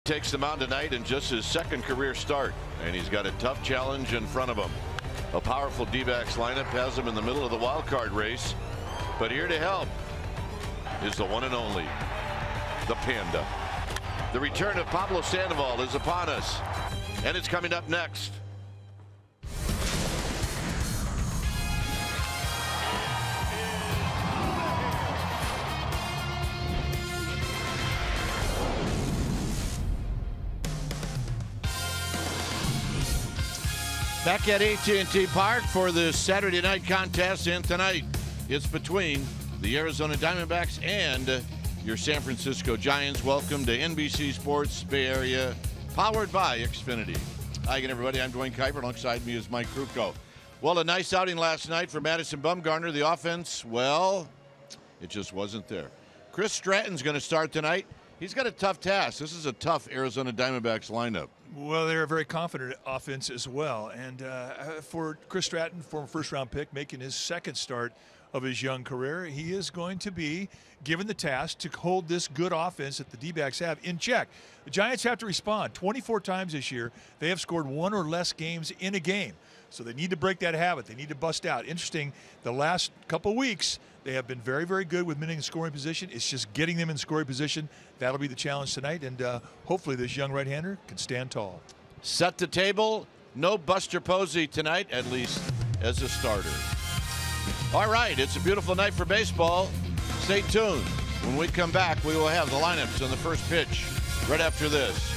Takes the mound tonight in just his second career start, and he's got a tough challenge in front of him. A powerful D-backs lineup has him in the middle of the wild card race, but here to help is the one and only the Panda. The return of Pablo Sandoval is upon us, and it's coming up next. Back at AT&T Park for the Saturday night contest, and tonight it's between the Arizona Diamondbacks and your San Francisco Giants. Welcome to NBC Sports Bay Area, powered by Xfinity. Hi again, everybody. I'm Dwayne Kuiper. Alongside me is Mike Krukow. Well, a nice outing last night for Madison Bumgarner. The offense, well, it just wasn't there. Chris Stratton's going to start tonight. He's got a tough task. This is a tough Arizona Diamondbacks lineup. Well, they're a very confident offense as well. And for Chris Stratton, former first-round pick, making his second start of his young career, he is going to be given the task to hold this good offense that the D-backs have in check. The Giants have to respond. 24 times this year, they have scored one or less games in a game. So they need to break that habit. They need to bust out. Interesting, the last couple weeks, they have been very, very good with men in scoring position. It's just getting them in scoring position. That'll be the challenge tonight, and hopefully this young right-hander can stand tall. Set the table. No Buster Posey tonight, at least as a starter. All right, it's a beautiful night for baseball. Stay tuned. When we come back, we will have the lineups on the first pitch right after this.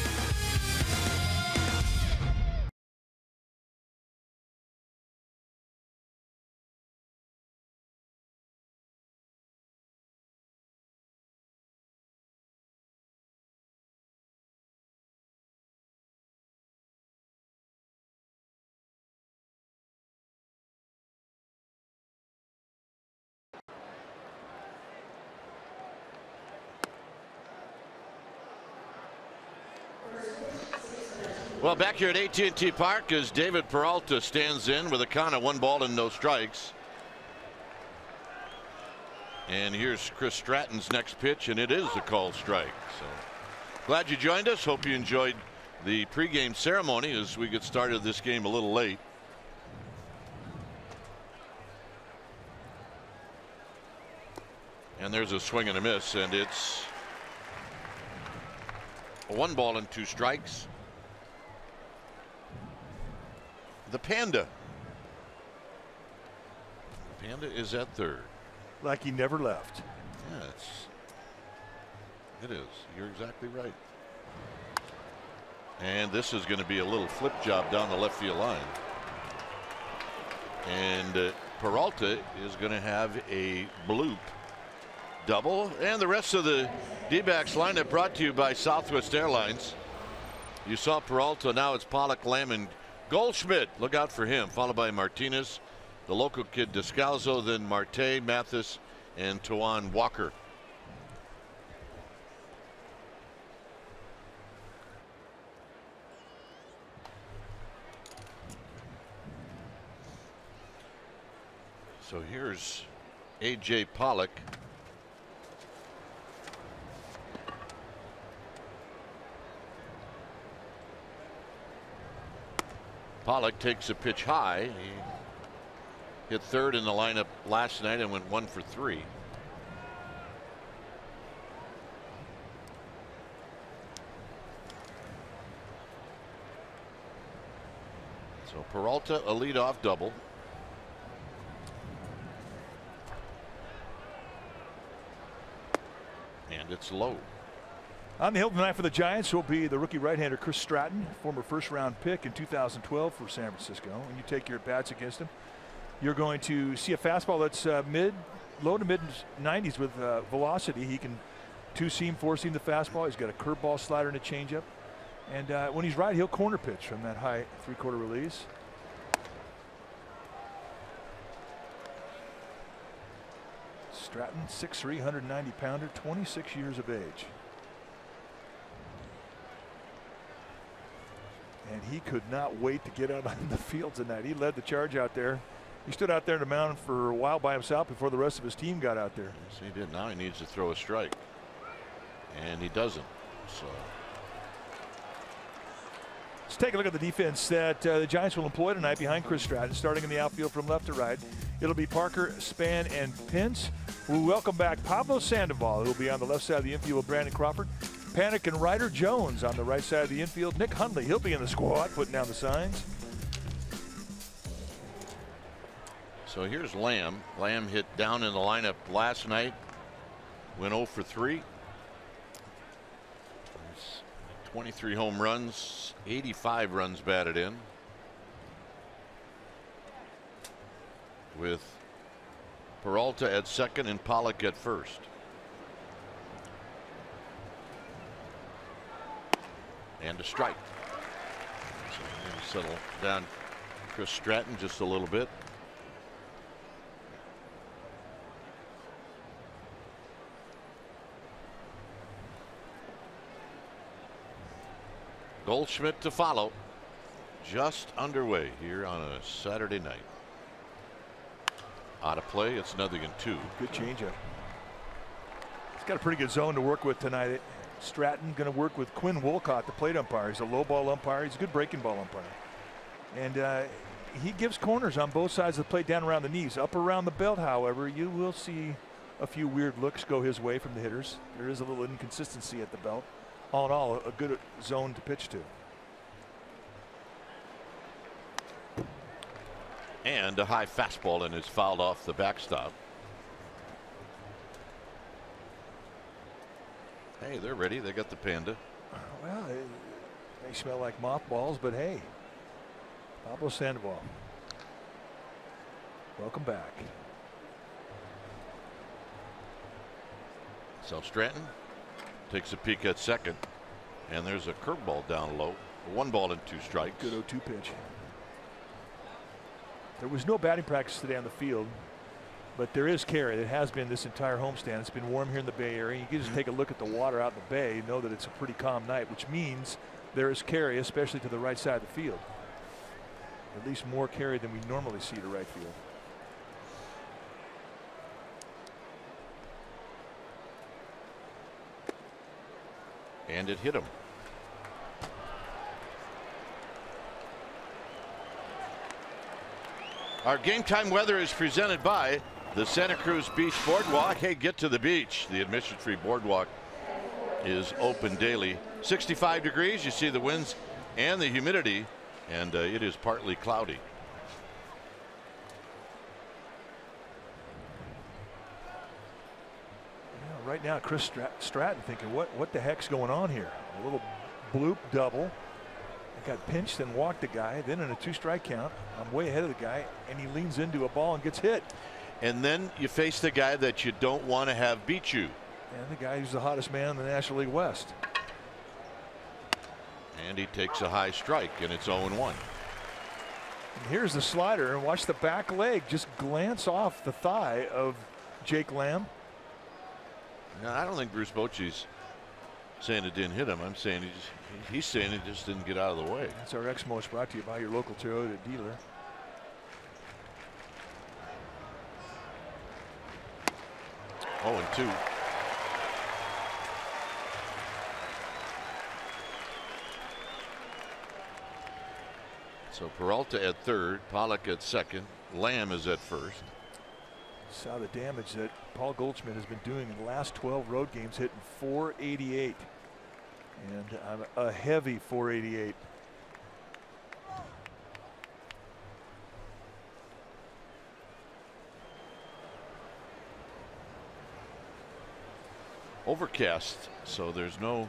Well, back here at AT&T Park as David Peralta stands in with a count of 1 ball and no strikes. And here's Chris Stratton's next pitch, and it is a called strike. So glad you joined us. Hope you enjoyed the pregame ceremony as we get started this game a little late. And there's a swing and a miss, and it's a 1 ball and 2 strikes. The Panda. The Panda is at third. Like he never left. Yes, it is. You're exactly right. And this is going to be a little flip job down the left field line. And Peralta is going to have a bloop double. And the rest of the D-backs lineup brought to you by Southwest Airlines. You saw Peralta. Now it's Pollock, Lamb, and Goldschmidt. Look out for him, followed by Martinez, the local kid Descalzo, then Marte, Mathis, and Tawan Walker. So here's A.J. Pollock. Pollock takes a pitch high. He hit third in the lineup last night and went 1 for 3. So Peralta, a leadoff double. And it's low. On the hill tonight for the Giants will be the rookie right-hander Chris Stratton, former first-round pick in 2012 for San Francisco. When you take your at-bats against him, you're going to see a fastball that's low to mid 90s with velocity. He can two-seam, four-seam the fastball. He's got a curveball, slider, and a changeup. And when he's right, he'll corner pitch from that high three-quarter release. Stratton, 6'3", 190-pounder, 26 years of age. And he could not wait to get out on the field tonight. He led the charge out there. He stood out there in the mound for a while by himself before the rest of his team got out there. Yes, he did. Now he needs to throw a strike. And he doesn't. So Let's take a look at the defense that the Giants will employ tonight behind Chris Stratton, starting in the outfield from left to right. It'll be Parker, Span, and Pence. We'll welcome back Pablo Sandoval, who'll be on the left side of the infield with Brandon Crawford. Panic and Ryder Jones on the right side of the infield. Nick Hundley, he'll be in the squad, putting down the signs. So here's Lamb. Lamb hit down in the lineup last night. Went 0 for 3. 23 home runs, 85 runs batted in. With Peralta at second and Pollock at first. And a strike. So we're going to settle down Chris Stratton just a little bit. Goldschmidt to follow. Just underway here on a Saturday night. Out of play. It's 0-2. Good changeup. He's got a pretty good zone to work with tonight. Stratton going to work with Quinn Wolcott, the plate umpire. He's a low ball umpire. He's a good breaking ball umpire. And he gives corners on both sides of the plate down around the knees. Up around the belt, however, you will see a few weird looks go his way from the hitters. There is a little inconsistency at the belt. All in all, a good zone to pitch to. And a high fastball, and it's fouled off the backstop. Hey, they're ready. They got the Panda. Well, it may smell like mothballs, but hey, Pablo Sandoval, welcome back. So Stratton takes a peek at second, and there's a curveball down low. 1 ball and 2 strikes. Good 0-2 pitch. There was no batting practice today on the field, but there is carry. It has been this entire homestand. It's been warm here in the Bay Area. You can just take a look at the water out in the bay, know that it's a pretty calm night, which means there is carry, especially to the right side of the field. At least more carry than we normally see to right field. And it hit him. Our game time weather is presented by the Santa Cruz Beach Boardwalk. Hey, get to the beach. The admission-free boardwalk is open daily. 65 degrees. You see the winds and the humidity, and it is partly cloudy. Right now, Chris Stratton thinking, what the heck's going on here? A little bloop double. I got pinched and walked the guy. Then in a 2-strike count, I'm way ahead of the guy, and he leans into a ball and gets hit. And then you face the guy that you don't want to have beat you. And the guy who's the hottest man in the National League West. And he takes a high strike, and it's 0-1. And here's the slider, and watch the back leg just glance off the thigh of Jake Lamb. Now, I don't think Bruce Bochy's saying it didn't hit him. I'm saying he's saying it just didn't get out of the way. That's our X-Most, brought to you by your local Toyota dealer. Oh, and 2. So Peralta at third, Pollock at second, Lamb is at first. Saw the damage that Paul Goldschmidt has been doing in the last 12 road games, hitting .488, and a heavy .488. Overcast, so there's no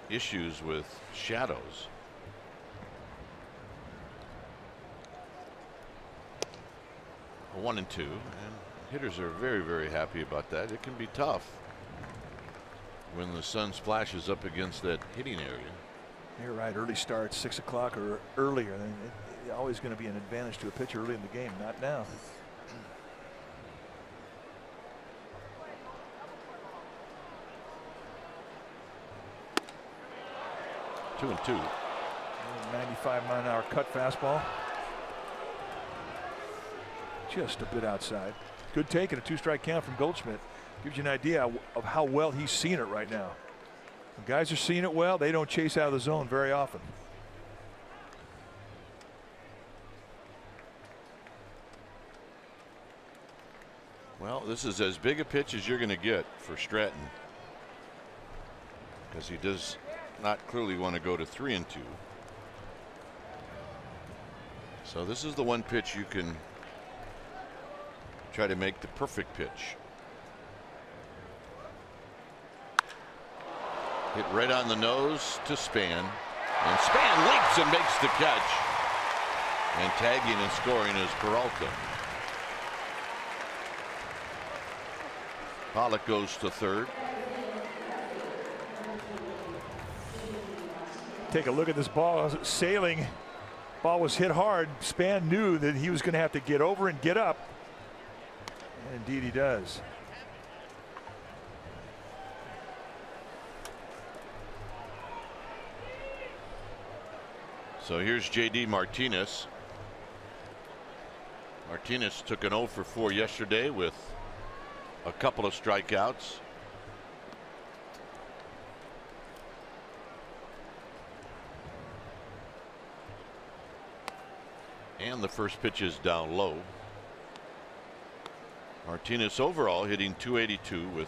issues with shadows. A 1 and 2, and hitters are very, very happy about that. It can be tough when the sun splashes up against that hitting area. You're right. Early starts, 6 o'clock or earlier, and it's always going to be an advantage to a pitcher early in the game. Not now. Two and 2. 95-mile-an-hour cut fastball. Just a bit outside. Good take and a 2-strike count from Goldschmidt. Gives you an idea of how well he's seen it right now. When guys are seeing it well, they don't chase out of the zone very often. Well, this is as big a pitch as you're going to get for Stratton, because he does not clearly want to go to 3-2. So this is the one pitch you can try to make the perfect pitch. Hit right on the nose to Span, and Span leaps and makes the catch. And tagging and scoring is Peralta. Pollock goes to third. Take a look at this ball sailing. Ball was hit hard. Span knew that he was going to have to get over and get up. And indeed he does. So here's J.D. Martinez. Martinez took an 0 for 4 yesterday with a couple of strikeouts. And the first pitch is down low. Martinez overall hitting .282 with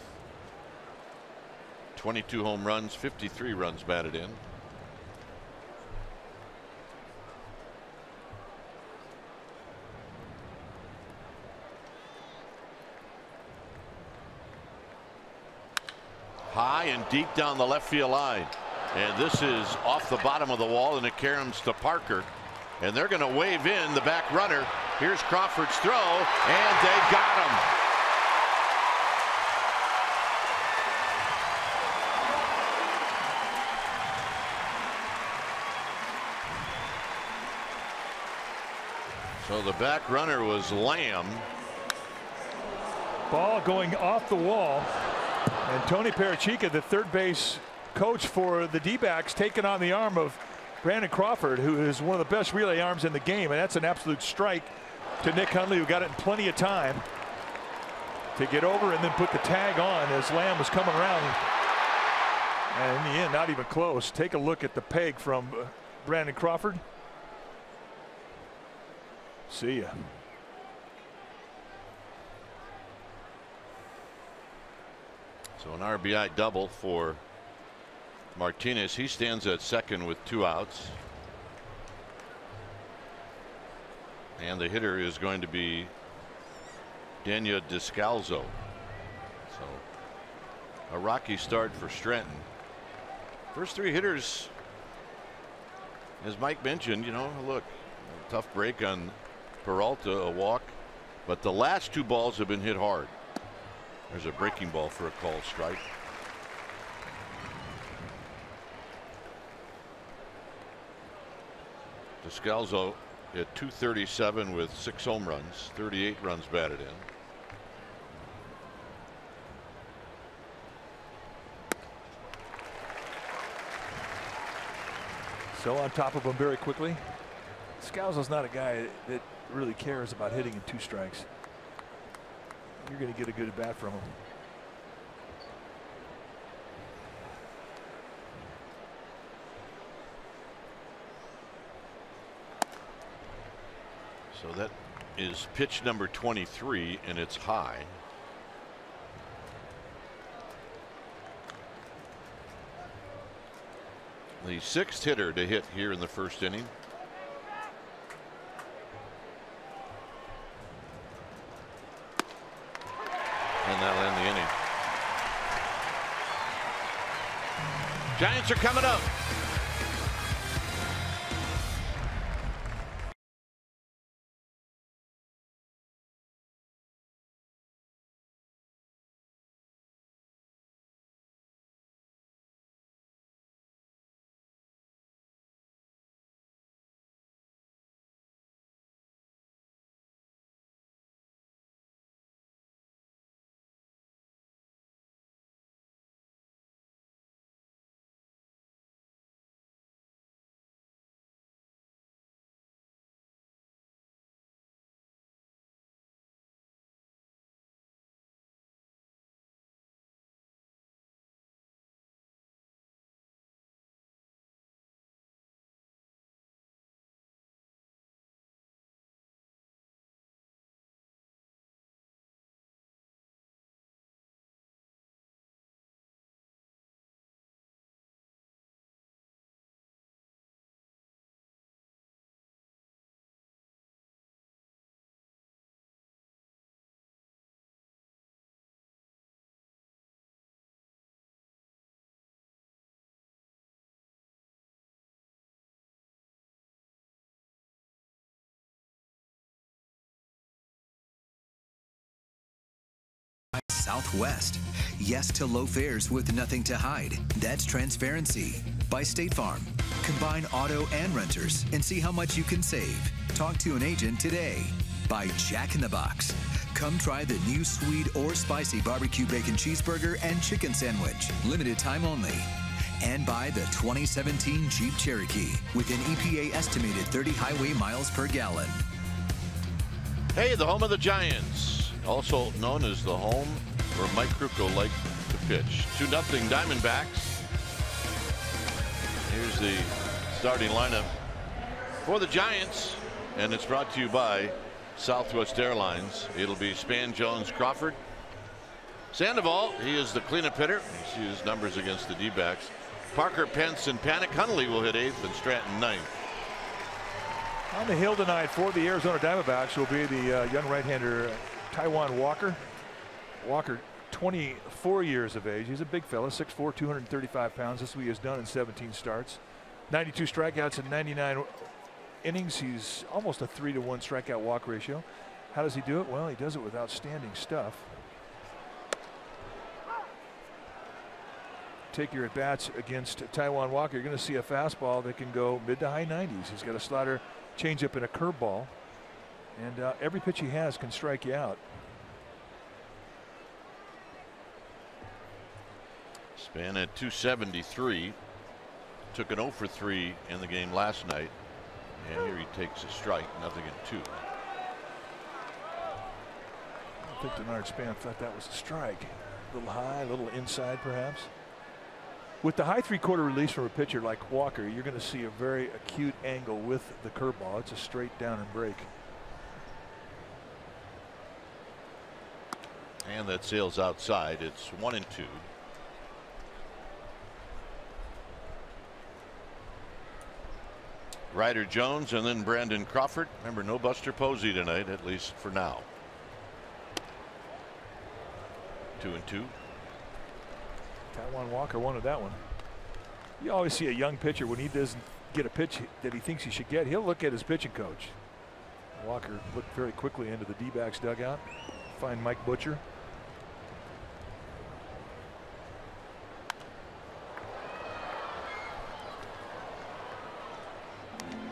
22 home runs, 53 runs batted in. High and deep down the left field line. And this is off the bottom of the wall, and it caroms to Parker. And they're going to wave in the back runner. Here's Crawford's throw, and they got him. So the back runner was Lamb. Ball going off the wall. And Tony Parachica, the third base coach for the D-backs, taking on the arm of Brandon Crawford, who is one of the best relay arms in the game. And that's an absolute strike to Nick Hundley, who got it in plenty of time to get over and then put the tag on as Lamb was coming around. And in the end, not even close. Take a look at the peg from Brandon Crawford. See ya. So an RBI double for Martinez. He stands at second with 2 outs. And the hitter is going to be Daniel Descalzo. So a rocky start for Stratton. First 3 hitters, as Mike mentioned, you know, look, a tough break on Peralta, a walk, but the last 2 balls have been hit hard. There's a breaking ball for a called strike. Descalzo at .237 with 6 home runs, 38 runs batted in. So on top of him very quickly. Descalzo's not a guy that really cares about hitting in 2 strikes. You're going to get a good at bat from him. So that is pitch number 23, and it's high. The 6th hitter to hit here in the first inning. And that'll end the inning. Giants are coming up. Southwest. Yes to low fares with nothing to hide. That's transparency. By State Farm. Combine auto and renters and see how much you can save. Talk to an agent today. By Jack in the Box. Come try the new sweet or spicy barbecue bacon cheeseburger and chicken sandwich. Limited time only. And by the 2017 Jeep Cherokee with an EPA estimated 30 highway miles per gallon. Hey, the home of the Giants, also known as the home where Mike Krukow liked to pitch. 2-0 Diamondbacks. Here's the starting lineup for the Giants, and it's brought to you by Southwest Airlines. It'll be Span, Jones, Crawford. Sandoval, he is the cleanup hitter. You see his numbers against the D-backs. Parker, Pence, and Panic. Hundley will hit 8th and Stratton 9th. On the hill tonight for the Arizona Diamondbacks will be the young right-hander Taijuan Walker. Walker, 24 years of age. He's a big fella, 6'4", 235 pounds. This is what he has done in 17 starts. 92 strikeouts in 99 innings. He's almost a 3-to-1 strikeout walk ratio. How does he do it? Well, he does it with outstanding stuff. Take your at-bats against Taijuan Walker. You're going to see a fastball that can go mid to high 90s. He's got a slider, changeup, and a curveball. And every pitch he has can strike you out. Span at 273. Took an 0 for 3 in the game last night. And here he takes a strike, 0-2. I think Denard Span thought that was a strike. A little high, a little inside perhaps. With the high three-quarter release from a pitcher like Walker, you're going to see a very acute angle with the curveball. It's a straight down and break. And that sails outside. It's 1-2. Ryder Jones and then Brandon Crawford. Remember, no Buster Posey tonight, at least for now. 2-2. Taijuan Walker wanted that one. You always see a young pitcher when he doesn't get a pitch that he thinks he should get, he'll look at his pitching coach. Walker looked very quickly into the D-backs dugout. Find Mike Butcher.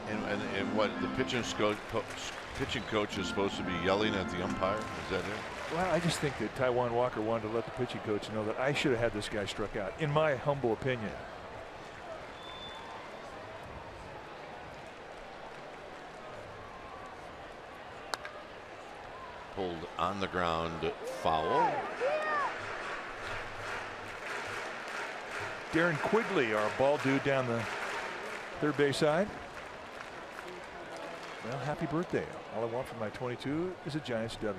And what the pitching coach is supposed to be yelling at the umpire? Is that it? Well, I just think that Taijuan Walker wanted to let the pitching coach know that I should have had this guy struck out, in my humble opinion. Pulled on the ground, foul. Darren Quigley, our ball dude down the third base side. Well, happy birthday. All I want for my 22 is a Giants W.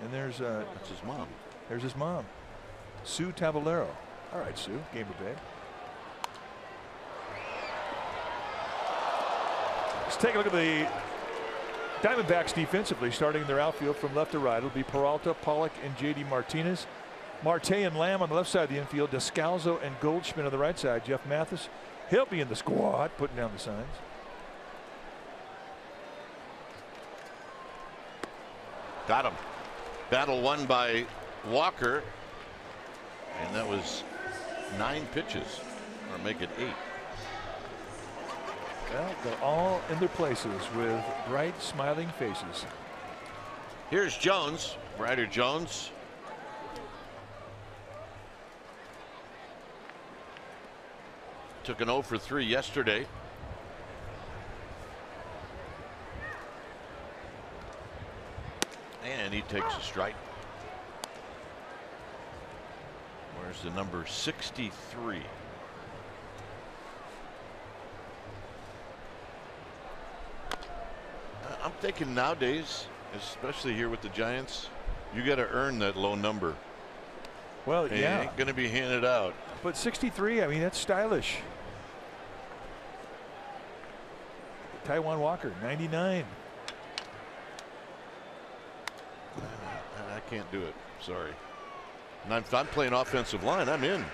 And there's that's his mom. There's his mom, Sue Tavallero. All right, Sue, game of day. Let's take a look at the Diamondbacks defensively, starting their outfield from left to right. It'll be Peralta, Pollock, and J.D. Martinez. Marte and Lamb on the left side of the infield. Descalzo and Goldschmidt on the right side. Jeff Mathis, he'll be in the squad, putting down the signs. Got him. Battle won by Walker. And that was 9 pitches, or make it 8. Well, they're all in their places with bright, smiling faces. Here's Jones, Ryder Jones. Took an 0 for 3 yesterday. And he takes a strike. Where's the number 63? I'm thinking nowadays, especially here with the Giants, you got to earn that low number. Well, it yeah, ain't going to be handed out. But 63, I mean, that's stylish. Taijuan Walker, 99. I can't do it. Sorry. And I'm playing offensive line. I'm in.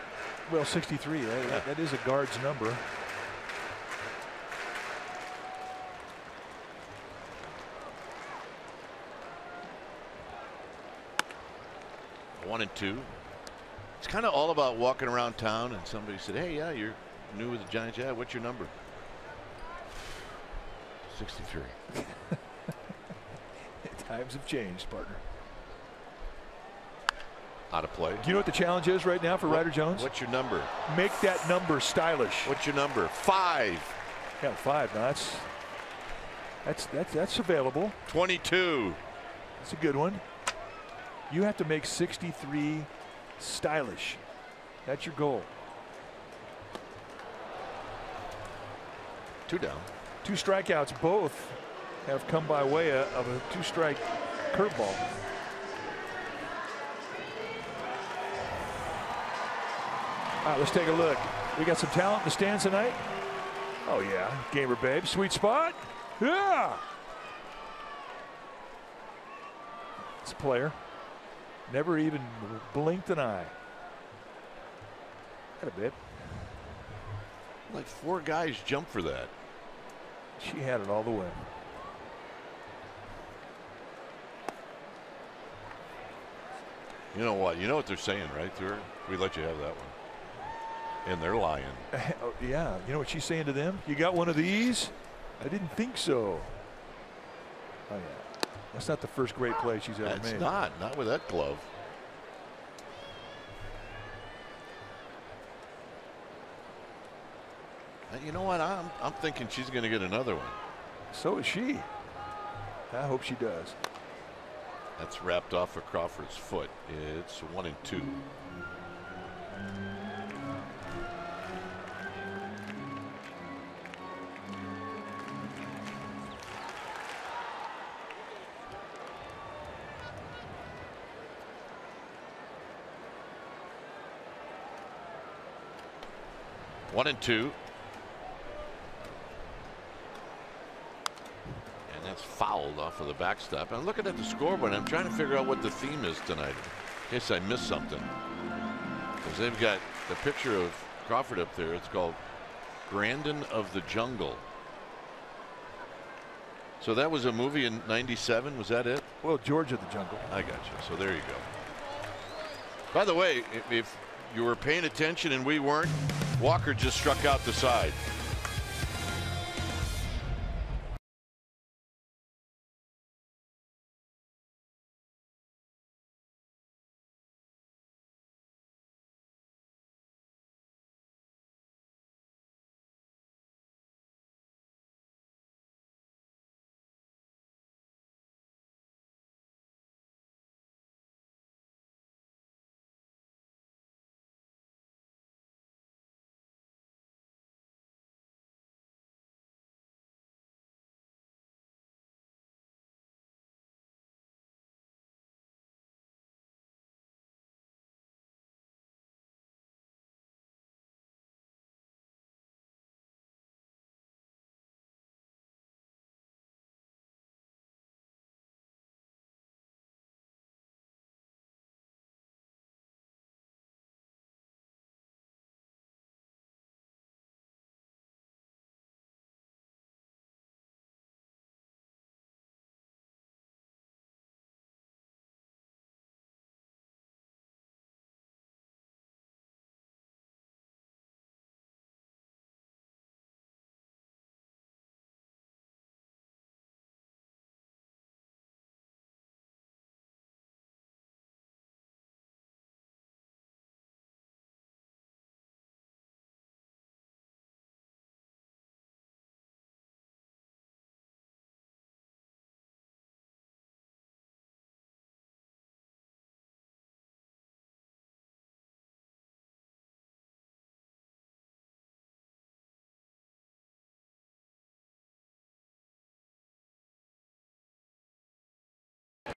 Well, 63. That is a guard's number. 1-2. It's kind of all about walking around town and somebody said, hey, yeah, you're new with the Giants. Yeah, what's your number? 63. Times have changed, partner. Out of play. Do you know what the challenge is right now for Ryder Jones? What's your number? Make that number stylish. What's your number? 5. Yeah, 5. Now that's available. 22. That's a good one. You have to make 63 stylish. That's your goal. 2 down. 2 strikeouts. Both have come by way of a 2-strike curveball. All right, let's take a look. We got some talent in the stands tonight. Oh, yeah. Gamer babe. Sweet spot. Yeah. It's a player. Never even blinked an eye. Got a bit. Like 4 guys jumped for that. She had it all the way. You know what? You know what they're saying, right? We let you have that one. And they're lying. Oh, yeah. You know what she's saying to them? You got one of these? I didn't think so. Oh, yeah. That's not the first great play she's ever made. It's not with that glove. You know what? I'm thinking she's going to get another one. So is she. I hope she does. That's wrapped off of Crawford's foot. It's 1-2. One and two. And that's fouled off of the backstop. I'm looking at the scoreboard. I'm trying to figure out what the theme is tonight. In case I missed something. Because they've got the picture of Crawford up there. It's called Grandin of the Jungle. So that was a movie in '97. Was that it? Well, George of the Jungle. I got you. So there you go. By the way, if you were paying attention and we weren't, Walker just struck out the side.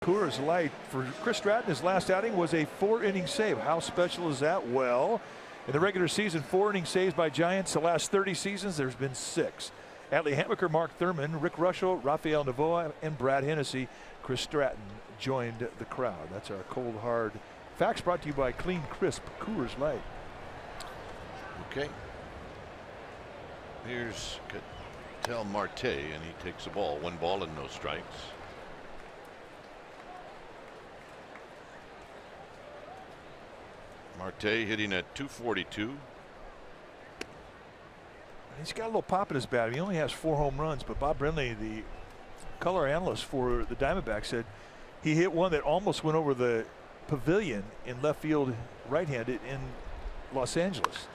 Coors Light for Chris Stratton. His last outing was a 4-inning save. How special is that? Well, in the regular season, 4-inning saves by Giants. The last 30 seasons, there's been 6. Atlee Hammaker, Mark Thurman, Rick Russell, Rafael Navoa, and Brad Hennessy. Chris Stratton joined the crowd. That's our cold hard facts brought to you by Clean Crisp Coors Light. Okay. Here's Ketel Marte, and he takes the ball. 1 ball and no strikes. Marte hitting at 242. He's got a little pop in his bat. He only has 4 home runs, but Bob Brindley, the color analyst for the Diamondbacks, said he hit one that almost went over the pavilion in left field, right-handed in Los Angeles.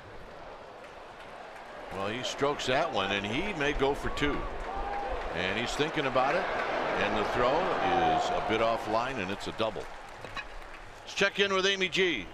Well, he strokes that one, and he may go for 2. And he's thinking about it, and the throw is a bit offline, and it's a double. Let's check in with Amy G.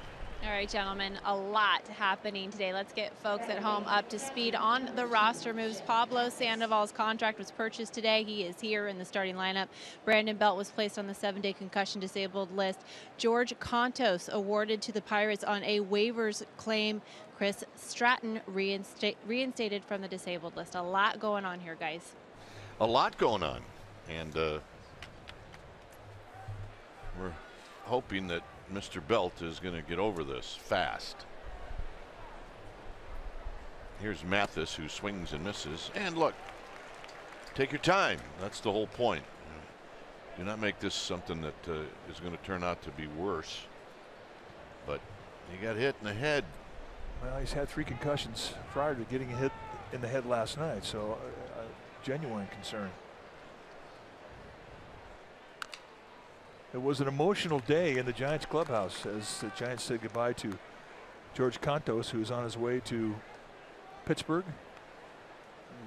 All right, gentlemen, a lot happening today. Let's get folks at home up to speed on the roster moves. Pablo Sandoval's contract was purchased today. He is here in the starting lineup. Brandon Belt was placed on the 7-day concussion disabled list. George Contos awarded to the Pirates on a waivers claim. Chris Stratton reinstated from the disabled list. A lot going on here, guys. A lot going on. And we're hoping that Mr. Belt is going to get over this fast. Here's Mathis, who swings and misses. And look, take your time. That's the whole point. Do not make this something that is going to turn out to be worse. But he got hit in the head. Well, he's had 3 concussions prior to getting hit in the head last night, so a genuine concern. It was an emotional day in the Giants clubhouse as the Giants said goodbye to George Contos, who's on his way to Pittsburgh.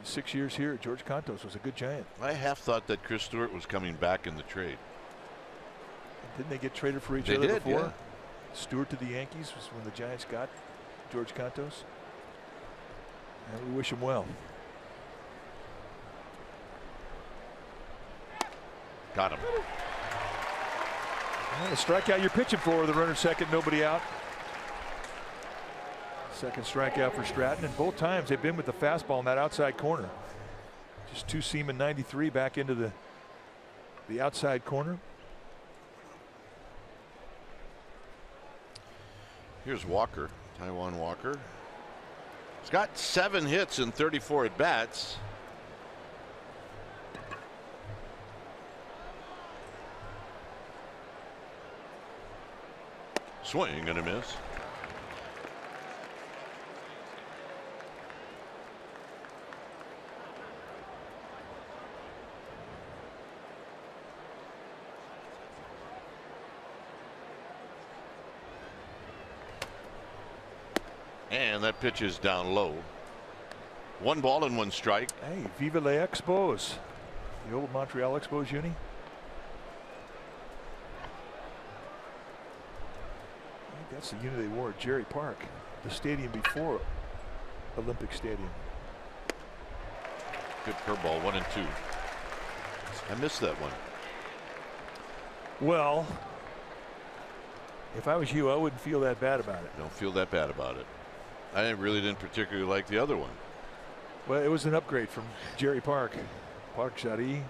6 years here. George Contos was a good Giant. I half thought that Chris Stewart was coming back in the trade. Didn't they get traded for each other before? Yeah. Stewart to the Yankees was when the Giants got George Contos. And we wish him well. Got him. And the strikeout you're pitching for, the runner second, nobody out. Second strikeout for Stratton, and both times they've been with the fastball in that outside corner. Just 2-seam 93 back into the outside corner. Here's Walker, Taijuan Walker. He's got 7 hits and 34 at bats. Swing and a miss. And that pitch is down low. 1 ball and 1 strike. Hey, viva les Expos. The old Montreal Expos uni. That's the unit they wore at Jerry Park, the stadium before Olympic Stadium. Good curveball, 1 and 2. I missed that one. Well, if I was you, I wouldn't feel that bad about it. Don't feel that bad about it. I really didn't particularly like the other one. Well, it was an upgrade from Jerry Park. Park Shadi.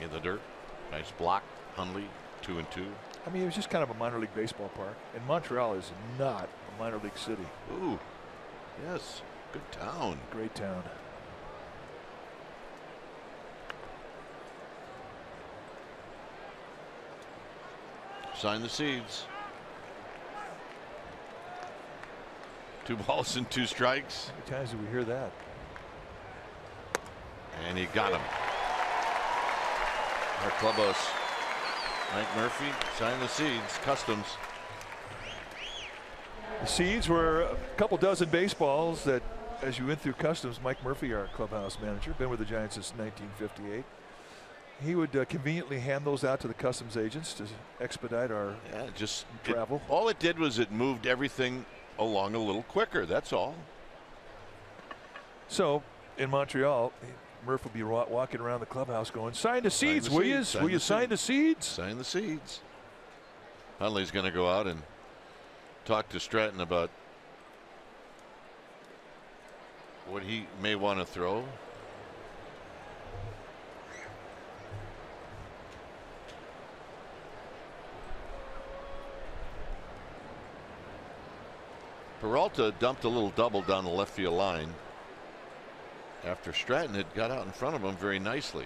In the dirt. Nice block. Hundley, 2 and 2. I mean, it was just kind of a minor league baseball park. And Montreal is not a minor league city. Ooh, yes. Good town. Great town. Sign the seeds. 2 balls and 2 strikes. How many times did we hear that? And he got him. Our clubhouse, Mike Murphy, signed the seeds. Customs. The seeds were a couple dozen baseballs that, as you went through customs, Mike Murphy, our clubhouse manager, been with the Giants since 1958. He would conveniently hand those out to the customs agents to expedite our travel. All it did was it moved everything along a little quicker. That's all. So in Montreal, Murph will be walking around the clubhouse going, "Sign the seeds, will you? Will you sign the seeds?" Sign the seeds. Hundley's going to go out and talk to Stratton about what he may want to throw. Peralta dumped a little double down the left field line after Stratton had got out in front of him very nicely.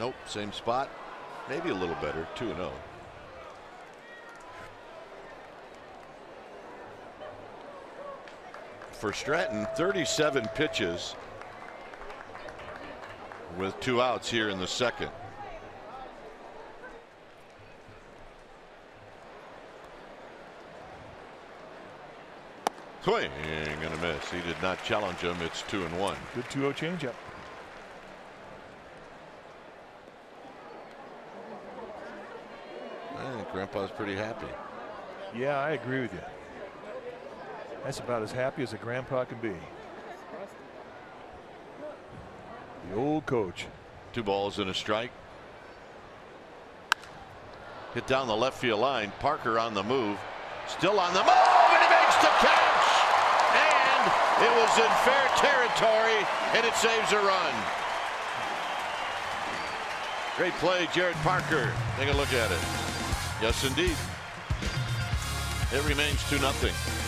Nope, same spot. Maybe a little better. 2-0. For Stratton, 37 pitches with 2 outs here in the second. Swing and a miss. He did not challenge him. It's 2-1. Good 2-0 changeup. I think Grandpa's pretty happy. Yeah, I agree with you. That's about as happy as a grandpa can be. The old coach. 2 balls and a strike. Hit down the left field line. Parker on the move. Still on the move, and he makes the catch. And it was in fair territory, and it saves a run. Great play, Jared Parker. Take a look at it. Yes, indeed. It remains 2-0.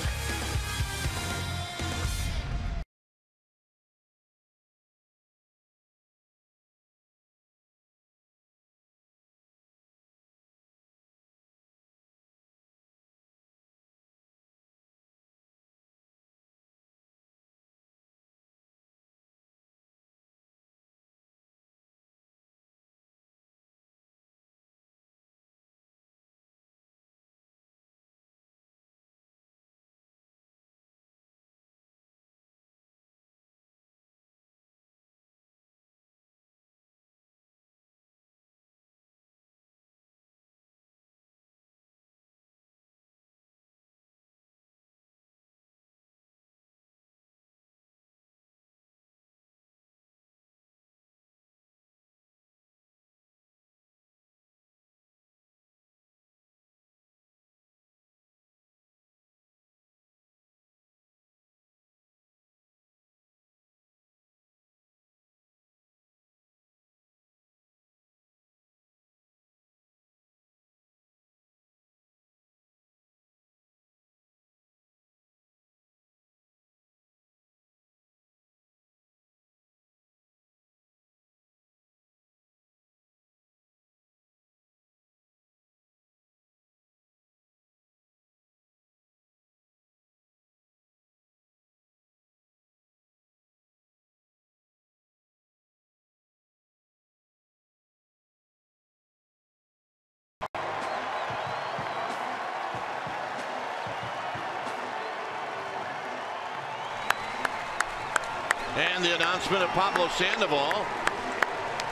And the announcement of Pablo Sandoval.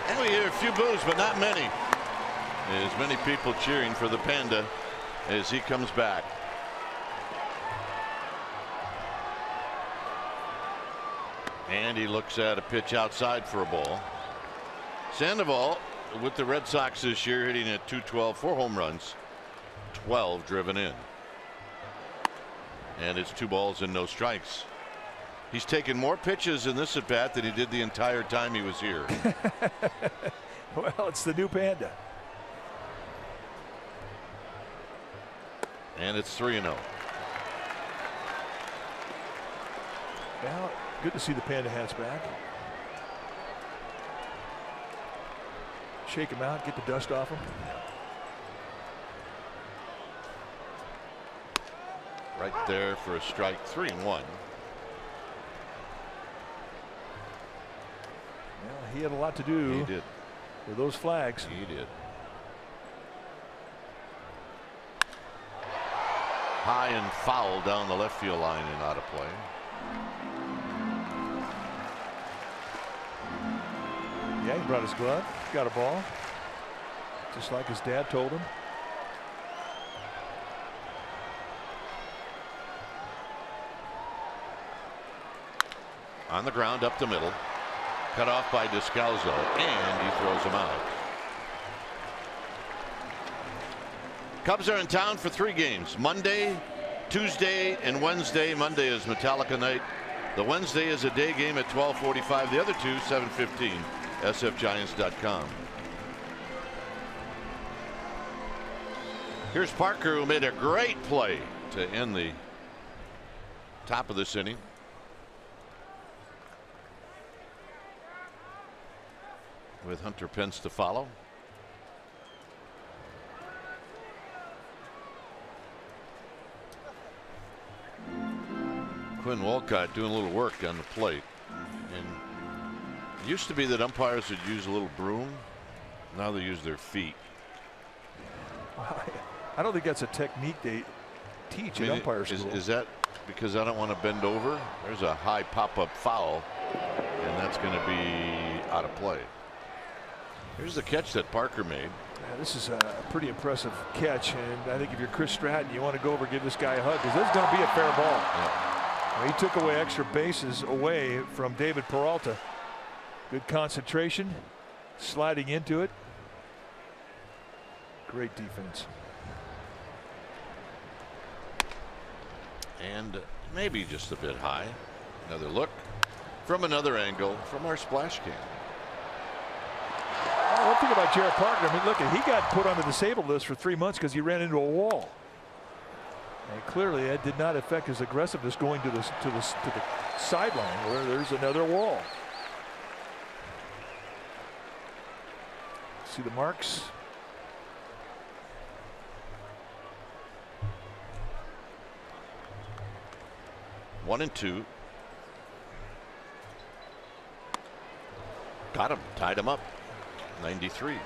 And we hear a few boos, but not many. As many people cheering for the Panda as he comes back. And he looks at a pitch outside for a ball. Sandoval with the Red Sox this year, hitting at .212, 4 home runs, 12 driven in. And it's 2 balls and no strikes. He's taken more pitches in this at bat than he did the entire time he was here. Well, it's the new Panda. And it's 3-0. Well, good to see the Panda hats back. Shake him out, get the dust off him. Right there for a strike. 3-1. Well, he had a lot to do. He did. With those flags. He did. High and foul down the left field line and out of play. Yeah, he brought his glove, got a ball, just like his dad told him. On the ground up the middle, cut off by Descalzo, and he throws him out. Cubs are in town for 3 games: Monday, Tuesday, and Wednesday. Monday is Metallica night. The Wednesday is a day game at 12:45. The other 2, 7:15. sfgiants.com. Here's Parker, who made a great play to end the top of this inning. with Hunter Pence to follow. Quinn Walcott doing a little work on the plate. And it used to be that umpires would use a little broom. Now they use their feet. I don't think that's a technique they teach at umpire school. Is that because I don't want to bend over? There's a high pop-up foul, and that's going to be out of play. Here's the catch that Parker made. Yeah, this is a pretty impressive catch, and I think if you're Chris Stratton, you want to go over and give this guy a hug, because this is going to be a fair ball. Yeah. He took away extra bases away from David Peralta. Good concentration, sliding into it. Great defense. And maybe just a bit high. Another look from another angle from our splash cam. One thing about Jared Parker, I mean, look, he got put on the disabled list for 3 months because he ran into a wall. And clearly that did not affect his aggressiveness going to the sideline where there's another wall. See the marks. One and two. Got him, tied him up. 93.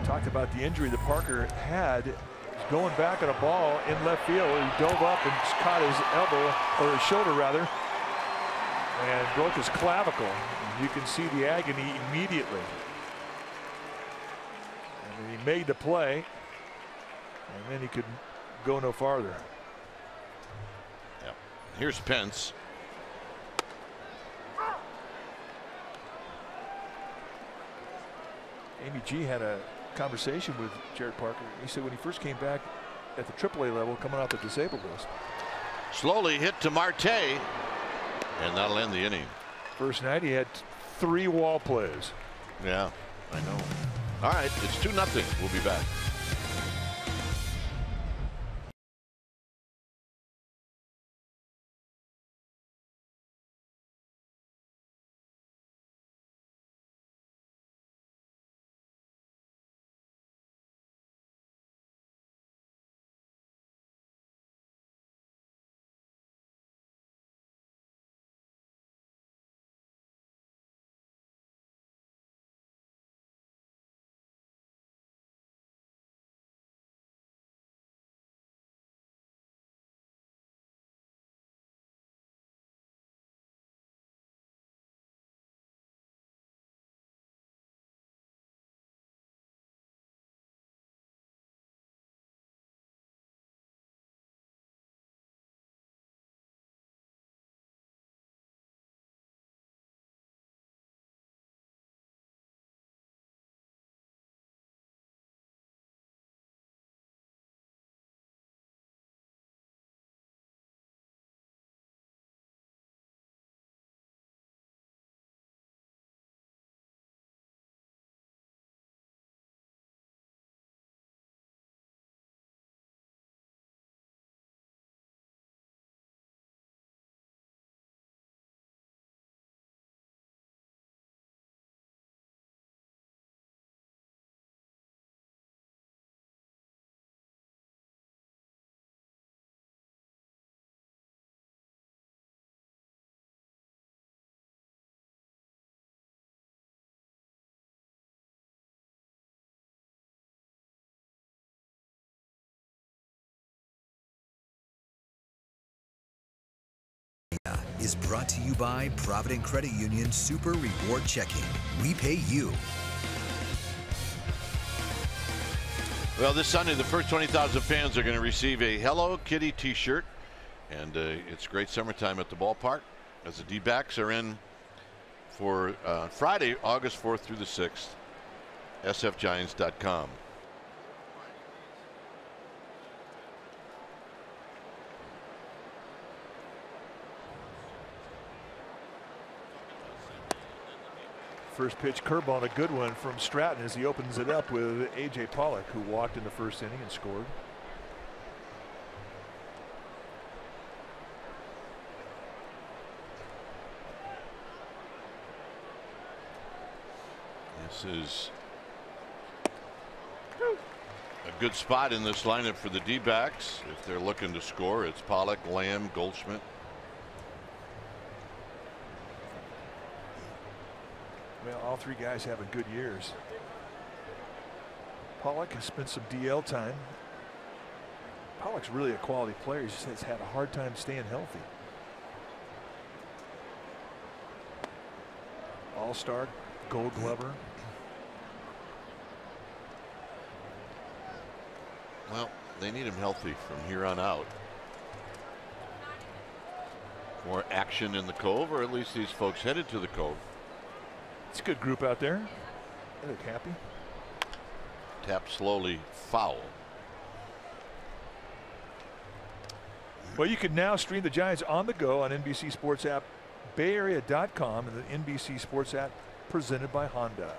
Talked about the injury that Parker had. He's going back on a ball in left field. He dove up and caught his elbow, or his shoulder rather, and broke his clavicle. You can see the agony immediately. And he made the play, and then he could go no farther. Yep. Here's Pence. Amy G had a conversation with Jared Parker. He said when he first came back at the AAA level, coming off the disabled list. Slowly hit to Marte, and that'll end the inning. First night he had 3 wall plays. Yeah, I know. All right, it's 2-0. We'll be back. Is brought to you by Provident Credit Union Super Reward Checking. We pay you. Well, this Sunday, the first 20,000 fans are going to receive a Hello Kitty t-shirt. And it's great summertime at the ballpark as the D-backs are in for Friday, August 4th through the 6th. sfgiants.com. First pitch curveball, and a good one from Stratton as he opens it up with A.J. Pollock, who walked in the first inning and scored. This is a good spot in this lineup for the D-backs. If they're looking to score, it's Pollock, Lamb, Goldschmidt. Well, all three guys having good years. Pollock has spent some DL time. Pollock's really a quality player. He just has had a hard time staying healthy. All-star, Gold Glover. Well, they need him healthy from here on out. More action in the Cove, or at least these folks headed to the Cove. It's a good group out there. They look happy. Tap slowly, foul. Well, you can now stream the Giants on the go on NBC Sports app, BayArea.com, and the NBC Sports app presented by Honda.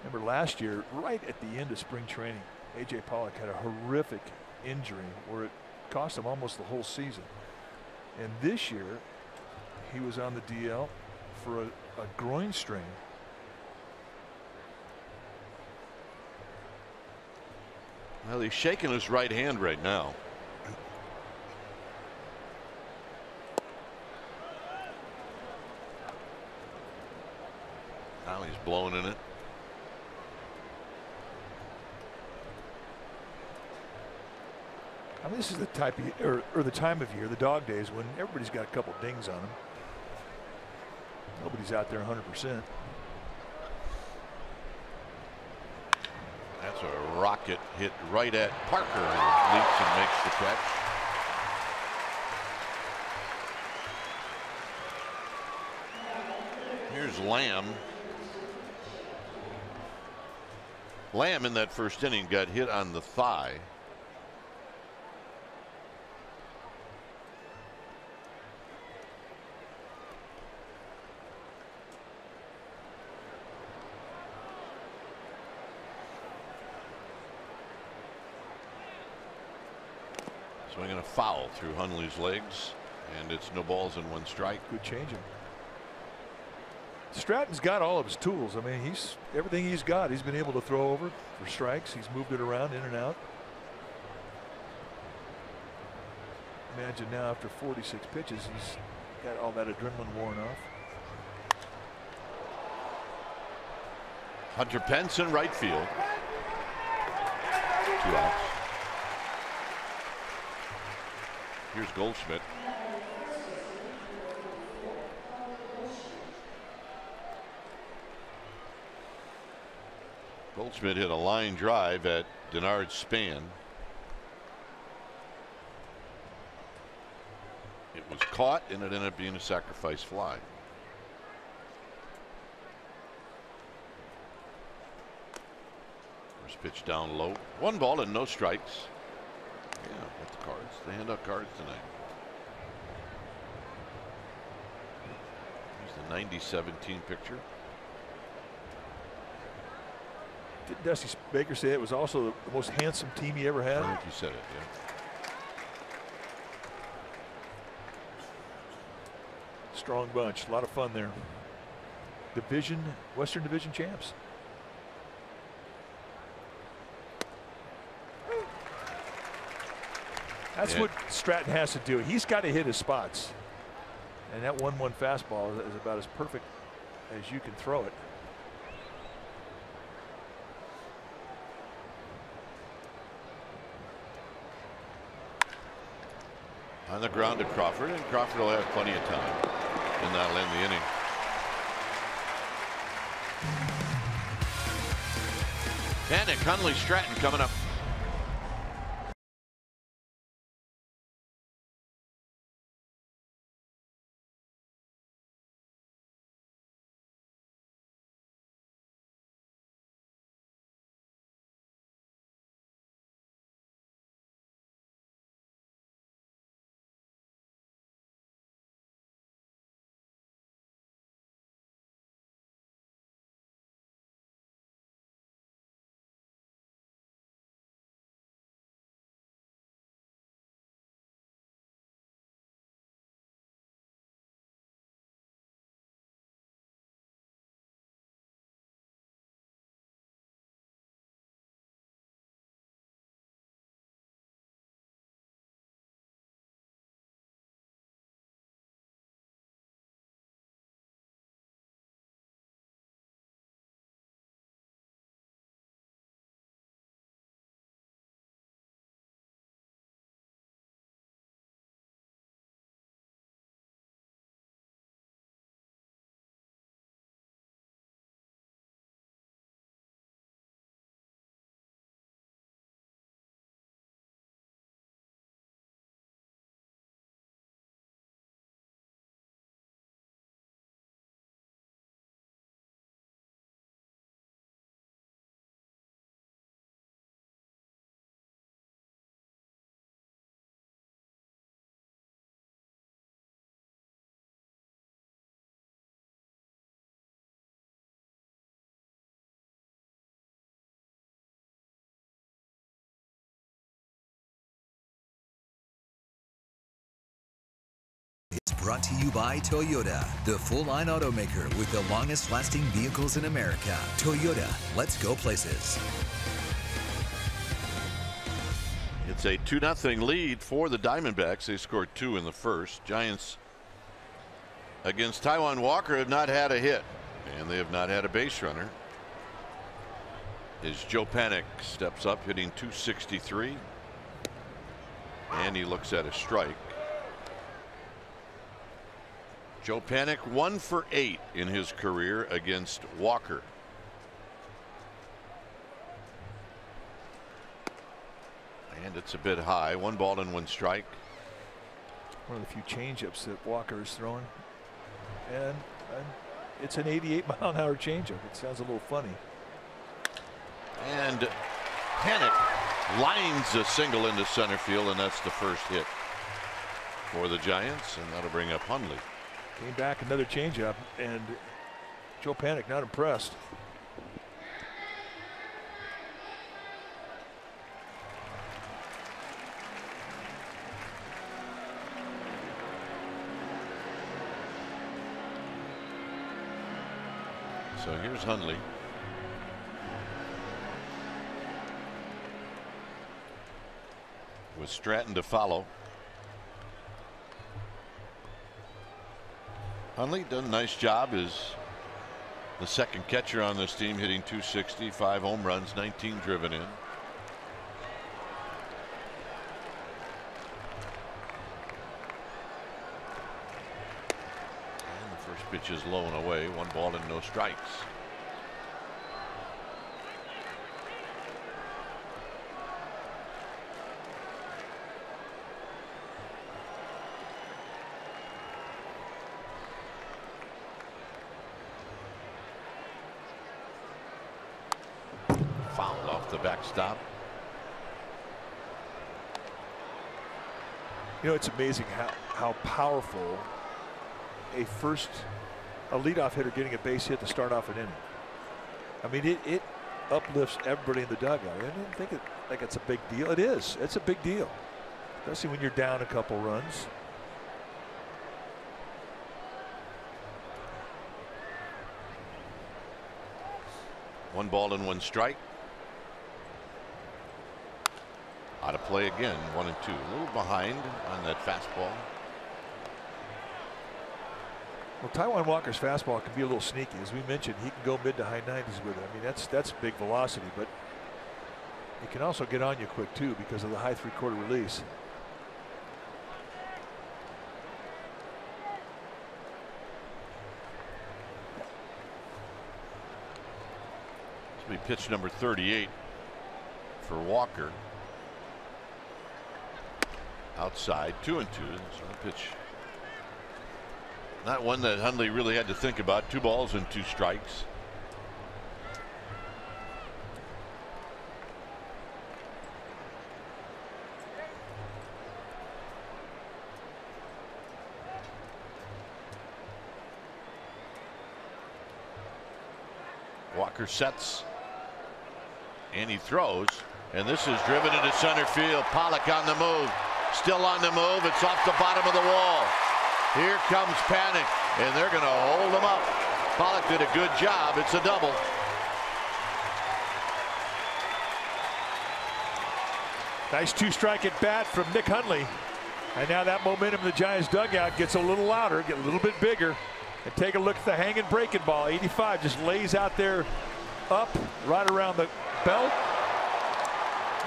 Remember last year, right at the end of spring training, A.J. Pollock had a horrific injury where it cost him almost the whole season. And this year, he was on the DL for a groin strain. Well, he's shaking his right hand right now. Now he's blowing in it. I mean, this is the type of, or the time of year, the dog days, when everybody's got a couple dings on them. Nobody's out there 100%. That's a rocket hit right at Parker, who leaps and makes the catch. Here's Lamb. Lamb in that first inning got hit on the thigh. Swinging a foul through Hundley's legs, and it's no balls and one strike. Good changing. Stratton's got all of his tools. I mean, everything he's got, he's been able to throw over for strikes. He's moved it around in and out. Imagine now after 46 pitches, he's got all that adrenaline worn off. Hunter Pence in right field. 2 outs. Here's Goldschmidt. Goldschmidt hit a line drive at Denard's span. It was caught, and it ended up being a sacrifice fly. First pitch down low. 1 ball and no strikes. Yeah, with the cards. They hand out cards tonight. Here's the 90-17 picture. Didn't Dusty Baker say it was also the most handsome team he ever had? I think he said it, yeah. Strong bunch. A lot of fun there. Western Division champs. That's what Stratton has to do. He's got to hit his spots. And that 1-1 fastball is about as perfect as you can throw it. On the ground to Crawford, and Crawford will have plenty of time, and that'll end the inning. And Hundley Stratton coming up. brought to you by Toyota, the full-line automaker with the longest-lasting vehicles in America. Toyota, let's go places. It's a 2-0 lead for the Diamondbacks. They scored 2 in the first. Giants against Taijuan Walker have not had a hit, and they have not had a base runner. As Joe Panik steps up, hitting .263, and he looks at a strike. Joe Panik 1 for 8 in his career against Walker. And it's a bit high. 1 ball and 1 strike. One of the few changeups that Walker is throwing, and it's an 88-mile-an-hour changeup. It sounds a little funny. And Panik lines a single into center field, and that's the first hit for the Giants, and that'll bring up Hundley. Came back another changeup, and Joe Panik not impressed. So here's Hundley. With Stratton to follow. Hundley done a nice job as the second catcher on this team, hitting .260, 5 home runs, 19 driven in. And the first pitch is low and away. 1 ball and no strikes. Fouled off the backstop. You know, it's amazing how powerful a leadoff hitter getting a base hit to start off an inning. I mean, it uplifts everybody in the dugout. I don't think like it's a big deal. It is. It's a big deal, especially when you're down a couple runs. One ball and 1 strike. Out of play again, 1 and 2. A little behind on that fastball. Well, Taijuan Walker's fastball can be a little sneaky. As we mentioned, he can go mid to high 90s with it. I mean, that's big velocity, but it can also get on you quick too because of the high 3/4 release. This will be pitch number 38 for Walker. Outside, 2 and 2. So a pitch, not one that Hundley really had to think about. 2 balls and 2 strikes. Walker sets, and he throws, and this is driven into center field. Pollock on the move. Still on the move. It's off the bottom of the wall. Here comes Panik, and they're going to hold him up. Pollock did a good job. It's a double. Nice 2-strike at bat from Nick Hundley. And now that momentum in the Giants dugout gets a little louder, get a little bit bigger. And take a look at the hanging breaking ball. 85 just lays out there up right around the belt.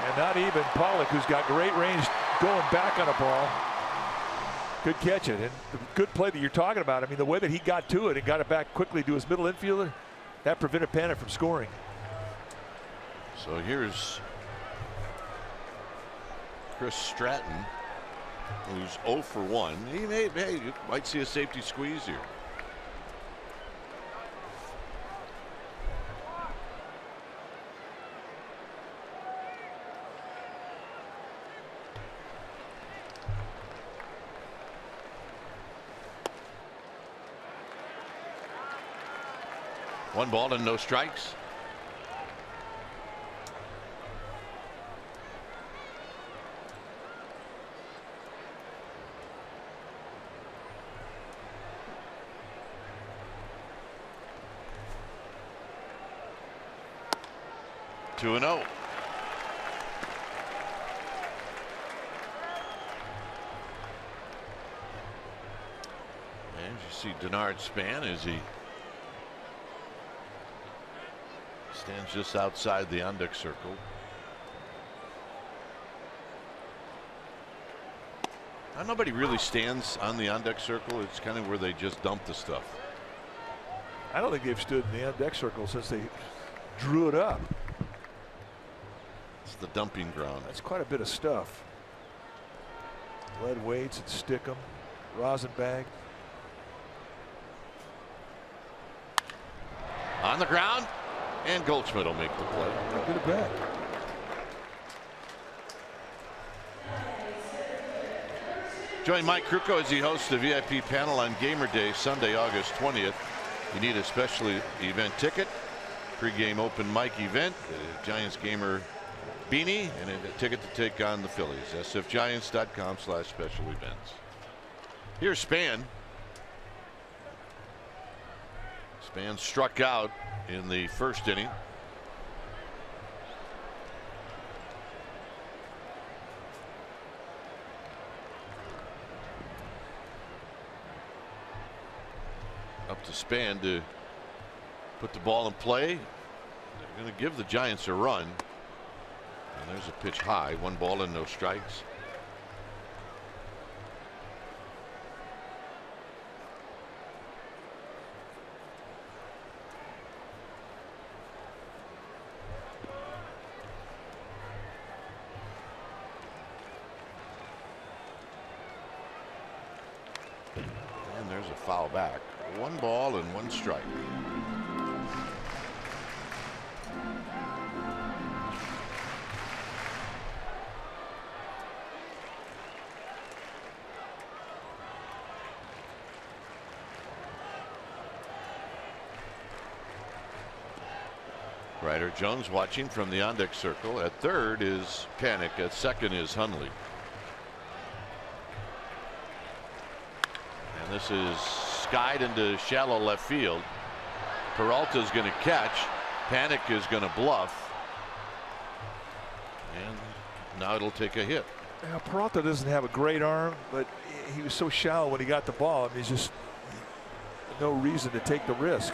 And not even Pollock, who's got great range, going back on a ball. Good catch it, and the good play that you're talking about. I mean, the way that he got to it and got it back quickly to his middle infielder, that prevented Panik from scoring. So here's Chris Stratton, who's 0 for 1. You might see a safety squeeze here. One ball and no strikes. 2-0. And you see Denard Span as he stands just outside the on-deck circle. Now, nobody really stands on the on-deck circle. It's kind of where they just dump the stuff. I don't think they've stood in the on-deck circle since they drew it up. It's the dumping ground. That's quite a bit of stuff. Lead weights and stickum, rosin bag. On the ground, and Goldschmidt will make the play. Good at bat. Join Mike Krukow as he hosts the VIP panel on Gamer Day, Sunday, August 20th. You need a special event ticket, pregame open mic event, a Giants Gamer beanie, and a ticket to take on the Phillies. sfgiants.com/special events. Here's Span. Span struck out in the first inning. Up to Span to put the ball in play. They're going to give the Giants a run. And there's a pitch high. 1 ball and no strikes. And there's a foul back. 1 ball and 1 strike. Ryder Jones watching from the on-deck circle. At third is Panic. At second is Hundley. And this is skied into shallow left field. Peralta's going to catch. Panic is going to bluff. And now it'll take a hit. Now, Peralta doesn't have a great arm, but he was so shallow when he got the ball. I mean, there's just no reason to take the risk.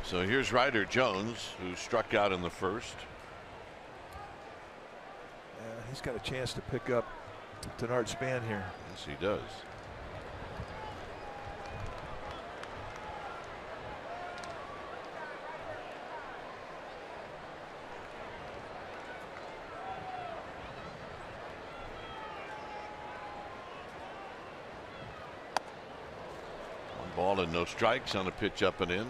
So here's Ryder Jones, who struck out in the first. He's got a chance to pick up Denard Span here. Yes, he does. One ball and no strikes on a pitch up and in.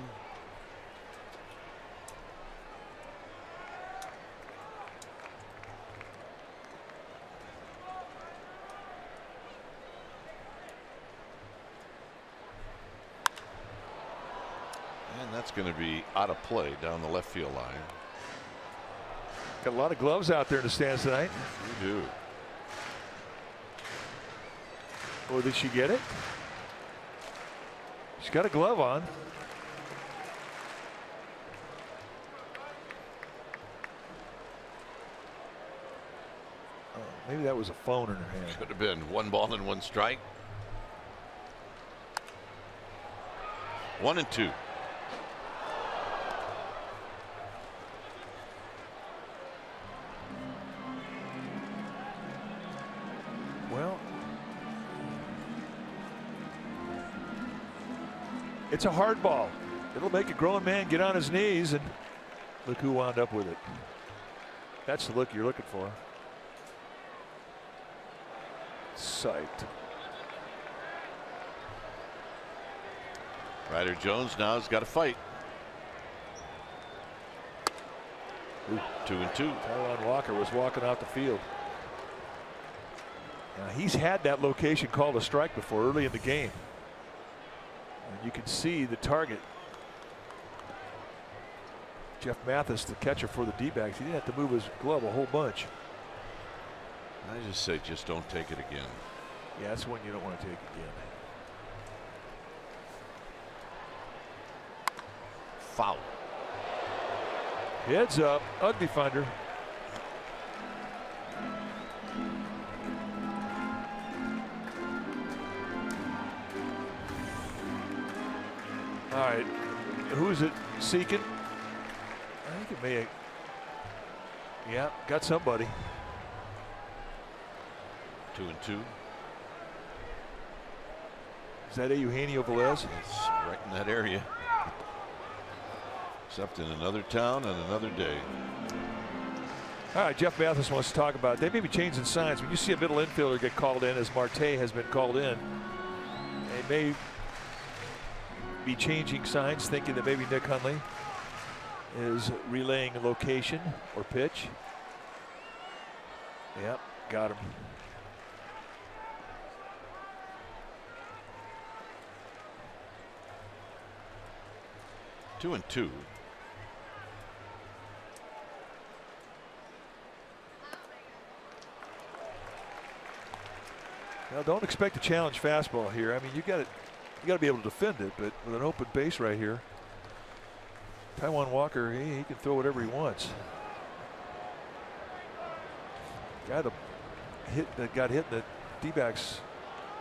That's going to be out of play down the left field line. Got a lot of gloves out there in the stands tonight. You do. Oh, did she get it? She's got a glove on. Oh, maybe that was a phone in her hand. Could have been. 1 ball and 1 strike. 1 and 2. It's a hard ball. It'll make a grown man get on his knees, and look who wound up with it. That's the look you're looking for. Psyched. Ryder Jones now has got to fight. Ooh, 2 and 2. Taijuan Walker was walking out the field. Now, he's had that location called a strike before early in the game. And you can see the target. Jeff Mathis, the catcher for the D-backs, he didn't have to move his glove a whole bunch. I just say just don't take it again. Yeah, that's one you don't want to take again. foul. Heads up, ugly finder. All right, who is it seeking? I think it may have. Yeah, got somebody. 2-2. Is that Eugenio Velez? It's right in that area. Except in another town and another day. All right, Jeff Mathis wants to talk about it. They may be changing signs. When you see a middle infielder get called in, as Marte has been called in, they may be changing signs, thinking that maybe Nick Hundley is relaying a location or pitch. Yep, got him. Two and two. Now, don't expect a challenge fastball here. I mean, you got to be able to defend it, but with an open base right here, Taijuan Walker, he can throw whatever he wants. Guy that got hit in the D-backs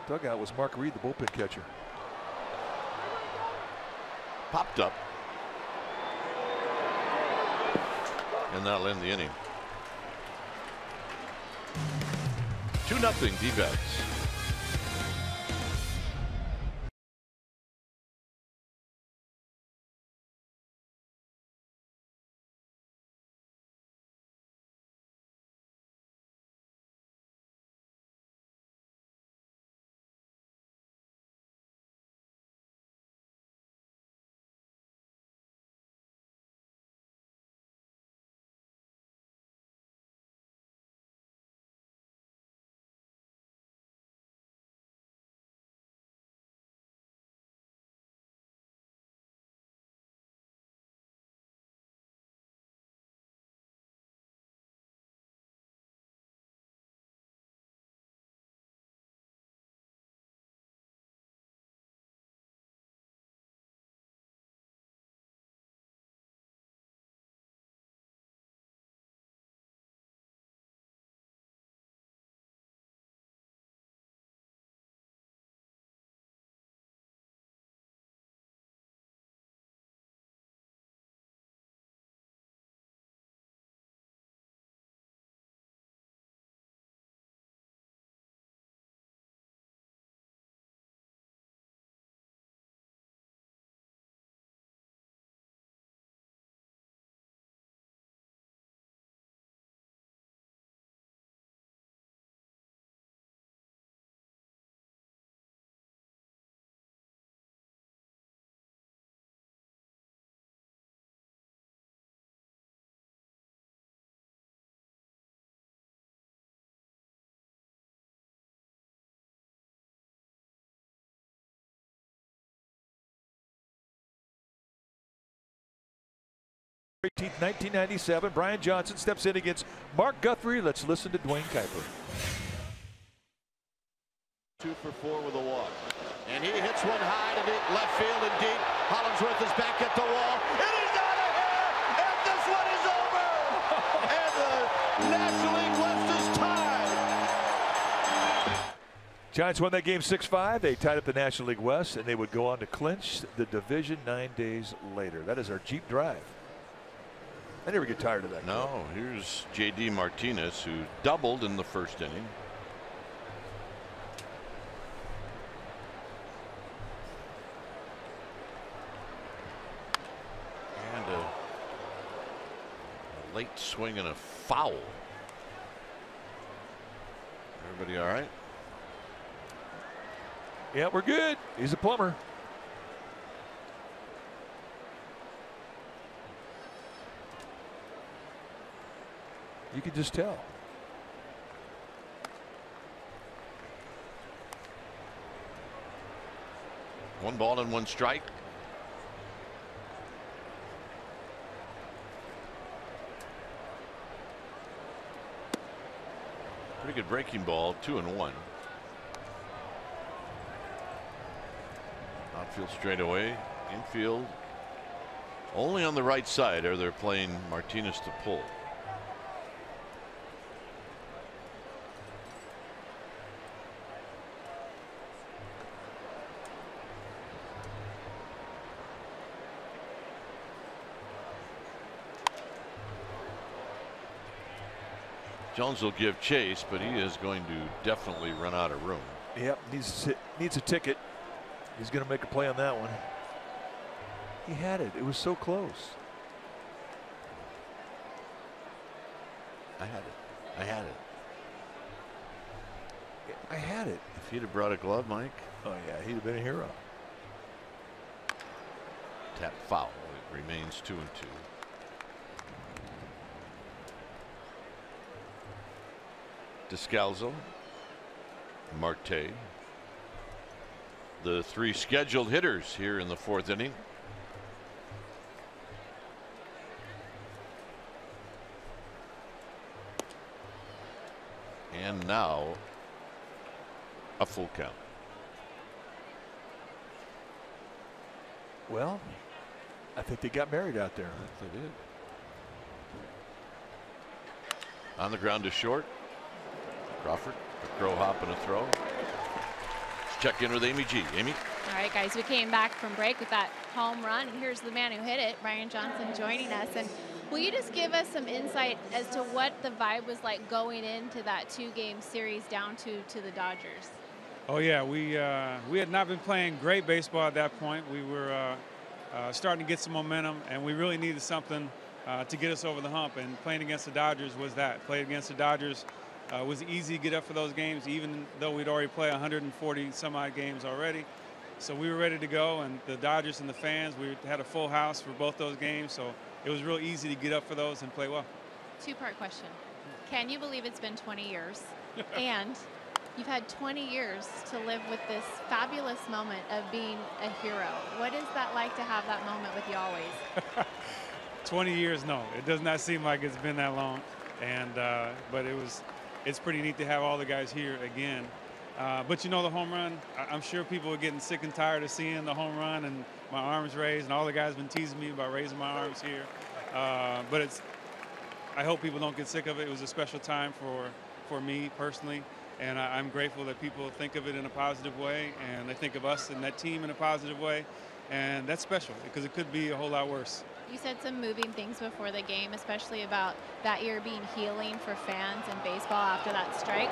dugout was Mark Reed, the bullpen catcher. Popped up. And that'll end the inning. 2-0 D-backs. '18th, 1997. Brian Johnson steps in against Mark Guthrie. Let's listen to Dwayne Kuiper. 2 for 4 with a walk. And he hits one high to deep left field and deep. Hollingsworth is back at the wall. It is out of here! And this one is over! And the National League West is tied! Giants won that game 6-5. They tied up the National League West, and they would go on to clinch the division 9 days later. That is our Jeep drive. I never get tired of that. No, here's J.D. Martinez, who doubled in the first inning. And a late swing and a foul. Everybody all right? Yeah, we're good. He's a plumber. You can just tell. One ball and one strike. Pretty good breaking ball, 2-1. Outfield straight away, infield Only on the right side are they playing Martinez to pull. Jones will give chase, but he is going to definitely run out of room. Yep, needs a ticket. He's going to make a play on that one. He had it. It was so close. I had it. I had it. I had it. If he'd have brought a glove, Mike. Oh yeah, he'd have been a hero. Tap foul. It remains 2-2. Descalzo, Marte, the three scheduled hitters here in the fourth inning. And now a full count. Well, I think they got married out there. They did. On the ground to short. Crawford, a crow hop and a throw. Let's check in with Amy G. Amy. All right, guys, we came back from break with that home run, and here's the man who hit it, Brian Johnson, joining us. And will you just give us some insight as to what the vibe was like going into that 2-game series down to the Dodgers? Oh yeah, we had not been playing great baseball at that point. We were starting to get some momentum, and we really needed something to get us over the hump. And playing against the Dodgers was that. Playing against the Dodgers was easy to get up for those games, even though we'd already played 140 some odd games already. So we were ready to go, and the Dodgers and the fans, we had a full house for both those games. So it was real easy to get up for those and play well. Two-part question. Can you believe it's been 20 years? And you've had 20 years to live with this fabulous moment of being a hero. What is that like to have that moment with you always? 20 years, no. It does not seem like it's been that long. And but it's pretty neat to have all the guys here again. But you know, the home run, I'm sure people are getting sick and tired of seeing the home run and my arms raised, and all the guys have been teasing me about raising my arms here. But I hope people don't get sick of it. It was a special time for me personally, and I'm grateful that people think of it in a positive way, and they think of us and that team in a positive way, and that's special because it could be a whole lot worse. You said some moving things before the game, especially about that year being healing for fans and baseball after that strike.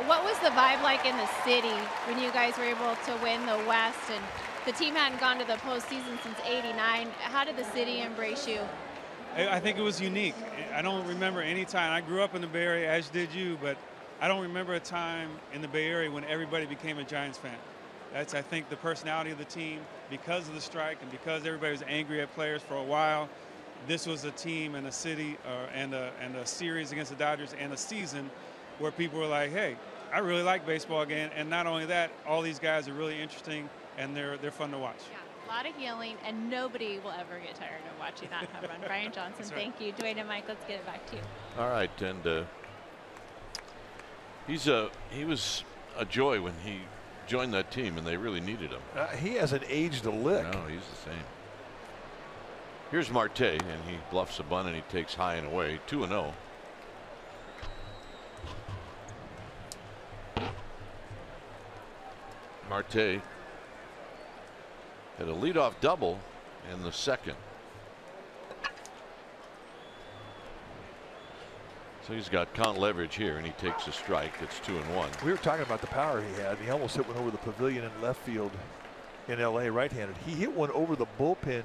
What was the vibe like in the city when you guys were able to win the West and the team hadn't gone to the postseason since '89? How did the city embrace you? I think it was unique. I don't remember any time. I grew up in the Bay Area, as did you, but I don't remember a time in the Bay Area when everybody became a Giants fan. That's, I think, the personality of the team. Because of the strike and because everybody was angry at players for a while, this was a team and a city and a series against the Dodgers and a season where people were like, hey, I really like baseball again. And not only that, all these guys are really interesting and they're fun to watch. Yeah, a lot of healing, and nobody will ever get tired of watching that home run. Brian Johnson, right. Thank you. Dwayne and Mike, let's get it back to you. All right, and he was a joy when he joined that team, and they really needed him. He hasn't aged a lick. No, he's the same. Here's Marte, and he bluffs a bunt, and he takes high and away. 2-0. Marte had a leadoff double in the second. So he's got count leverage here, and he takes a strike. It's 2-1. We were talking about the power he had. He almost hit one over the pavilion in left field in LA right-handed. He hit one over the bullpen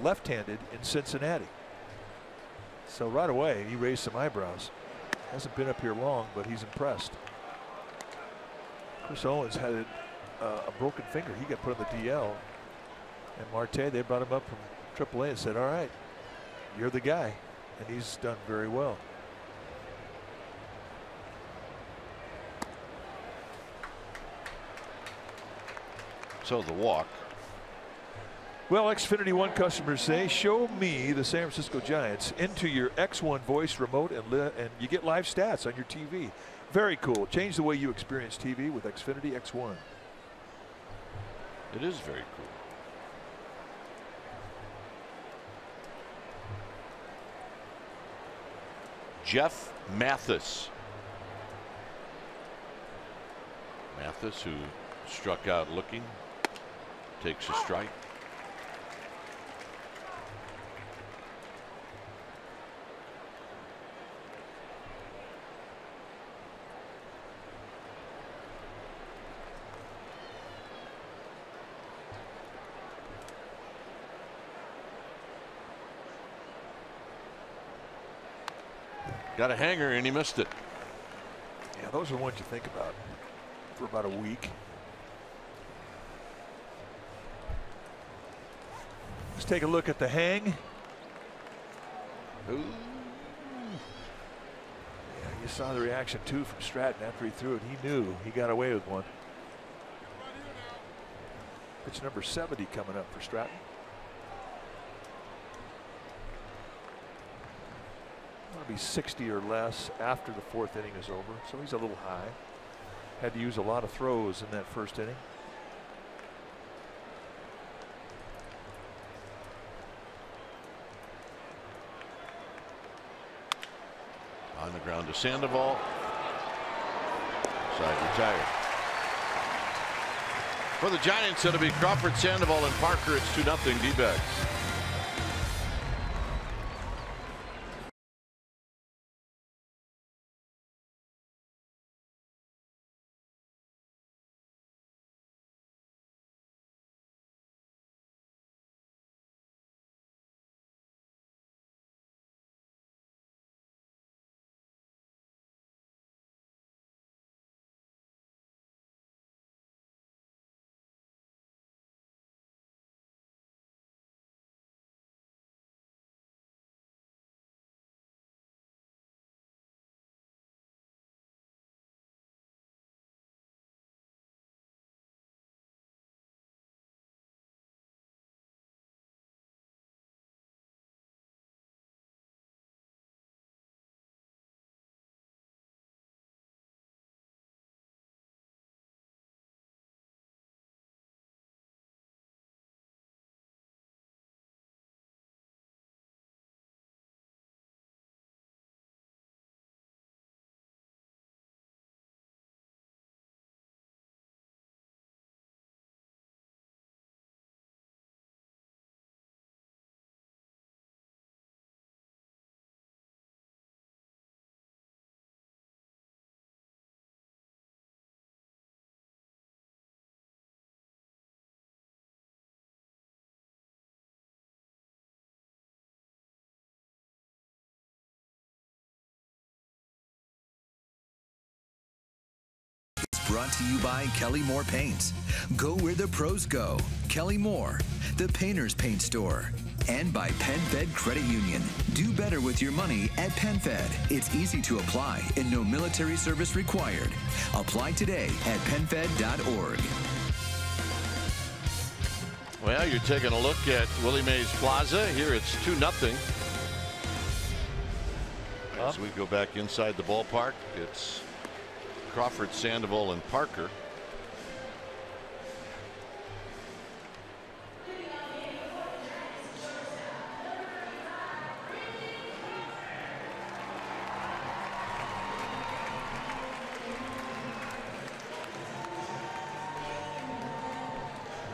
left-handed in Cincinnati. So right away he raised some eyebrows. Hasn't been up here long, but he's impressed. Chris Owens had a broken finger. He got put on the DL. And Marte, they brought him up from AAA and said, all right, you're the guy. And he's done very well. So the walk. Well, Xfinity One customers say, show me the San Francisco Giants into your X1 voice remote, and you get live stats on your TV. Very cool. Change the way you experience TV with Xfinity X1. It is very cool. Jeff Mathis. Mathis, who struck out looking, takes a strike. Got a hanger and he missed it. Yeah, those are the ones you think about for about a week. Let's take a look at the hang. Ooh. Yeah, you saw the reaction too from Stratton after he threw it. He knew he got away with one. Pitch number 70 coming up for Stratton. Be 60 or less after the 4th inning is over, so he's a little high. Had to use a lot of throws in that 1st inning. On the ground to Sandoval. Side retired. For the Giants, it'll be Crawford, Sandoval, and Parker. It's 2-0 D-backs. Brought to you by Kelly Moore Paints. Go where the pros go. Kelly Moore, the painter's paint store. And by PenFed Credit Union. Do better with your money at PenFed. It's easy to apply and no military service required. Apply today at PenFed.org. Well, you're taking a look at Willie Mays Plaza. Here it's 2-0. As we go back inside the ballpark, it's Crawford, Sandoval, and Parker.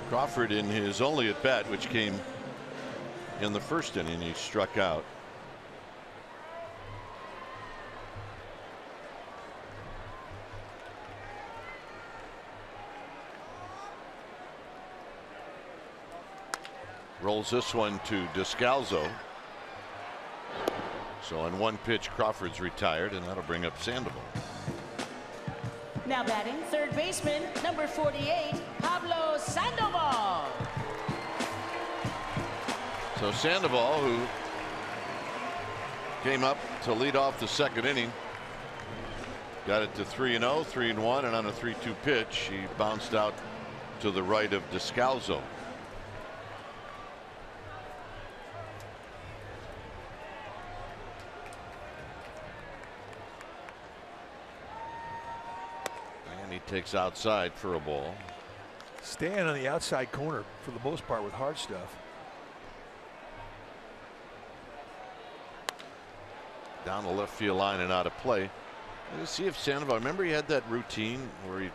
Crawford in his only at bat, which came in the 1st inning, he struck out. Rolls this one to Descalzo. So on one pitch, Crawford's retired, and that'll bring up Sandoval. Now batting, third baseman, number 48, Pablo Sandoval. So Sandoval, who came up to lead off the 2nd inning, got it to 3-0, 3-1, and on a 3-2 pitch, he bounced out to the right of Descalzo. Takes outside for a ball. Staying on the outside corner for the most part with hard stuff. down the left field line and out of play. Let's see if Sandoval, remember he had that routine where he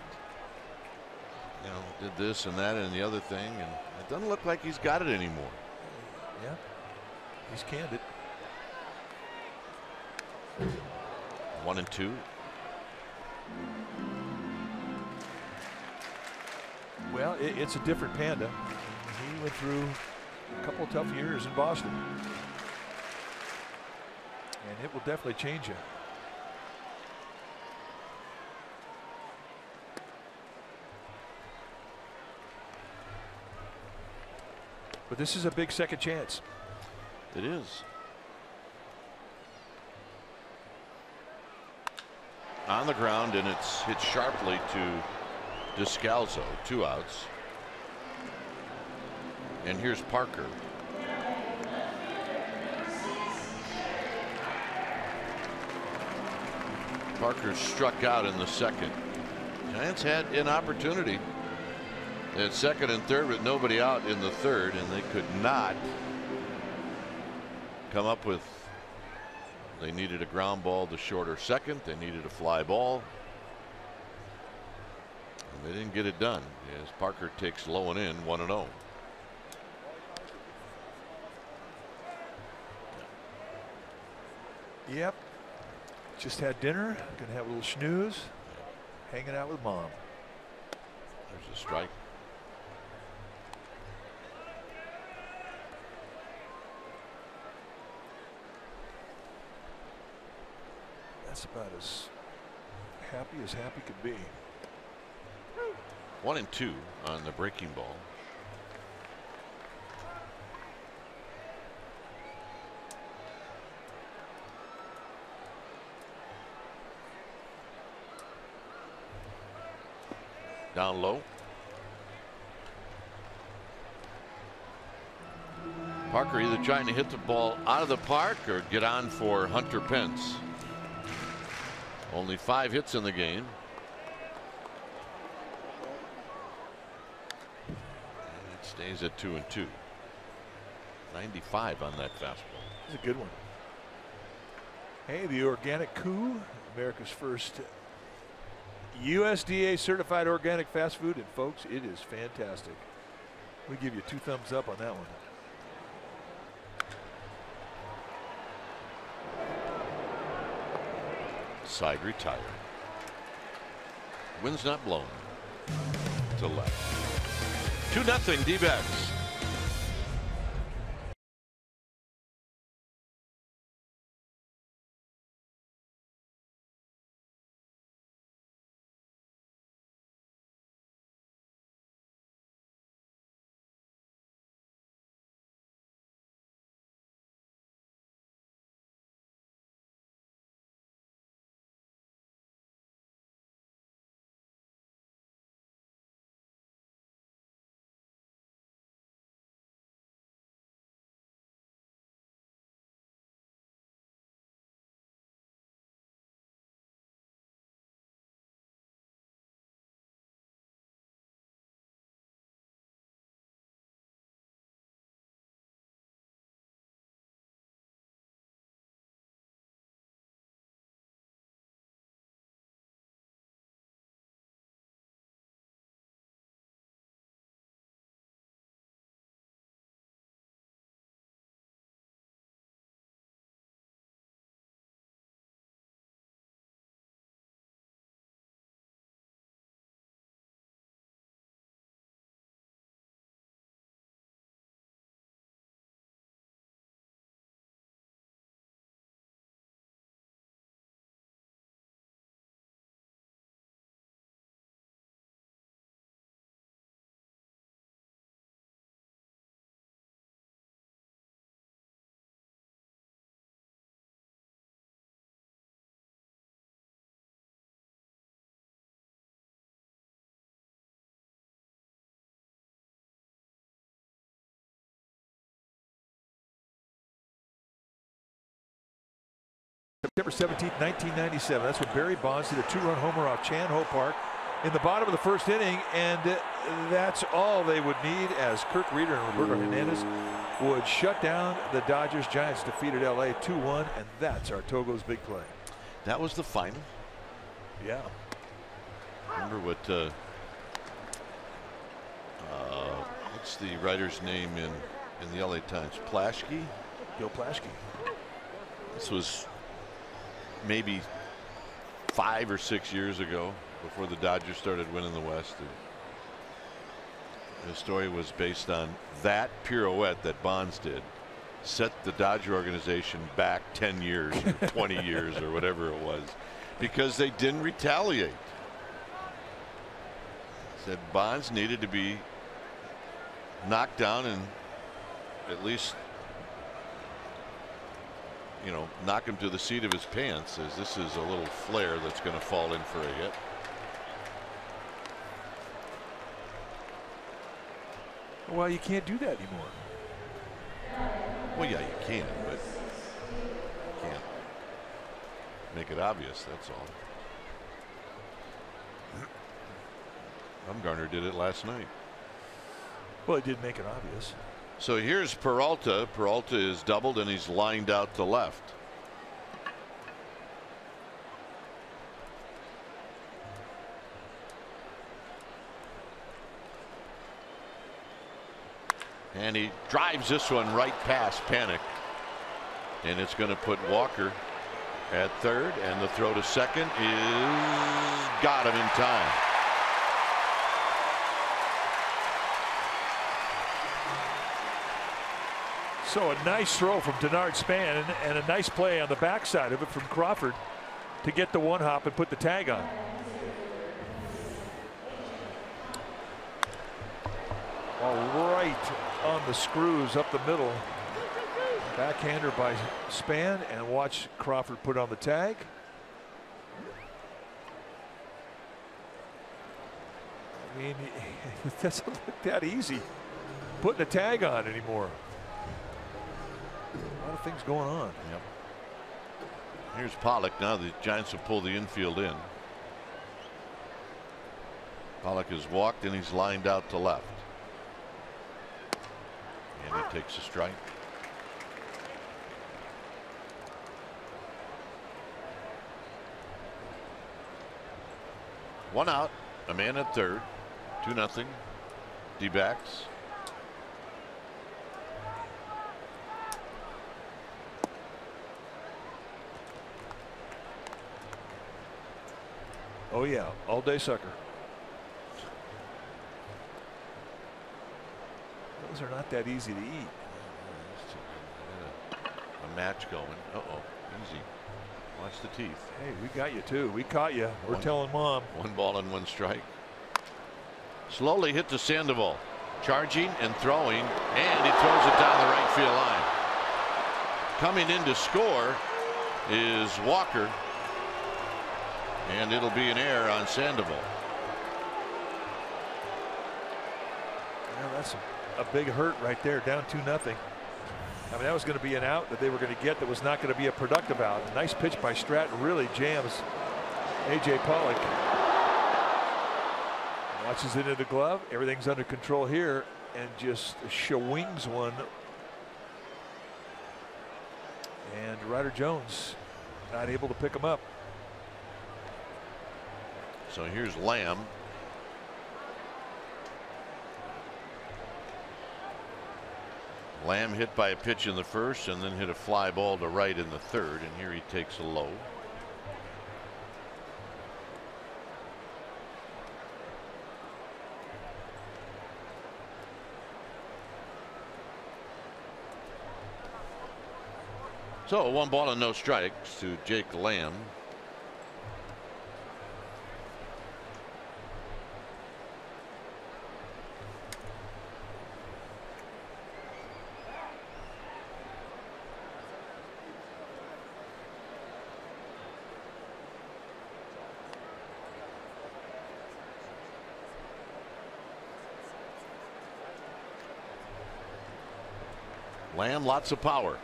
did this and that and the other thing, and it doesn't look like he's got it anymore. Yeah, he's candid. 1-2. Well, it's a different Panda. He went through a couple of tough years in Boston, and it will definitely change you. But this is a big second chance. It is. On the ground, and it's hit sharply to Descalso. 2 outs. And here's Parker. Parker struck out in the second. Giants had an opportunity at second and third with nobody out in the third, and they could not come up with. They needed a ground ball to shorter second. They needed a fly ball. And they didn't get it done as Parker takes low and in 1-0. Yep. Just had dinner. Gonna have a little snooze. Hanging out with mom. There's a strike. That's about as happy could be. 1-2 on the breaking ball. Down low. Parker either trying to hit the ball out of the park or get on for Hunter Pence. Only 5 hits in the game. And it stays at 2-2. 95 on that fastball. It's a good one. Hey, the organic coup, America's first USDA certified organic fast food, and folks, it is fantastic. We give you 2 thumbs up on that one. Side retired. Wind's not blown to left. 2-0 D-backs. September 17th, 1997. That's when Barry Bonds did a 2-run homer off Chan Ho Park in the bottom of the first inning, and that's all they would need as Kirk Reeder and Roberto Hernandez would shut down the Dodgers. Giants defeated LA 2-1, and that's our Togo's big play. That was the final. Yeah. Remember what? What's the writer's name in the LA Times? Plaschke? Bill Plaschke. This was maybe 5 or 6 years ago, before the Dodgers started winning the West. The story was based on that pirouette that Bonds did, set the Dodger organization back 10 years or 20 years or whatever it was, because they didn't retaliate. Said Bonds needed to be knocked down and at least, you know, knock him to the seat of his pants, as this is a little flare that's going to fall in for a hit. Well, you can't do that anymore. Well, yeah, you can, but you can't make it obvious, that's all. Bumgarner did it last night. Well, it did make it obvious. So here's Peralta. Peralta is doubled and he's lined out to left. And he drives this one right past Panic. And it's going to put Walker at third, and the throw to second is got him in time. So a nice throw from Denard Span, and a nice play on the backside of it from Crawford to get the one hop and put the tag on. All right on the screws up the middle. Backhander by Span, and watch Crawford put on the tag. I mean, it doesn't look that easy putting a tag on anymore. A lot of things going on. Yep. Here's Pollock. Now the Giants will pull the infield in. Pollock has walked and he's lined out to left. And he takes a strike. One out, a man at third, 2-0. D-backs. Oh yeah, all day sucker. Those are not that easy to eat. A match going. Uh-oh, easy. Watch the teeth. Hey, we got you too. We caught you. We're telling Mom. 1 ball and 1 strike. Slowly hit to Sandoval. Charging and throwing, and he throws it down the right field line. Coming in to score is Walker. And it'll be an error on Sandoval. Well, that's a big hurt right there, down 2-0. I mean, that was going to be an out that they were going to get that was not going to be a productive out. A nice pitch by Stratton really jams A.J. Pollock. Watches it into the glove. Everything's under control here, and just swings one. And Ryder Jones not able to pick him up. So here's Lamb. Lamb hit by a pitch in the first and then hit a fly ball to right in the third, and here he takes a low. So 1 ball and no strikes to Jake Lamb. Lamb, lots of power.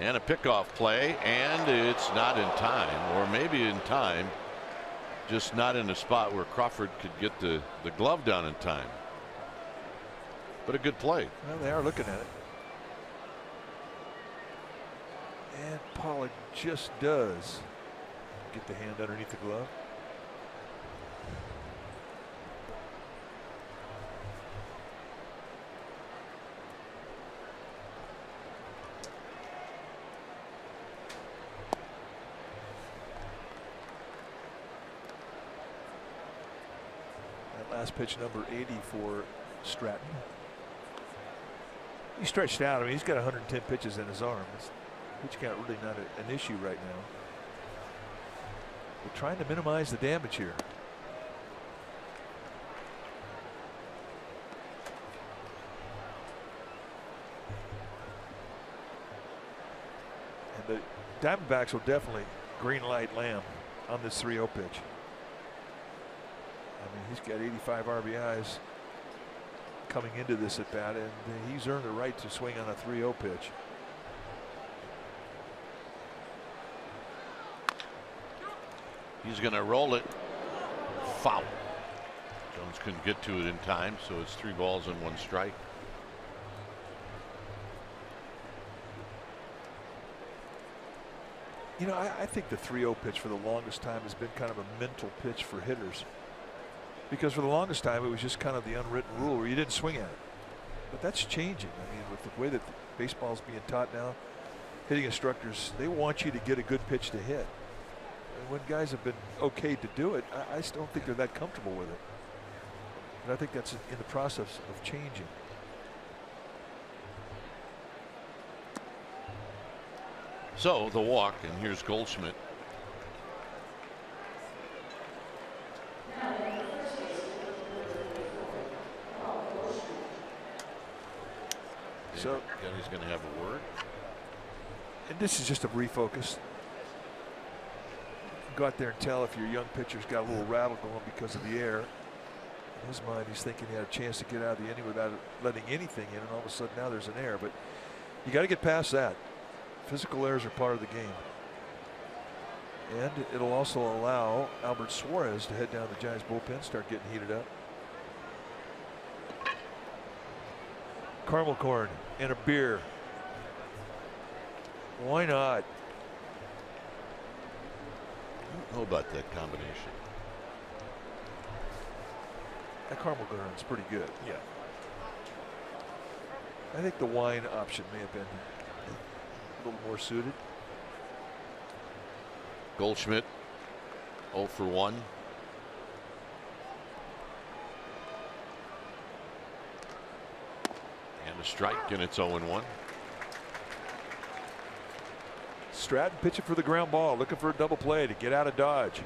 And a pickoff play, and it's not in time, or maybe in time, just not in a spot where Crawford could get the glove down in time. but a good play. Well, they are looking at it. And Pollock just does get the hand underneath the glove. That last pitch, number 80 for Stratton. He stretched out. I mean, he's got 110 pitches in his arm. Pitch count really not an issue right now. We're trying to minimize the damage here. And the Diamondbacks will definitely green light Lamb on this 3-0 pitch. I mean, he's got 85 RBIs coming into this at bat, and he's earned the right to swing on a 3-0 pitch. He's going to roll it. Foul. Jones couldn't get to it in time, so it's 3 balls and 1 strike. You know, I think the 3-0 pitch for the longest time has been kind of a mental pitch for hitters. Because for the longest time, it was just kind of the unwritten rule where you didn't swing at it. But that's changing. I mean, with the way that baseball's being taught now, hitting instructors, they want you to get a good pitch to hit. And when guys have been okayed to do it, I just don't think they're that comfortable with it. And I think that's in the process of changing. So the walk, and here's Goldschmidt. So he's going to have a word. And this is just a refocus. Go out there and tell if your young pitcher's got a little rattle going because of the air. In his mind, he's thinking he had a chance to get out of the inning without letting anything in, and all of a sudden now there's an error. But you got to get past that. Physical errors are part of the game. And it'll also allow Albert Suarez to head down the Giants bullpen, start getting heated up. Caramel corn and a beer. Why not? I don't know about that combination. That caramel corn is pretty good. Yeah. I think the wine option may have been a little more suited. Goldschmidt 0 for 1. And a strike, and it's 0-1. Stratton pitching for the ground ball, looking for a double play to get out of Dodge.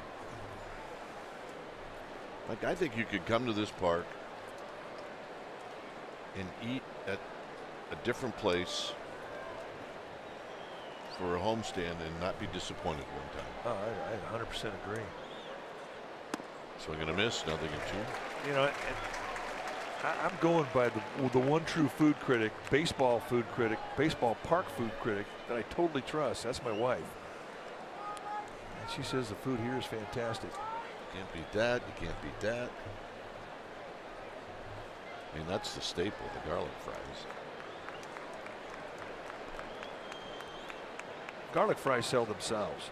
Like, I think you could come to this park and eat at a different place for a homestand and not be disappointed one time. Oh, I 100% agree. Swing and a miss, nothing in 2. You know, I'm going by the one true food critic, baseball park food critic that I totally trust. That's my wife. And she says the food here is fantastic. Can't beat that. You can't beat that. I mean, that's the staple, the garlic fries. Garlic fries sell themselves.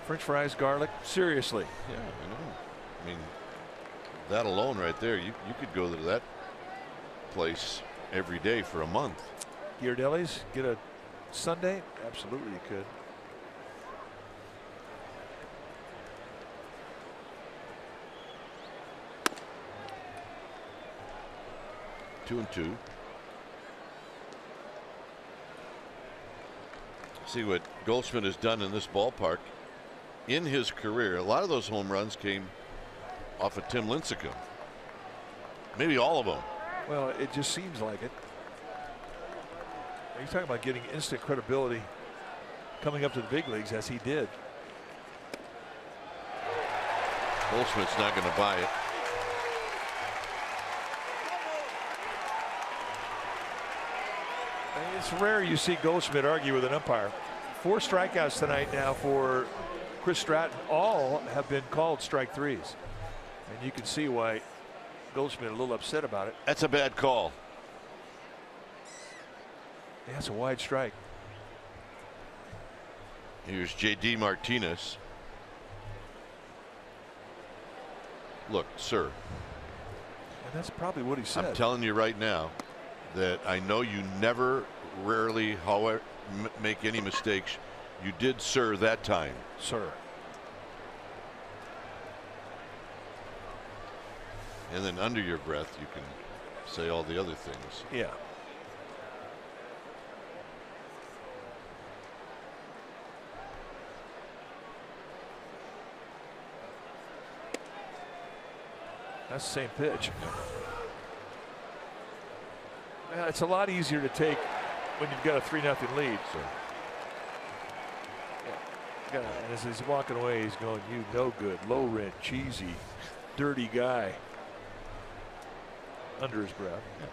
French fries, garlic, seriously. Yeah, I know. I mean, that alone right there, you could go to that place every day for a month. Ghirardelli's, get a sundae? Absolutely you could. Two and 2. See what Goldschmidt has done in this ballpark in his career. A lot of those home runs came off of Tim Lincecum. Maybe all of them. Well, it just seems like it. You're talking about getting instant credibility coming up to the big leagues as he did. Goldschmidt's not going to buy it. It's rare you see Goldschmidt argue with an umpire. 4 strikeouts tonight now for Chris Stratton. All have been called strike 3s. And you can see why Goldschmidt a little upset about it. That's a bad call. Yeah, that's a wide strike. Here's J.D. Martinez. Look, sir. And that's probably what he said. I'm telling you right now that I know you never, rarely, however, make any mistakes. You did, sir, that time. Sir. And then under your breath, you can say all the other things. Yeah. That's the same pitch. Yeah, it's a lot easier to take when you've got a 3-0 lead. So. Yeah. And as he's walking away, he's going, "You no good, low rent, cheesy, dirty guy." Under his breath. Yeah.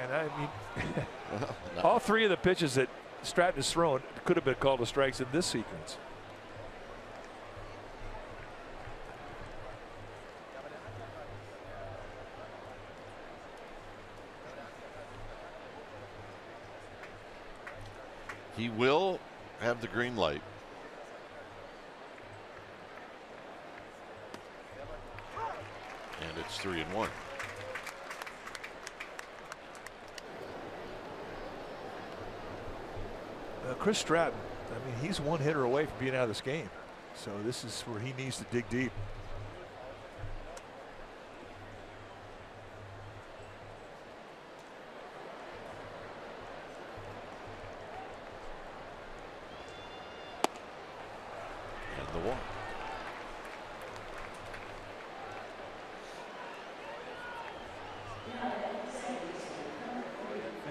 And I mean, all three of the pitches that Stratton has thrown could have been called as strikes in this sequence. He will have the green light. And it's 3-1. Chris Stratton, I mean, he's one hitter away from being out of this game. So this is where he needs to dig deep. And the walk.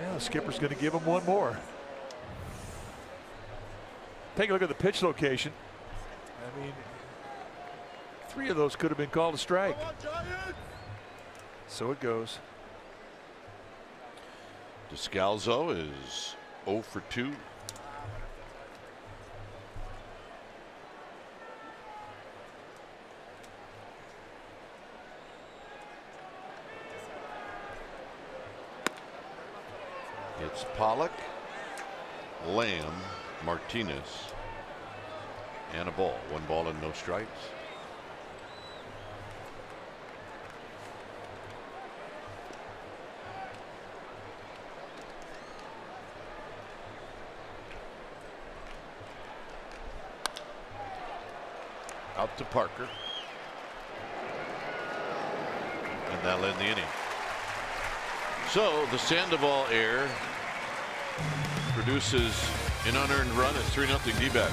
Yeah, the skipper's going to give him one more. Take a look at the pitch location. I mean, three of those could have been called a strike. So it goes. Descalzo is 0 for 2. It's Pollock, Lamb, Martinez, and a ball. 1 ball and no strikes. Out to Parker. And that'll end the inning. So the Sandoval error produces an unearned run at 3-0 D-backs.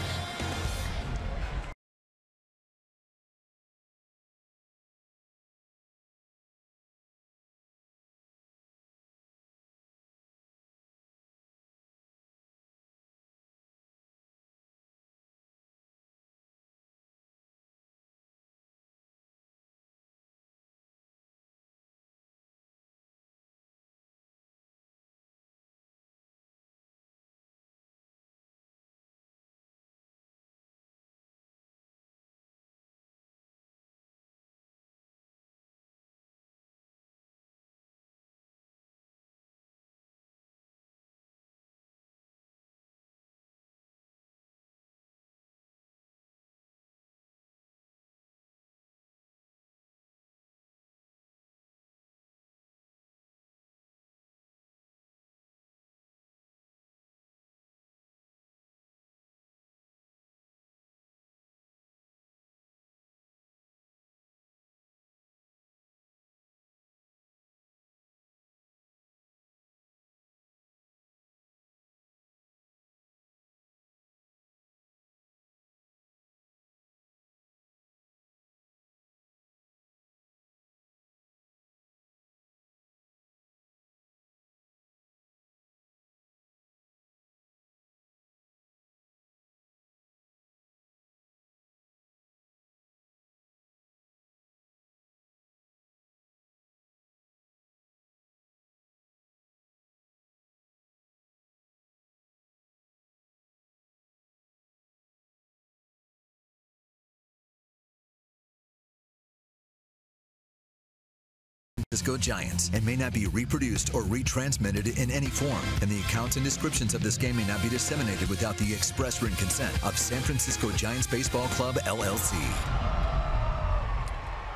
Francisco Giants and may not be reproduced or retransmitted in any form, and the accounts and descriptions of this game may not be disseminated without the express written consent of San Francisco Giants Baseball Club, LLC.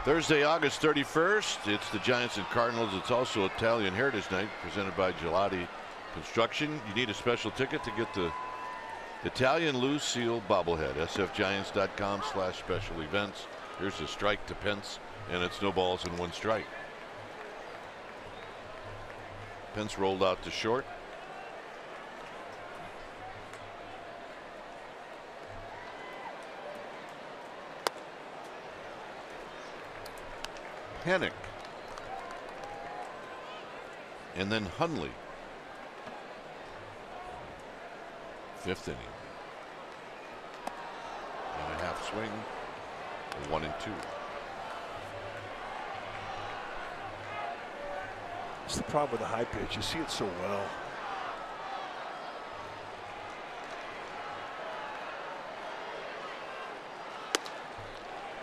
Thursday, August 31st, it's the Giants and Cardinals. It's also Italian Heritage Night presented by Gelati Construction. You need a special ticket to get the Italian Lucille bobblehead. sfgiants.com/special events. Here's a strike to Pence, and it's no balls in one strike. Pence rolled out to short. Panic. And then Hundley. Fifth inning. And a half swing. 1-2. It's the problem with the high pitch. You see it so well.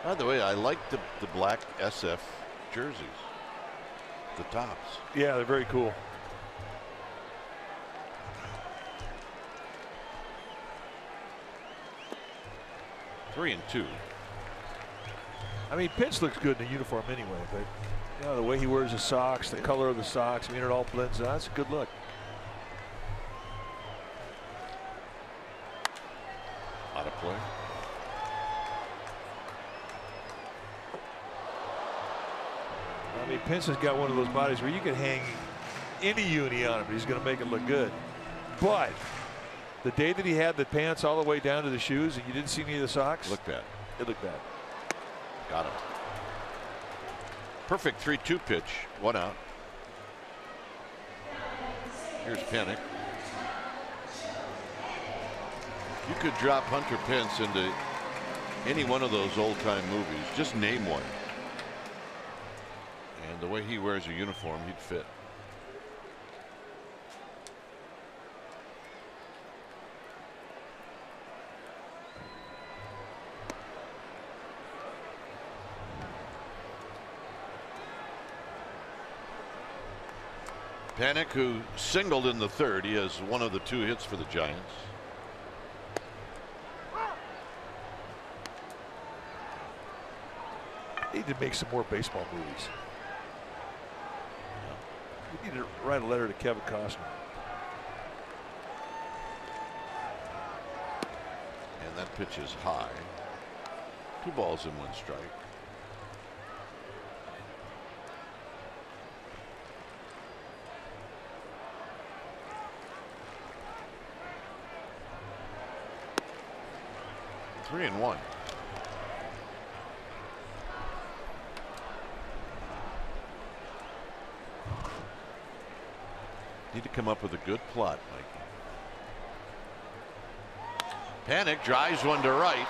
By the way, I like the black SF jerseys. The tops. Yeah, they're very cool. Three and two. I mean, Pence looks good in the uniform anyway, but you know, the way he wears his socks, the color of the socks, I mean, it all blends out. It's a good look. Out of play. I mean, Pence has got one of those bodies where you can hang any uni on him, but he's going to make it look good. But the day that he had the pants all the way down to the shoes and you didn't see any of the socks, Looked bad. it looked bad. Got him. Perfect 3-2 pitch. 1 out. Here's Panic. You could drop Hunter Pence into any one of those old-time movies. Just name one. And the way he wears a uniform, he'd fit. Panic, who singled in the third. He has one of the 2 hits for the Giants. Need to make some more baseball movies. We need to write a letter to Kevin Costner. And that pitch is high. 2 balls and 1 strike. Three and 1. Need to come up with a good plot, Mike. Panic drives one to right.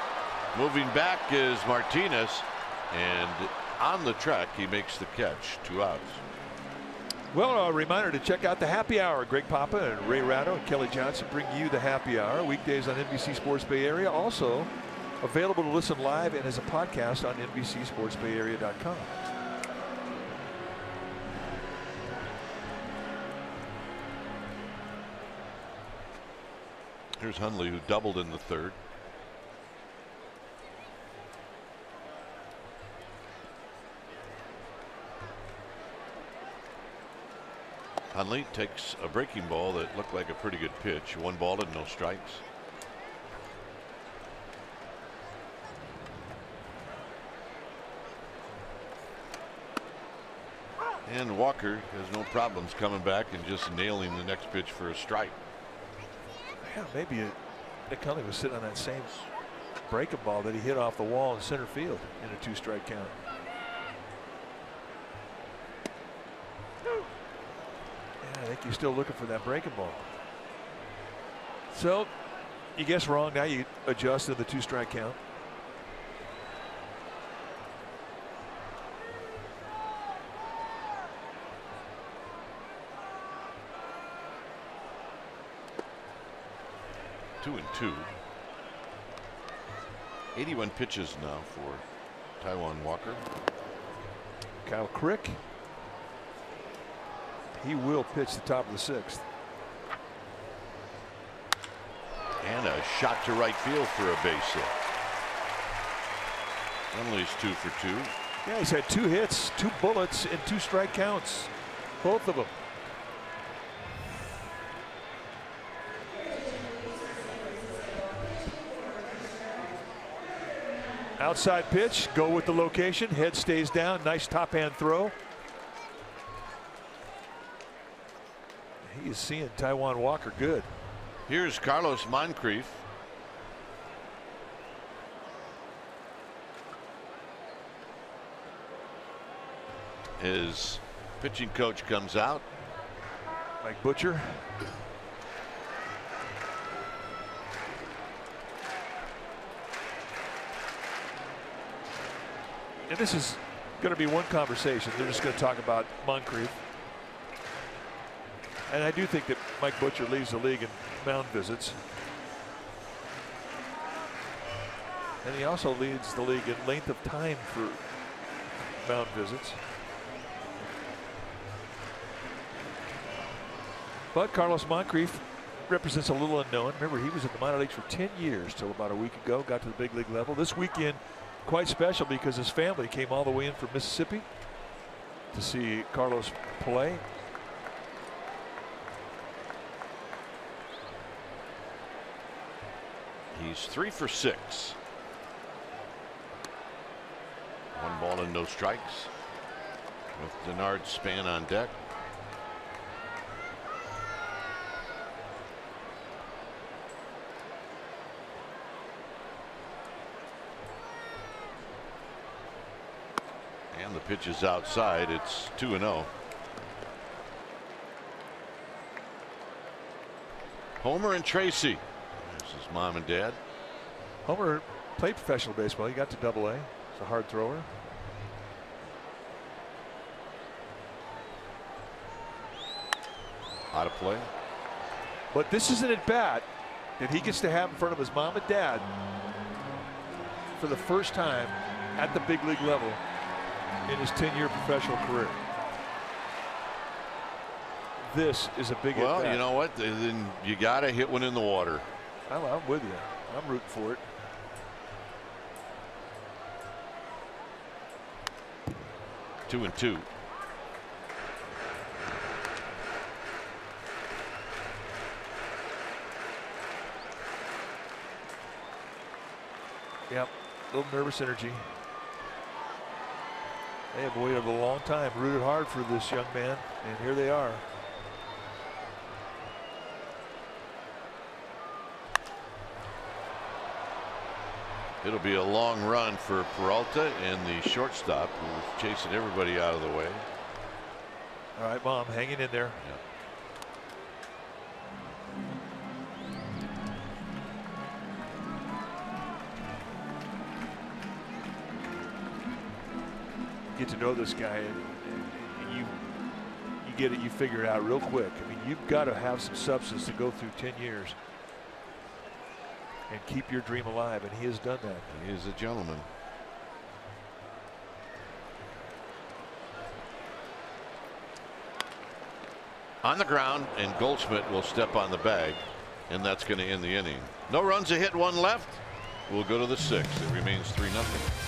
Moving back is Martinez, and on the track he makes the catch. 2 outs. Well, a reminder to check out the happy hour. Greg Papa and Ray Ratto and Kelly Johnson bring you the happy hour weekdays on NBC Sports Bay Area. Also available to listen live and as a podcast on NBCSportsBayArea.com. Here's Hundley, who doubled in the third. Hundley takes a breaking ball that looked like a pretty good pitch. 1 ball and no strikes. And Walker has no problems coming back and just nailing the next pitch for a strike. Yeah, maybe Nick Hundley was sitting on that same breaking ball that he hit off the wall in center field in a 2-strike count. Yeah, I think you're still looking for that breaking ball. So you guess wrong. Now you adjust to the 2-strike count. Two and 2. 81 pitches now for Taijuan Walker. Kyle Crick He will pitch the top of the 6th. And a shot to right field for a base hit. Emily's 2 for 2. Yeah, he's had 2 hits, 2 bullets, and 2 strike counts. Both of them. Outside pitch, go with the location. Head stays down. Nice top hand throw. He is seeing Taijuan Walker good. Here's Carlos Moncrief. His pitching coach comes out. Mike Butcher. And this is going to be one conversation. They're just going to talk about Moncrief. And I do think that Mike Butcher leads the league in mound visits. And he also leads the league in length of time for mound visits. But Carlos Moncrief represents a little unknown. Remember, he was in the minor leagues for 10 years till about a week ago, got to the big league level. This weekend, quite special because his family came all the way in from Mississippi to see Carlos play. He's 3 for 6. 1 ball and no strikes. With Denard Span on deck. And the pitch is outside. It's 2-0. Homer and Tracy. There's his mom and dad. Homer played professional baseball. He got to Double-A. He's a hard thrower. Out of play. But this is an at-bat that he gets to have in front of his mom and dad for the first time at the big league level in his 10-year professional career. This is a big Well, at-bat. you know what? Then you got to hit one in the water. I'm with you. I'm rooting for it. Two and two. Yep, a little nervous energy. They have waited a long time, rooted hard for this young man, and here they are. It'll be a long run for Peralta and the shortstop, who's chasing everybody out of the way. All right, Mom, hanging in there. Yeah. Get to know this guy, and you get it, you figure it out real quick. I mean, you've got to have some substance to go through 10 years and keep your dream alive, and he has done that. He is a gentleman. On the ground, and Goldschmidt will step on the bag, and that's going to end the inning. No runs, a hit, 1 left. We'll go to the 6th. It remains 3-0.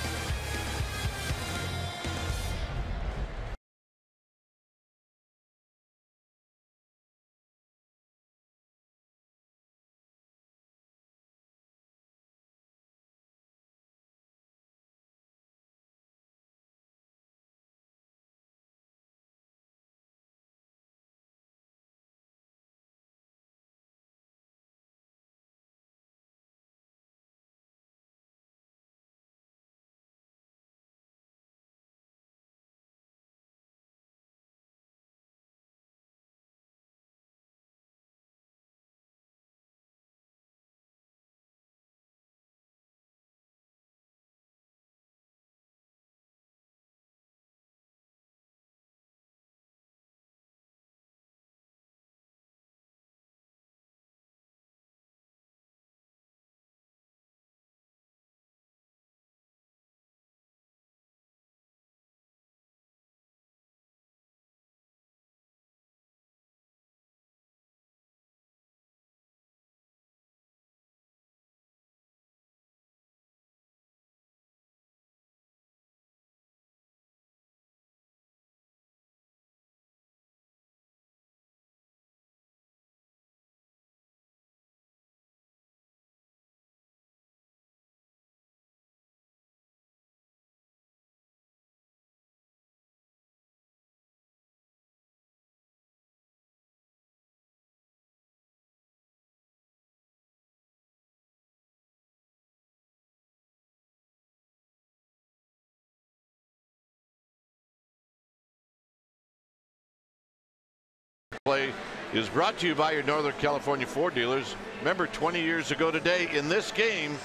Play is brought to you by your Northern California Ford dealers. Remember, 20 years ago today in this game,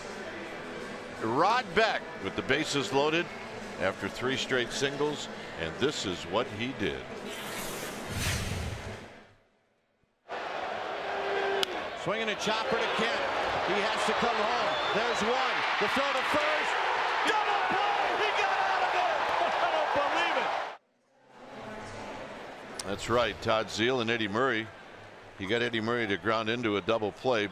Rod Beck with the bases loaded after 3 straight singles, and this is what he did. Swinging a chopper to Kent. He has to come home. There's one. The throw to first. Double play. He got out of it. I don't believe it. That's right. Todd Zeile and Eddie Murray. He got Eddie Murray to ground into a double play.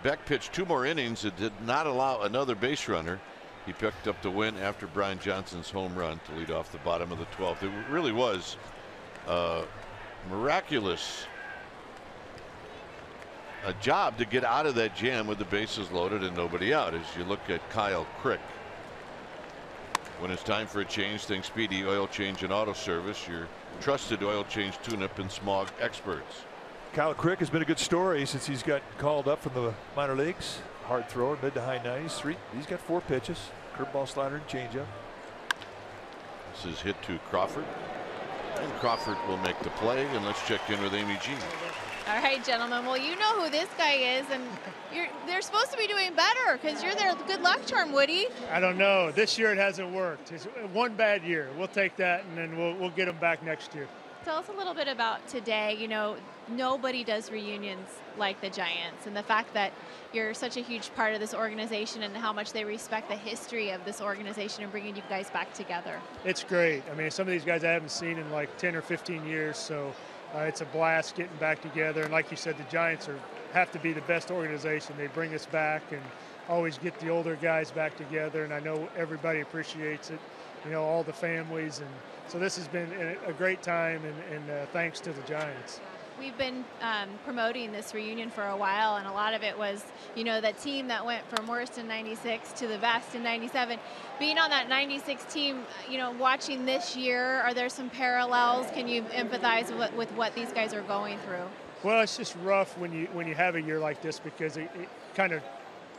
Beck pitched 2 more innings. It did not allow another base runner. He picked up the win after Brian Johnson's home run to lead off the bottom of the 12th. It really was miraculous. A job to get out of that jam with the bases loaded and nobody out. As you look at Kyle Crick, when it's time for a change, think Speedy Oil Change and Auto Service, your trusted oil change tune-up and smog experts. Kyle Crick has been a good story since he's got called up from the minor leagues. Hard thrower, mid to high 90s. He's got 4 pitches: curveball, slider, and changeup. This is hit to Crawford, and Crawford will make the play. And let's check in with Amy G. All right, gentlemen. Well, you know who this guy is, and they're supposed to be doing better because you're their good luck charm, Woody. I don't know. This year it hasn't worked. It's one bad year. We'll take that, and then we'll get them back next year. Tell us a little bit about today. You know, nobody does reunions like the Giants, and the fact that you're such a huge part of this organization and how much they respect the history of this organization and bringing you guys back together. It's great. I mean, some of these guys I haven't seen in like 10 or 15 years, so it's a blast getting back together. And like you said, the Giants have to be the best organization. They bring us back and always get the older guys back together, and I know everybody appreciates it, you know, all the families. And so this has been a great time, and thanks to the Giants. We've been promoting this reunion for a while, and a lot of it was, you know, that team that went from worst in 96 to the best in 97. Being on that 96 team, you know, watching this year, are there some parallels? Can you empathize with what these guys are going through? Well, it's just rough when you have a year like this because it kind of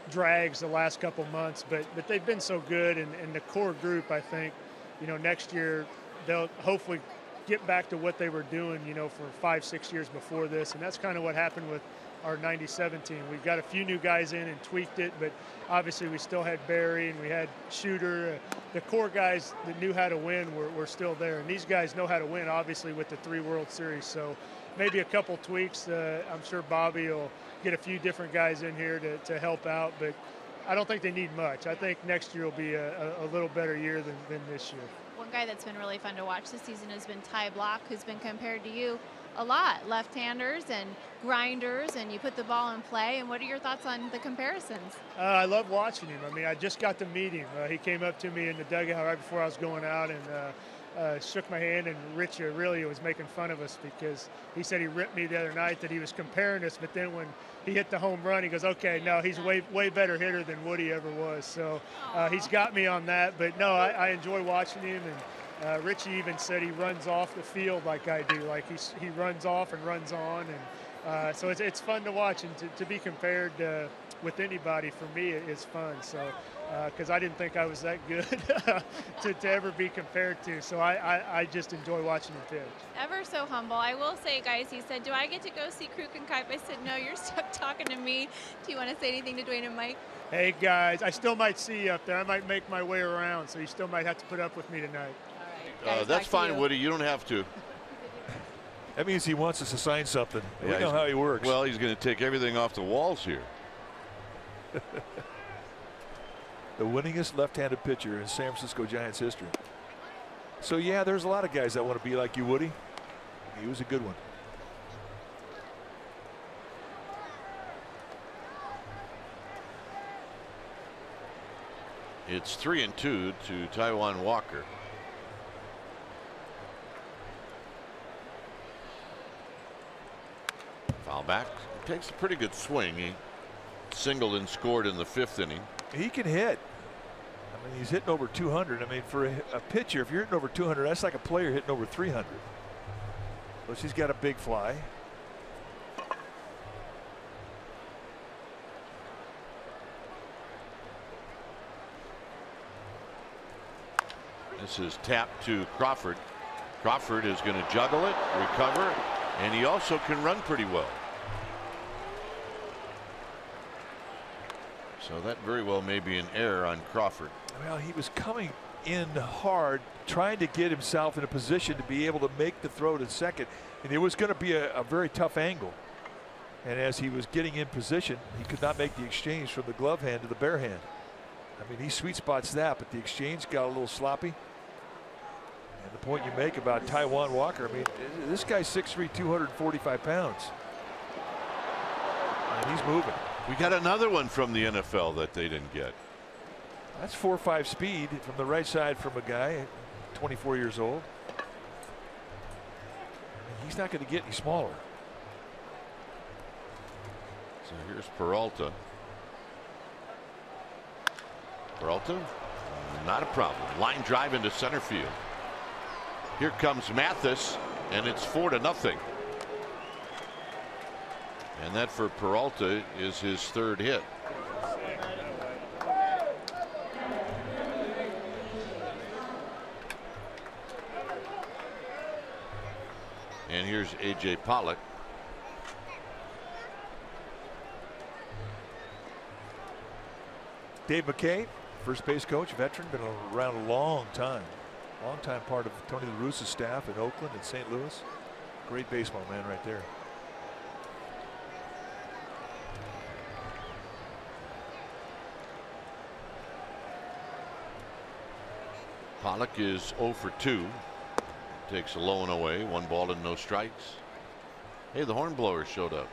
drags the last couple months, but they've been so good, and the core group, I think, you know, next year they'll hopefully get back to what they were doing, you know, for 5-6 years before this. And that's kind of what happened with our 97 team. We got a few new guys in and tweaked it, but obviously we still had Barry and we had Shooter. The core guys that knew how to win were still there. And these guys know how to win, obviously, with the 3 World Series. So maybe a couple tweaks. I'm sure Bobby will get a few different guys in here to help out, but I don't think they need much. I think next year will be a little better year than this year. One guy that's been really fun to watch this season has been Ty Block, who's been compared to you a lot. Left-handers and grinders, and you put the ball in play. And what are your thoughts on the comparisons? I love watching him. I mean, I just got to meet him. He came up to me in the dugout right before I was going out and shook my hand, and Rich really was making fun of us because he said he ripped me the other night, that he was comparing us, but then when he hit the home run, he goes, okay, no, he's way better hitter than Woody ever was. So he's got me on that. But no, I enjoy watching him. And Richie even said he runs off the field like I do. Like he runs off and runs on. And so it's fun to watch. And to be compared with anybody, for me, is fun. So because I didn't think I was that good to ever be compared to. So I just enjoy watching him pitch. Ever so humble. I will say, guys, he said, do I get to go see Kruk and Kuip? I said, no, you're stuck talking to me. Do you want to say anything to Dwayne and Mike? Hey, guys, I still might see you up there. I might make my way around, so you still might have to put up with me tonight. All right, that's fine, Woody. You don't have to. That means he wants us to sign something. Yeah, we know how he works. Well, he's going to take everything off the walls here. The winningest left-handed pitcher in San Francisco Giants history. So yeah, there's a lot of guys that want to be like you, Woody. He was a good one. It's 3-2 to Taijuan Walker. Foul back. Takes a pretty good swing. He singled and scored in the 5th inning. He can hit. I mean, he's hitting over 200. I mean, for a pitcher, if you're hitting over 200, that's like a player hitting over 300. So he's got a big fly. This is tapped to Crawford. Crawford is going to juggle it, recover, And he also can run pretty well. So that very well may be an error on Crawford. Well, he was coming in hard, trying to get himself in a position to be able to make the throw to second. And it was going to be a very tough angle. And as he was getting in position, he could not make the exchange from the glove hand to the bare hand. I mean, he sweet spots that, but the exchange got a little sloppy. And the point you make about Taijuan Walker, I mean, this guy's 6'3", 245 pounds. And he's moving. We got another one from the NFL that they didn't get. That's 4.5 speed from the right side from a guy 24 years old. He's not going to get any smaller. So here's Peralta. Peralta, not a problem. Line drive into center field. Here comes Mathis, and it's 4-0. And that for Peralta is his third hit. And here's A.J. Pollock. Dave McKay, first base coach, veteran, been around a long time. Long-time part of Tony La Russa's staff in Oakland and St. Louis. Great baseball man right there. Pollock is 0 for 2. Takes a low one away. 1 ball and no strikes. Hey, the hornblower showed up.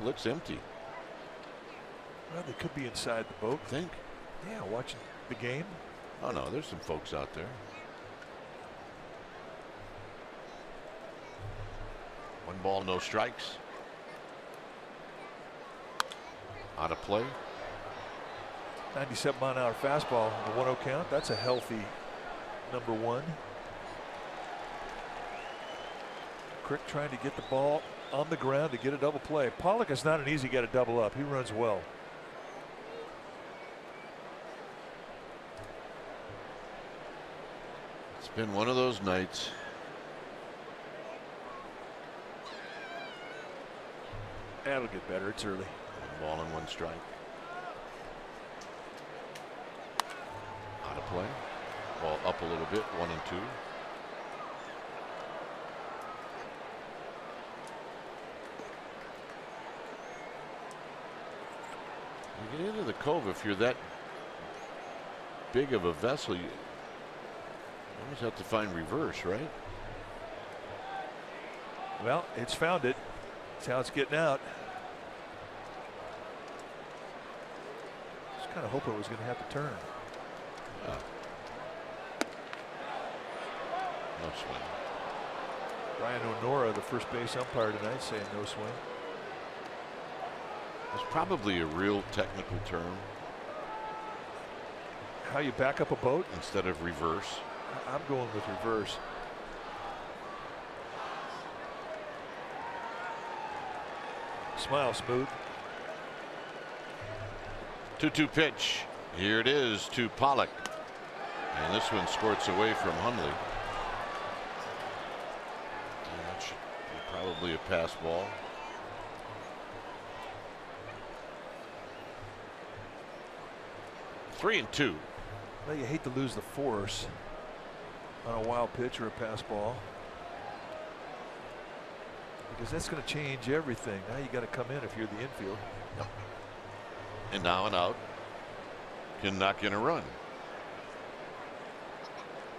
It looks empty. Well, they could be inside the boat. Think? Yeah, watching the game. Oh no, there's some folks out there. 1 ball, no strikes. Out of play. 97-mile-an-hour fastball, the 1-0 count. That's a healthy number 1. Crick trying to get the ball on the ground to get a double play. Pollock is not an easy guy to double up. He runs well. It's been one of those nights. That'll get better. It's early. 1 ball and 1 strike. Out of play. Ball up a little bit. 1 and 2. You get into the cove, if you're that big of a vessel, you almost have to find reverse, right? Well, it's found it. That's how it's getting out. Just kind of hoping it was going to have to turn. No swing. Brian O'Nora, the first base umpire tonight, saying no swing. It's probably a real technical term. How you back up a boat? Instead of reverse. I'm going with reverse. Smile smooth. 2-2 pitch. Here it is to Pollock. And this one squirts away from Hundley. And that should be probably a pass ball. Three and 2. Well, you hate to lose the force on a wild pitch or a pass ball, because that's going to change everything. Now you got to come in if you're the infield. Yep. And now and out can knock in a run.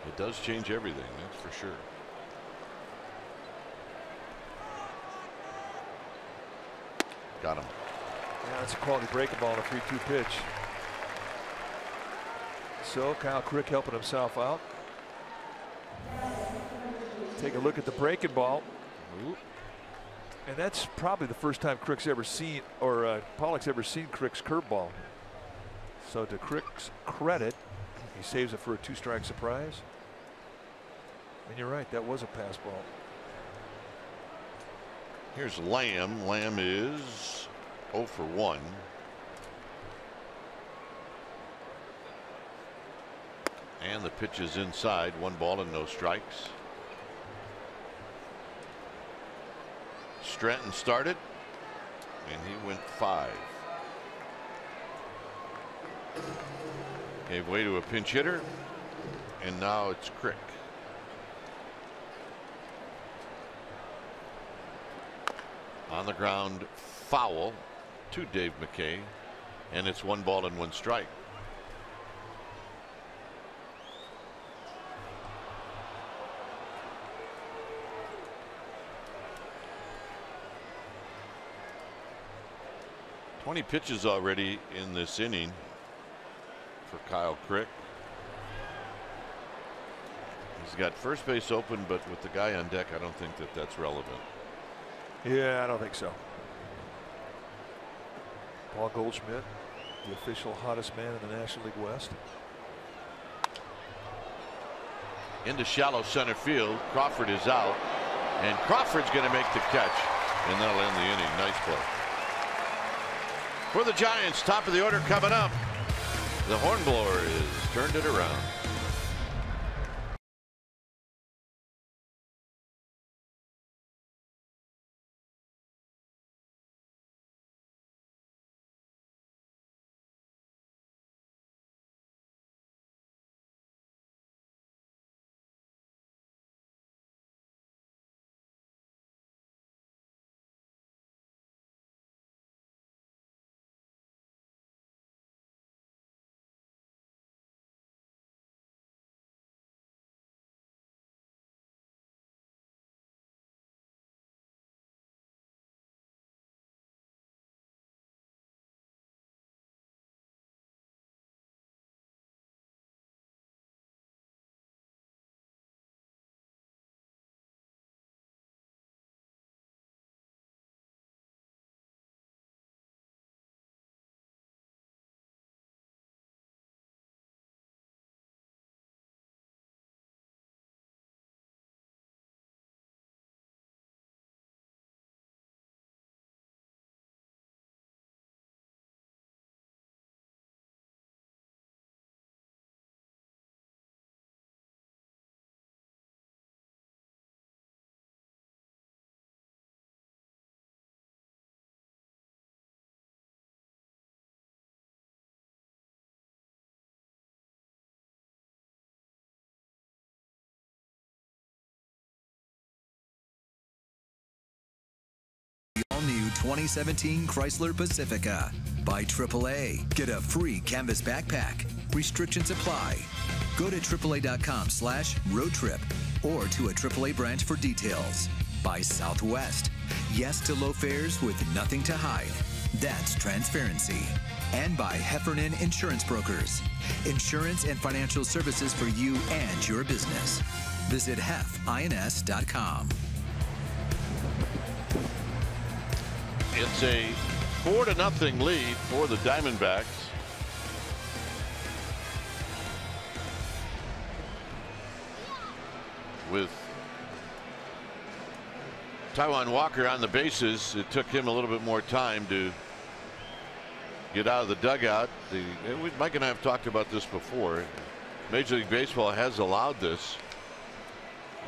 It does change everything, that's for sure. Got him. Yeah, that's a quality breaking ball on a 3-2 pitch. So Kyle Crick helping himself out. Take a look at the breaking ball. Ooh. And that's probably the first time Crick's ever seen, or Pollock's ever seen Crick's curveball. So to Crick's credit, he saves it for a 2-strike surprise. And you're right, that was a pass ball. Here's Lamb. Lamb is 0 for 1. And the pitch is inside. 1 ball and no strikes. Stratton started, and he went 5. Gave way to a pinch hitter, and now it's Crick. On the ground, foul to Dave McKay, and it's 1 ball and 1 strike. Twenty pitches already in this inning for Kyle Crick. He's got first base open, but with the guy on deck, I don't think that that's relevant. Yeah, I don't think so. Paul Goldschmidt, the official hottest man in the National League West. Into shallow center field. Crawford is out, and Crawford's going to make the catch, and that'll end the inning. Nice play. For the Giants, top of the order coming up. The hornblower is turned it around. All-new 2017 Chrysler Pacifica by AAA. Get a free canvas backpack. Restrictions apply. Go to AAA.com/roadtrip or to a AAA branch for details. By Southwest. Yes to low fares with nothing to hide. That's transparency. And by Heffernan Insurance Brokers. Insurance and financial services for you and your business. Visit hefins.com. It's a 4-0 lead for the Diamondbacks. With Taijuan Walker on the bases, it took him a little bit more time to get out of the dugout. Mike and I have talked about this before. Major League Baseball has allowed this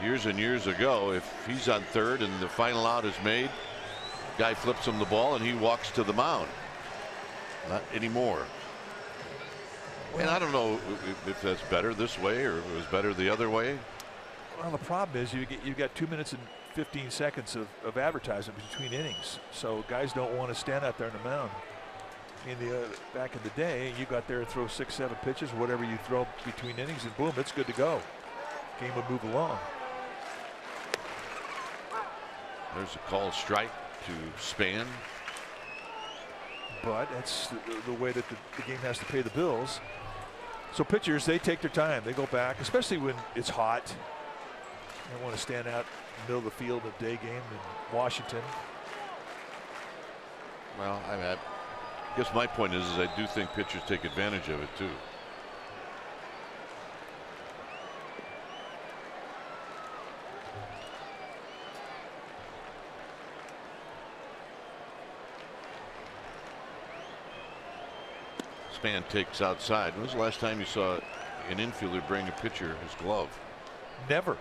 years and years ago. If he's on third and the final out is made, guy flips him the ball and he walks to the mound. Not anymore. And I don't know if that's better this way or if it was better the other way. Well, the problem is you got 2 minutes and 15 seconds of advertisement between innings, so guys don't want to stand out there on the mound. Back in the day, you got there and throw 6-7 pitches, whatever you throw between innings, and boom, it's good to go. Game would move along. There's a called strike to Span. But that's the way that the game has to pay the bills. So pitchers, they take their time. They go back, especially when it's hot. They want to stand out in the middle of the field in a day game in Washington. Well, I guess my point is I do think pitchers take advantage of it too. Span takes outside. When was the last time you saw an infielder bring a pitcher his glove? Never.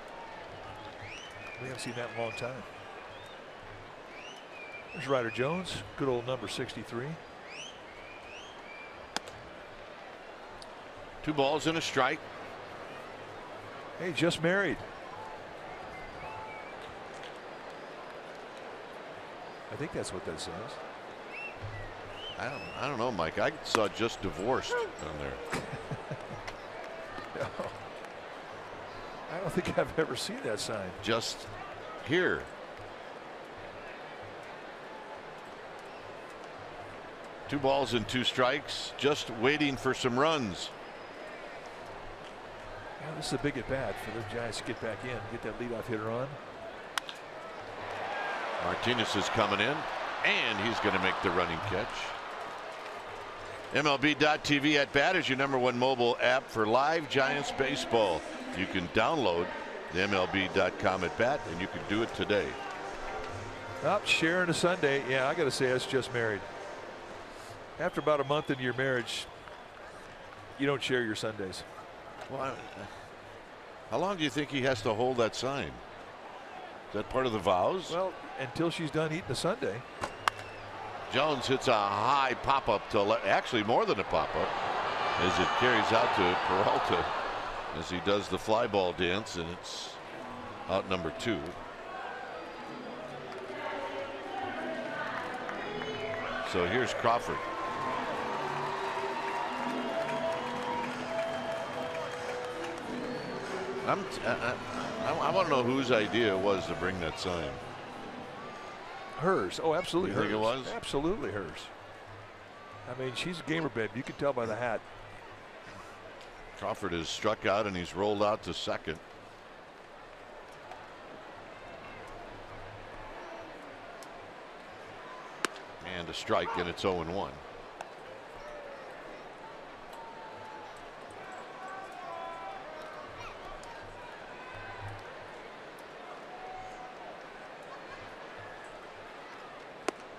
We haven't seen that in a long time. There's Ryder Jones, good old number 63. 2 balls and a strike. Hey, just married. I think that's what that says. I don't know, Mike. I saw just divorced on there. No. I don't think I've ever seen that sign. Just here. Two balls and 2 strikes, just waiting for some runs. Yeah, this is a big at bat for the Giants to get back in, get that leadoff hitter on. Martinez is coming in, and he's going to make the running catch. MLB.tv at Bat is your #1 mobile app for live Giants baseball. You can download the MLB.com at Bat, and you can do it today. Up, sharing a Sunday. Yeah, I got to say, that's just married. After about a month into your marriage, you don't share your Sundays. Well, how long do you think he has to hold that sign? Is that part of the vows? Well, until she's done eating the Sunday. Jones hits a high pop-up to actually more than a pop-up as it carries out to Peralta as he does the fly ball dance, and it's out number 2. So here's Crawford. I want to know whose idea it was to bring that sign. Hers. Oh, absolutely. You hers. think it was? Absolutely hers. I mean, she's a gamer babe. You can tell by the hat. Crawford has struck out and he's rolled out to second. And a strike, and it's 0-1.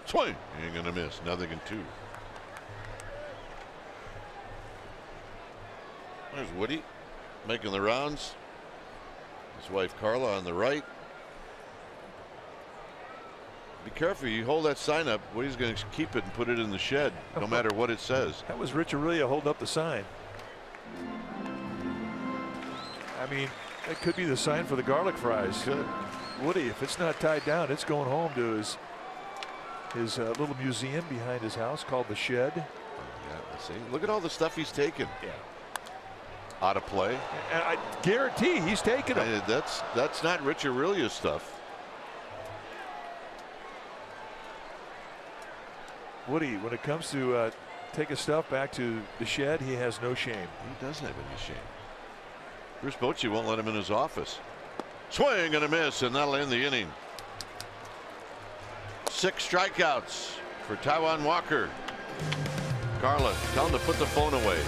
Swing. Ain't gonna miss. Nothing in 2. There's Woody making the rounds. His wife Carla on the right. Be careful. You hold that sign up. Woody's going to keep it and put it in the shed, no matter what it says. That was Rich Aurelio holding up the sign. I mean, that could be the sign for the garlic fries. Could. Woody, if it's not tied down, it's going home to his little museum behind his house called the Shed. Yeah, see, look at all the stuff he's taken. Yeah. Out of play. And I guarantee he's taking it. That's not Rich Aurelio's stuff. Woody, when it comes to taking stuff back to the Shed, he has no shame. He doesn't have any shame. Bruce Bochy won't let him in his office. Swing and a miss, and that'll end the inning. 6 strikeouts for Taijuan Walker. Carla, tell him to put the phone away.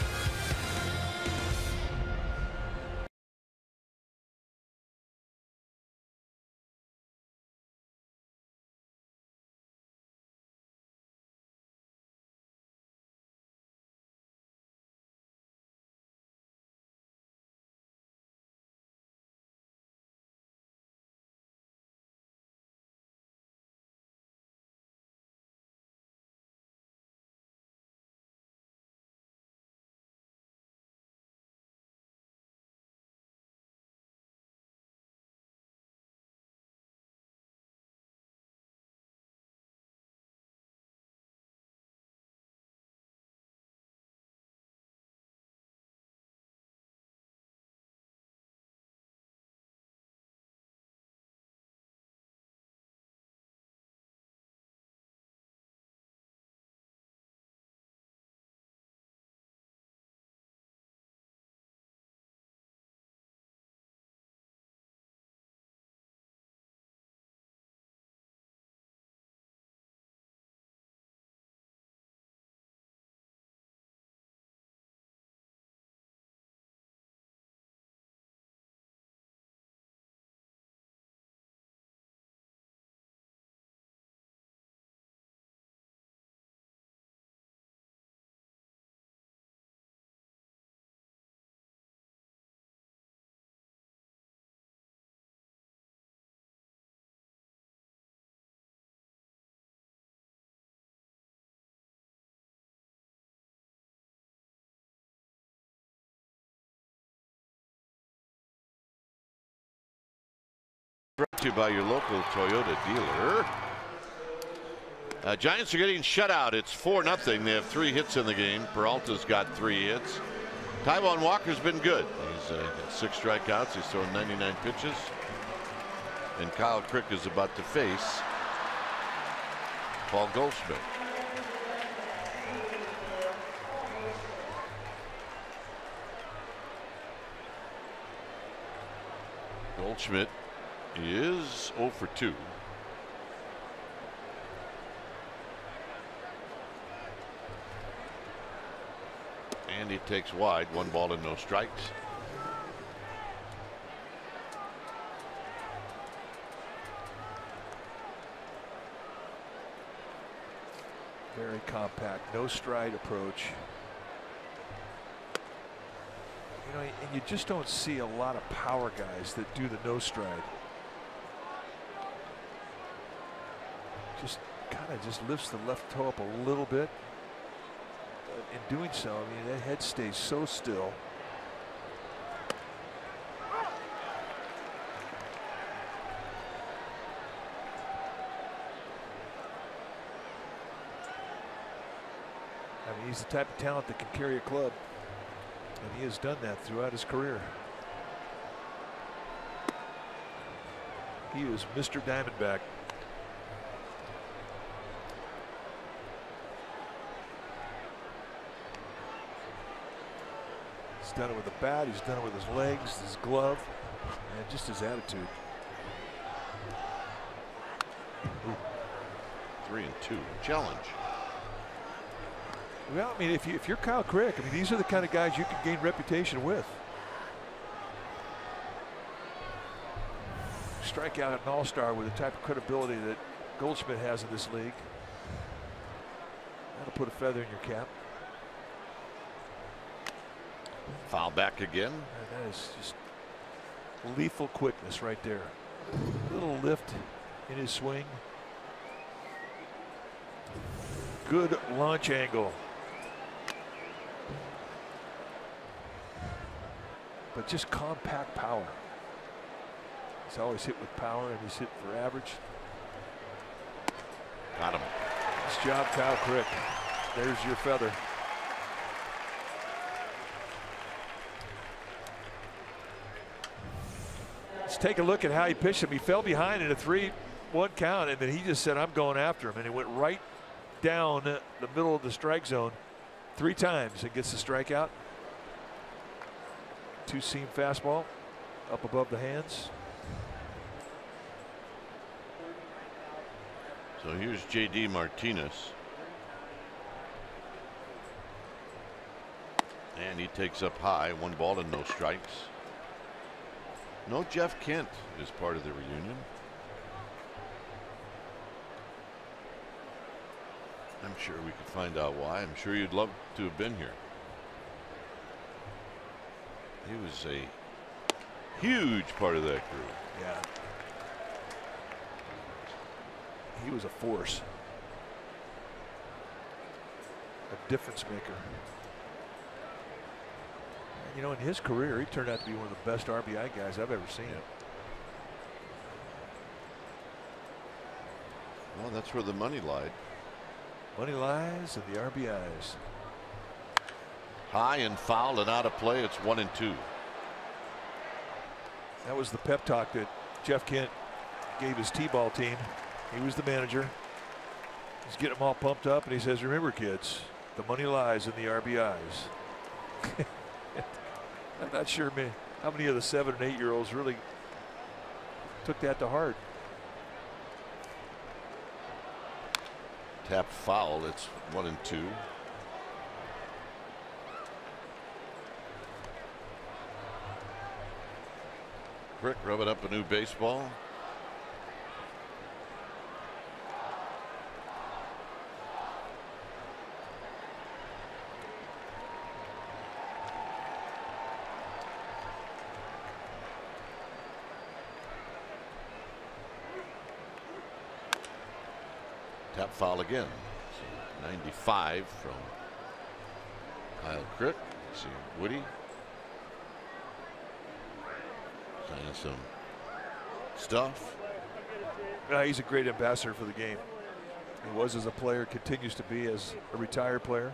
brought to you by your local Toyota dealer. Giants are getting shut out. It's 4-0. They have 3 hits in the game. Peralta's got 3 hits. Taijuan Walker's been good. He's got 6 strikeouts. He's thrown 99 pitches. And Kyle Crick is about to face Paul Goldschmidt. Goldschmidt is 0 for 2. And he takes wide, 1 ball and no strikes. Very compact, no stride approach. You know, and you just don't see a lot of power guys that do the no stride. Just kind of just lifts the left toe up a little bit. In doing so, I mean, that head stays so still. I mean, he's the type of talent that can carry a club, and he has done that throughout his career. He is Mr. Diamondback. He's done it with the bat, he's done it with his legs, his glove, and just his attitude. Ooh. 3-2 challenge. Well, I mean, if you're Kyle Crick, I mean, these are the kind of guys you can gain reputation with. Strike out an all-star with the type of credibility that Goldschmidt has in this league. That'll put a feather in your cap. Foul back again. And that is just lethal quickness right there. Little lift in his swing. Good launch angle. But just compact power. He's always hit with power, and he's hit for average. Got him. Nice job, Kyle Crick. There's your feather. Let's take a look at how he pitched him. He fell behind in a 3-1 count, and then he just said, I'm going after him. And he went right down the middle of the strike zone 3 times and gets the strikeout. 2-seam fastball up above the hands. So here's J.D. Martinez. And he takes up high, 1 ball and no strikes. No Jeff Kent is part of the reunion. I'm sure we could find out why. I'm sure you'd love to have been here. He was a huge part of that group. Yeah. He was a force. A difference maker. You know, in his career, he turned out to be one of the best RBI guys I've ever seen. Well, that's where the money lied. Money lies in the RBIs. High and foul and out of play. It's 1-2. That was the pep talk that Jeff Kent gave his T-ball team. He was the manager. He's getting them all pumped up, and he says, remember, kids, the money lies in the RBIs. I'm not sure how many of the 7- and 8-year-olds really took that to heart. Tap foul. It's 1-2. Crick rubbing up a new baseball. Tap foul again. So 95 from Kyle Crick. See Woody. Signing some stuff. He's a great ambassador for the game. He was as a player, continues to be as a retired player.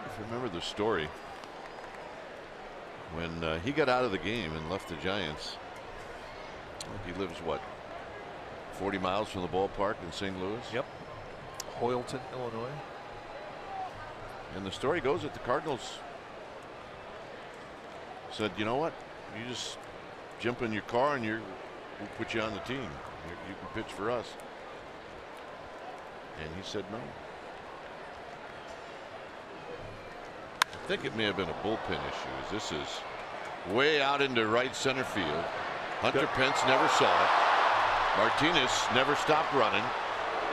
If you remember the story, when he got out of the game and left the Giants, he lives, what, 40 miles from the ballpark in St. Louis? Yep. Hoyleton, Illinois. And the story goes that the Cardinals said, you know what, you just jump in your car and we'll put you on the team. You can pitch for us. And he said no. I think it may have been a bullpen issue, as this is way out into right center field. Hunter Pence never saw it. Martinez never stopped running,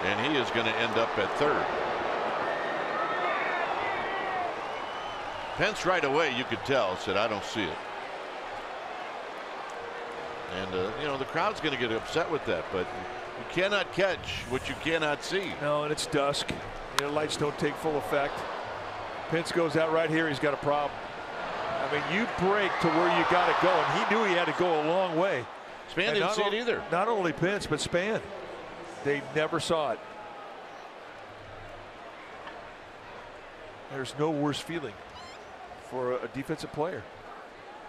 and he is going to end up at third. Pence right away, you could tell, said, I don't see it. And, you know, the crowd's going to get upset with that, but you cannot catch what you cannot see. No, and it's dusk. You know, lights don't take full effect. Pence goes out right here. He's got a problem. I mean, you break to where you got to go, and he knew he had to go a long way. Span didn't see it either. Not only Pence, but Span. They never saw it. There's no worse feeling for a defensive player.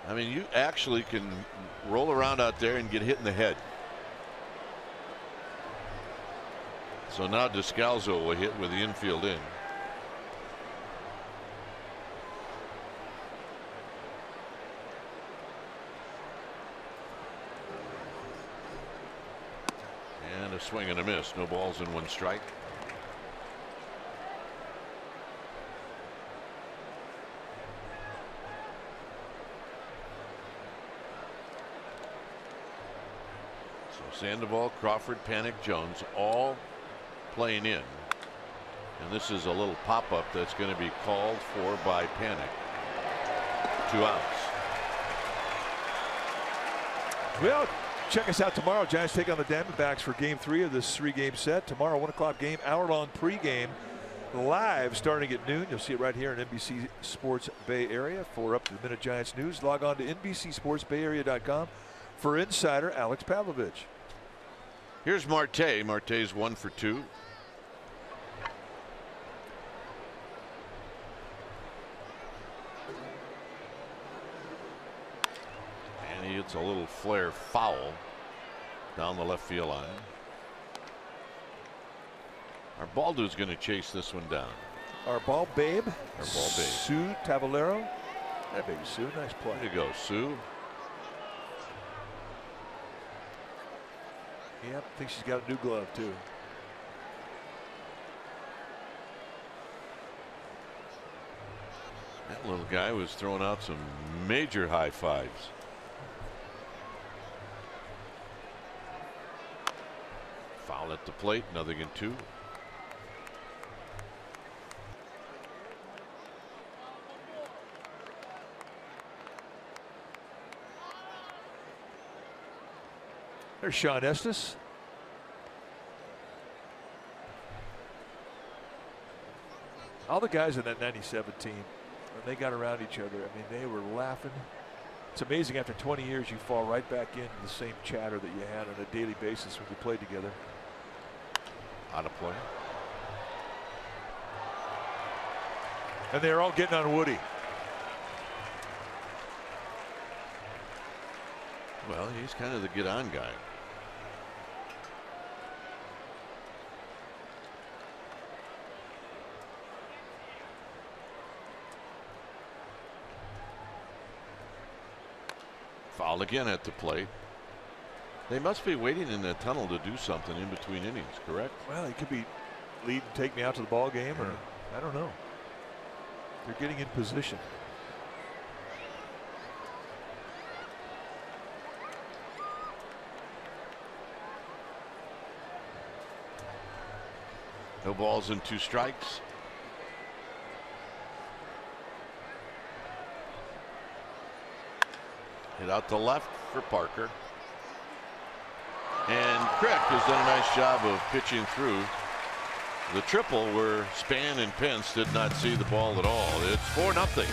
I mean, you actually can roll around out there and get hit in the head. So now Descalzo will hit with the infield in. And a swing and a miss. No balls and one strike. Sandoval, Crawford, Panic, Jones all playing in. And this is a little pop-up that's going to be called for by Panic. 2 outs. Well, check us out tomorrow. Giants take on the Diamondbacks for game 3 of this 3-game set. Tomorrow, 1 o'clock game, hour-long pregame. Live starting at noon. You'll see it right here on NBC Sports Bay Area. For up-to-the-minute Giants news, log on to NBCSportsBayArea.com for insider Alex Pavlovich. Here's Marte. Marte's 1 for 2. And he hits a little flare foul down the left field line. Our ball dude's going to chase this one down. Our ball babe. Our ball babe. Sue Tavalero. That baby Sue. Nice play. There you go, Sue. Yep, I think she's got a new glove too. That little guy was throwing out some major high fives. Foul at the plate, 0-2. There's Sean Estes. All the guys in that 97 team, when they got around each other, I mean, they were laughing. It's amazing after 20 years you fall right back into the same chatter that you had on a daily basis when you played together. Out of play. And they're all getting on Woody. Well, he's kind of the get-on guy. Foul again at the plate. They must be waiting in the tunnel to do something in between innings, correct? Well, he could be lead and take me out to the ball game, or I don't know. They're getting in position. No balls and 2 strikes. Hit out to left for Parker. And Crick has done a nice job of pitching through the triple where Span and Pence did not see the ball at all. It's 4-0.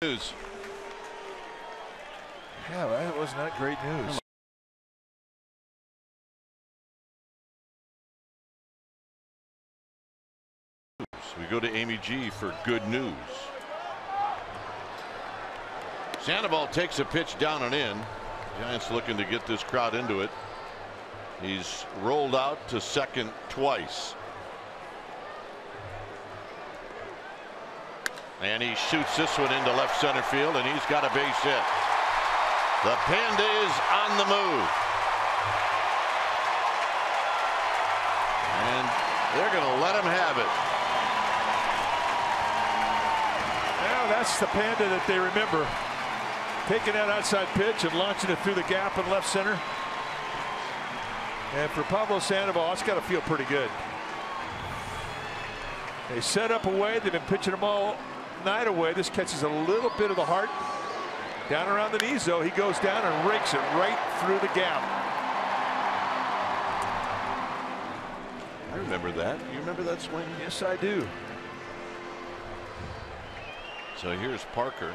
News. Yeah, that was not great news. We go to Amy G for good news. Sandoval takes a pitch down and in. Giants looking to get this crowd into it. He's rolled out to second twice. And he shoots this one into left center field, and he's got a base hit. The Panda is on the move. And they're going to let him have it. Well, that's the Panda that they remember. Taking that outside pitch and launching it through the gap in left center. And for Pablo Sandoval, it's got to feel pretty good. They set up away. They've been pitching them all night away. This catches a little bit of the heart. Down around the knees, though. He goes down and rakes it right through the gap. I remember that. You remember that swing? Yes, I do. So here's Parker.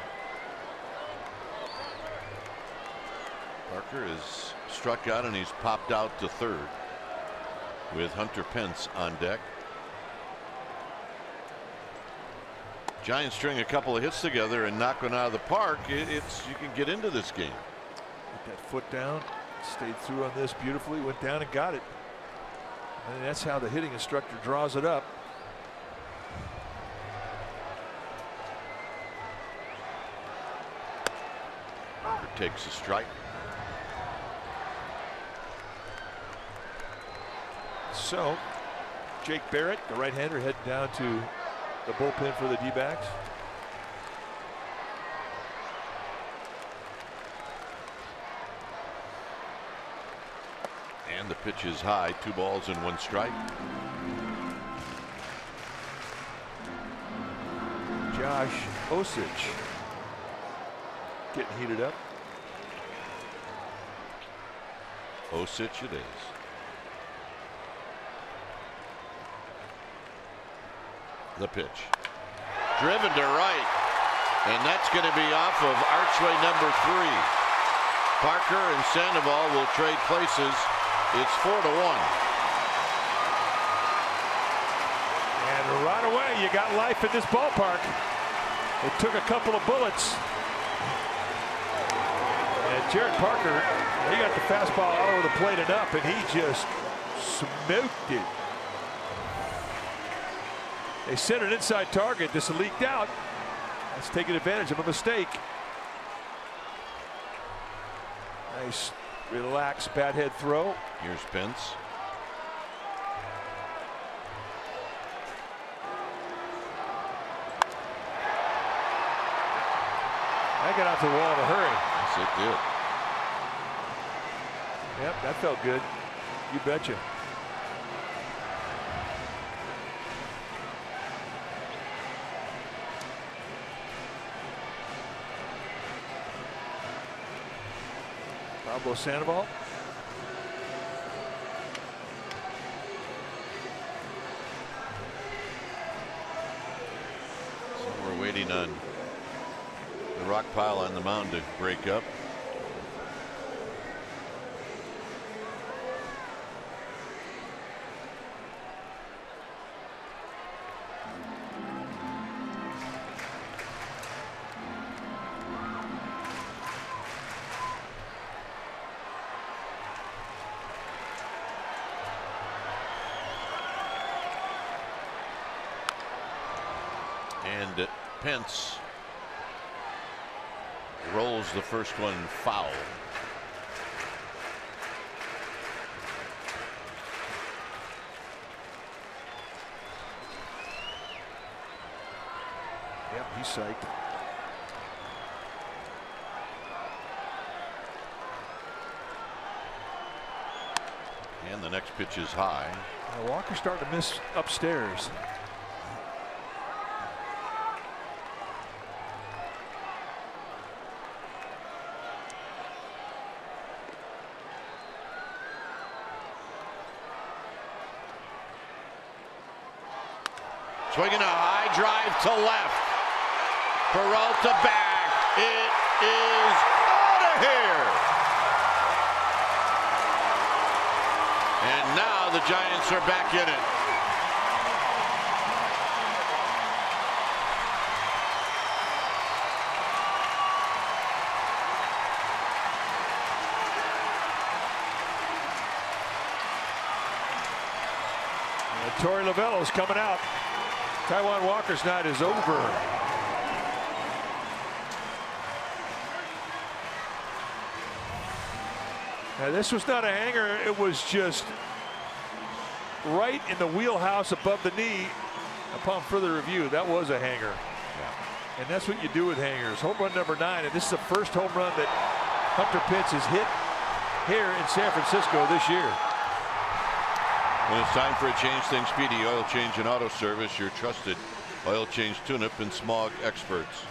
Parker is struck out and he's popped out to third with Hunter Pence on deck. Giants string a couple of hits together and knock one out of the park. You can get into this game. Put that foot down, stayed through on this beautifully, went down and got it. And that's how the hitting instructor draws it up. Parker takes a strike. So Jake Barrett, the right-hander, heading down to the bullpen for the D-backs. And the pitch is high. 2 balls and 1 strike. Josh Osich getting heated up. Osich it is. The pitch. Driven to right. And that's going to be off of archway number 3. Parker and Sandoval will trade places. It's 4-1. And right away, you got life in this ballpark. It took a couple of bullets. And Jared Parker, he got the fastball out over the plate enough, and he just smoked it. They sent an inside target. This leaked out. That's taking advantage of a mistake. Nice, relaxed bat head throw. Here's Pence. That got out to the wall in a hurry. Yes, it did. Yep, that felt good. You betcha. Pablo Sandoval. So we're waiting on the rock pile on the mound to break up. And Pence rolls the first one foul. Yep, he's psyched. And the next pitch is high. Walker's starting to miss upstairs. Swinging a high drive to left. Peralta back. It is out of here. And now the Giants are back in it. Torey Lovullo's coming out. Taijuan Walker's night is over. Now this was not a hanger. It was just right in the wheelhouse above the knee. Upon further review, that was a hanger. Yeah. And that's what you do with hangers. Home run number 9, and this is the first home run that Hunter Pence has hit here in San Francisco this year. When it's time for a change, think Speedy Oil Change and Auto Service, your trusted oil change, tune-up, and smog experts.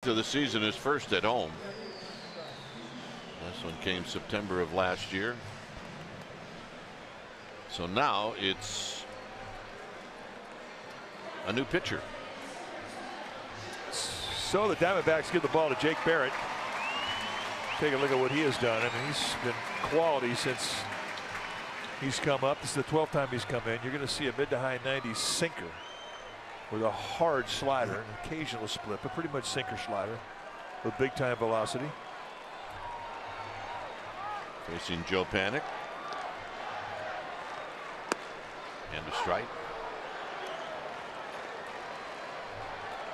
Of the season is first at home. This one came September of last year. So now it's a new pitcher. So the Diamondbacks give the ball to Jake Barrett. Take a look at what he has done. I mean, he's been quality since he's come up. This is the 12th time he's come in. You're going to see a mid to high 90s sinker with a hard slider, an occasional split, but pretty much sinker slider with big time velocity. Facing Joe Panic. And a strike.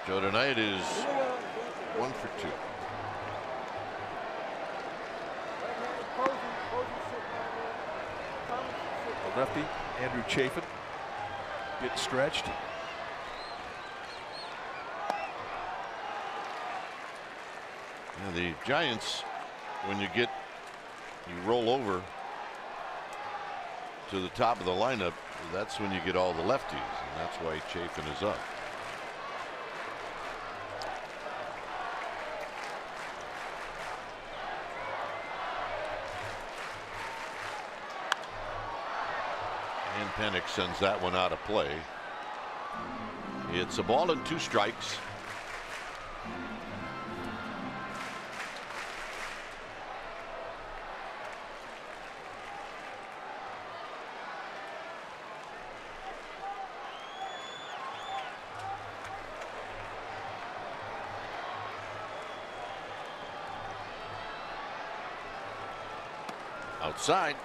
Joe tonight is 1 for 2. The lefty, Andrew Chafin, getting stretched. Yeah, the Giants, when you roll over to the top of the lineup, that's when you get all the lefties, and that's why Chafin is up. And Pennick sends that one out of play. It's a ball and 2 strikes. Outside.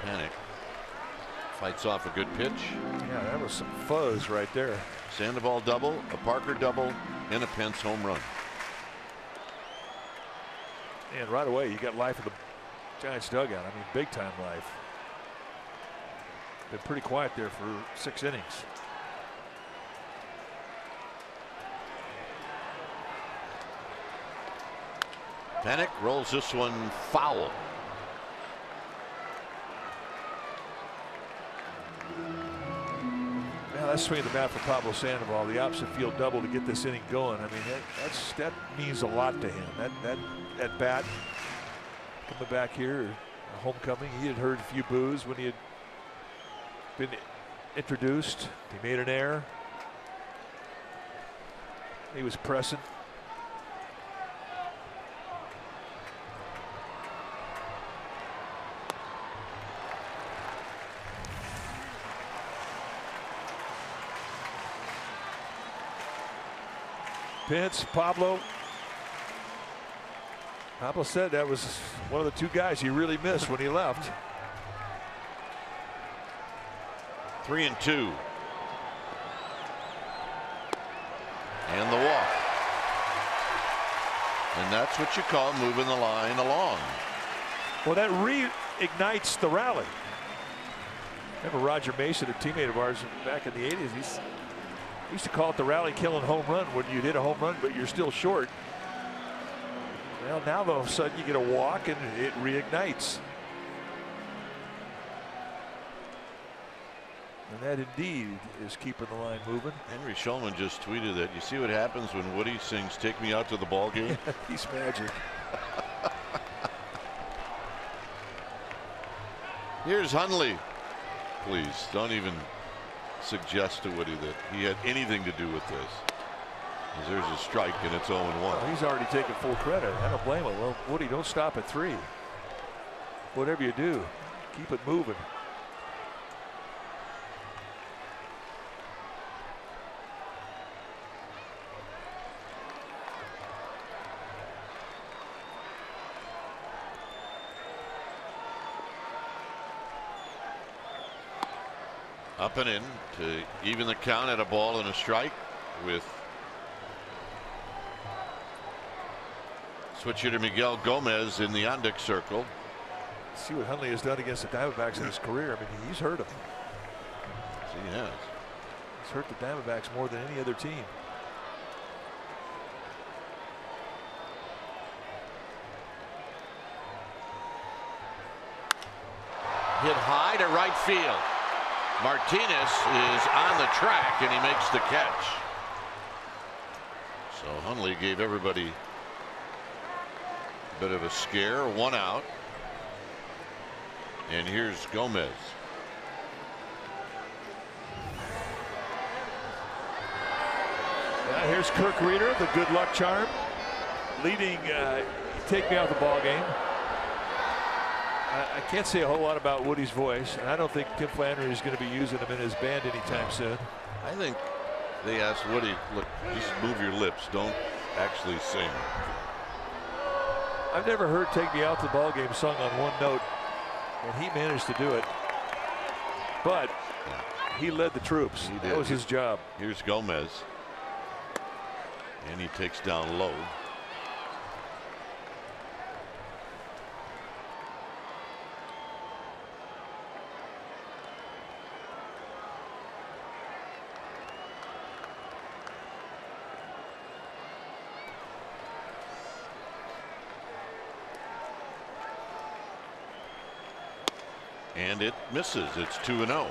Panic fights off a good pitch. Yeah, that was some fuzz right there. Sandoval double, a Parker double, and a Pence home run. And right away, you got life in the Giants dugout. I mean, big time life. Been pretty quiet there for 6 innings. Panic rolls this one foul. Yeah, that's swinging the bat for Pablo Sandoval. The opposite field double to get this inning going. I mean, that means a lot to him. That bat coming back here, homecoming. He had heard a few boos when he had been introduced. He made an error. He was pressing. Pence, Pablo said that was one of the 2 guys he really missed when he left. 3-2. And the walk. And that's what you call moving the line along. Well, that reignites the rally. Remember Roger Mason, a teammate of ours back in the 80s, he used to call it the rally killing home run when you hit a home run but you're still short. Well, now all of a sudden you get a walk and it reignites. And that indeed is keeping the line moving. Henry Schulman just tweeted that. You see what happens when Woody sings "Take Me Out to the Ball Game"? He's magic. Here's Hundley. Please don't even suggest to Woody that he had anything to do with this. As there's a strike and it's 0-1. Well, he's already taken full credit. I don't blame him. Well, Woody, don't stop at 3. Whatever you do, keep it moving. Up and in to even the count at a ball and a strike with switch hitter Miguel Gomez in the on-deck circle. See what Hundley has done against the Diamondbacks in his career. I mean, he's hurt them. Yes, he has. He's hurt the Diamondbacks more than any other team. hit high to right field. Martinez is on the track and he makes the catch. So Hundley gave everybody a bit of a scare. 1 out. And here's Gomez. Here's Kirk Reeder, the good luck charm, leading take me out of the ball game. I can't say a whole lot about Woody's voice, and I don't think Tim Flannery is going to be using him in his band anytime soon. I think they asked Woody, look, just move your lips, don't actually sing. I've never heard "Take Me Out to the Ball Game" sung on one note, and he managed to do it. But he led the troops. That was his job. Here's Gomez. And he takes down low. And it misses. It's 2-0.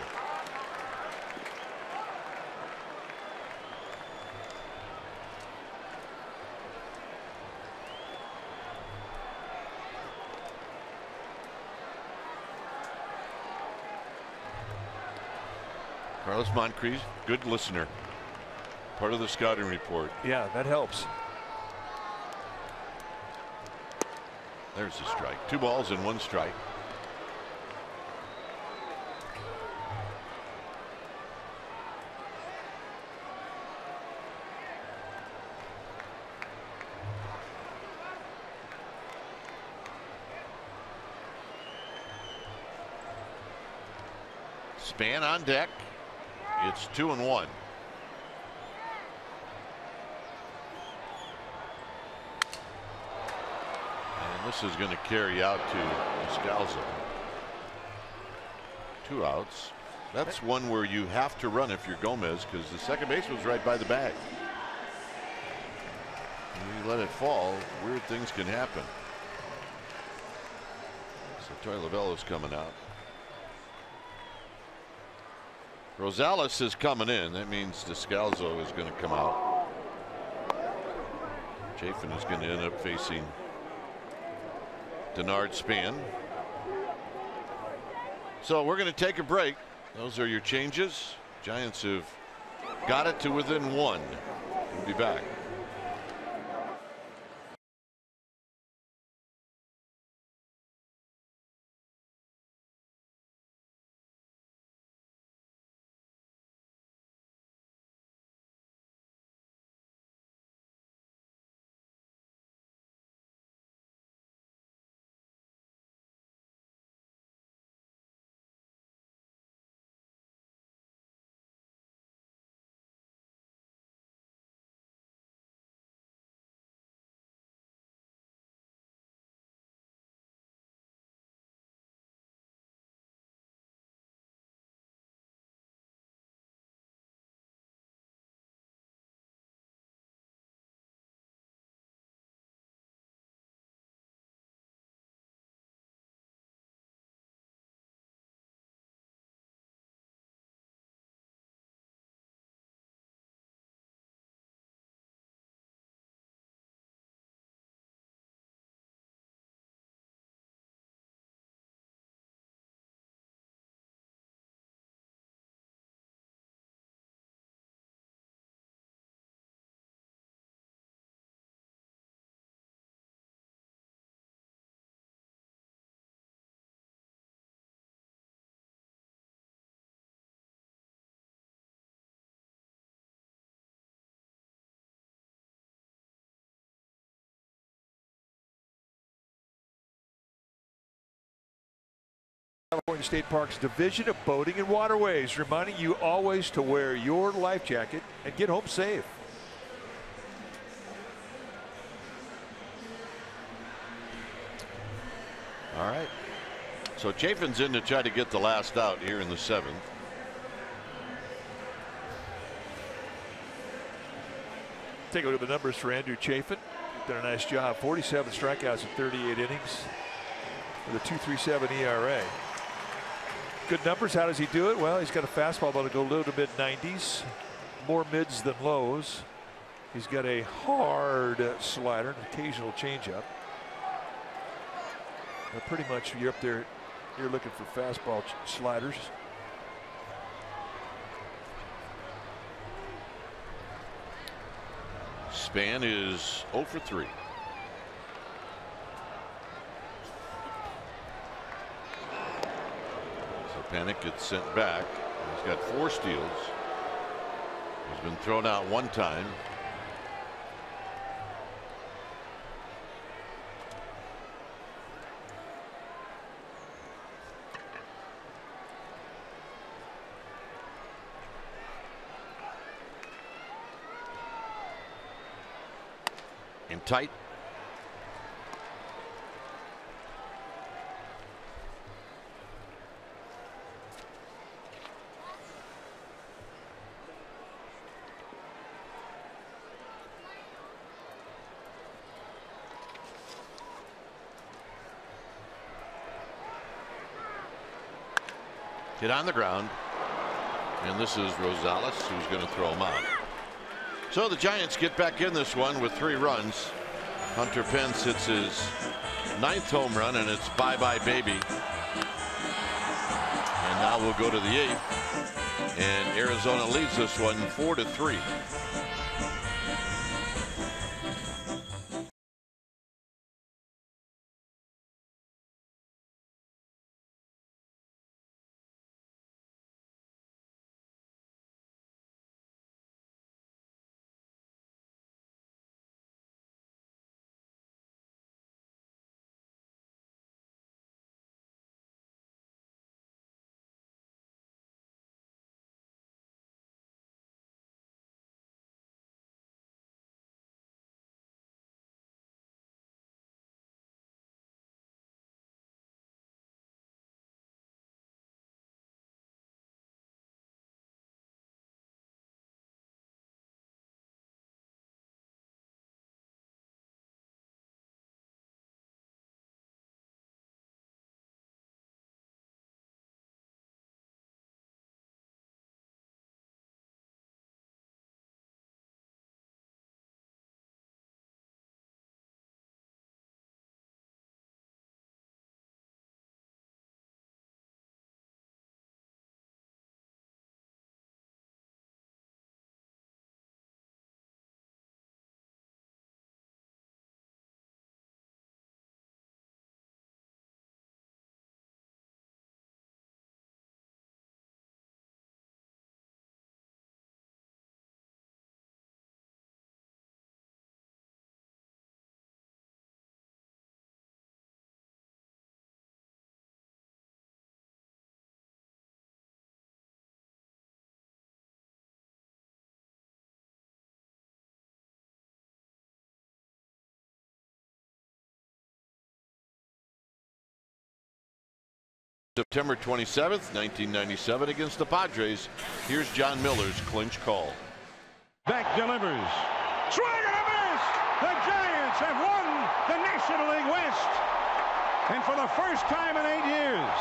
Carlos Moncrief, good listener. Part of the scouting report. Yeah, that helps. There's a strike. 2 balls and 1 strike. Span on deck. It's 2-1. And this is going to carry out to Descalzo. 2 outs. That's one where you have to run if you're Gomez, because the second baseman's right by the bag. You let it fall, weird things can happen. So Torey Lovullo's coming out. Rosales is coming in. That means Descalzo is going to come out. Chafin is going to end up facing Denard Span. So we're going to take a break. Those are your changes. Giants have got it to within 1. We'll be back. California State Parks Division of Boating and Waterways, reminding you always to wear your life jacket and get home safe. All right. So Chafin's in to try to get the last out here in the 7th. Take a look at the numbers for Andrew Chafin. Done a nice job. 47 strikeouts in 38 innings with a 2.37 ERA. Good numbers. How does he do it? Well, he's got a fastball that'll go low to mid-90s. More mids than lows. He's got a hard slider, an occasional changeup. But pretty much you're up there, you're looking for fastball sliders. Span is 0 for 3. So Panic gets sent back. He's got 4 steals. He's been thrown out 1 time. In tight. Hit on the ground. And this is Rosales, who's going to throw him out. So the Giants get back in this one with 3 runs. Hunter Pence hits his 9th home run, and it's bye-bye baby. And now we'll go to the 8th. And Arizona leads this one 4-3. September 27th, 1997 against the Padres. Here's John Miller's clinch call. Beck delivers. Swing and a miss! The Giants have won the National League West. And for the first time in 8 years,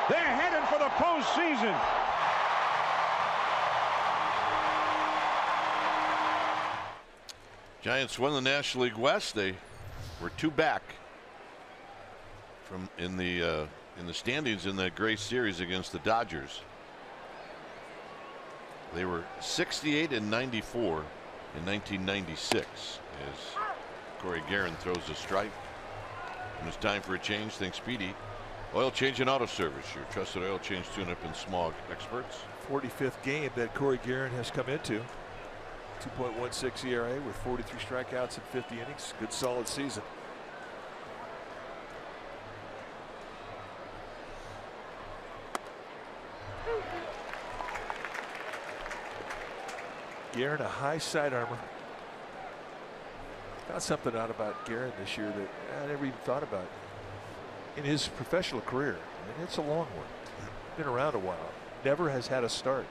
they're headed for the postseason. Giants won the National League West. They were 2 back from in the standings in the Gray Series against the Dodgers. They were 68 and 94 in 1996 as Corey Guerin throws a strike. And it's time for a change. Thanks, Speedy. Oil Change and Auto Service, your trusted oil change tune-up and smog experts. 45th game that Corey Guerin has come into. 2.16 ERA with 43 strikeouts in 50 innings. Good solid season. Guerin, a high side armor. Got something out about Guerin this year that I never even thought about in his professional career. And it's a long one. Been around a while. Never has had a start.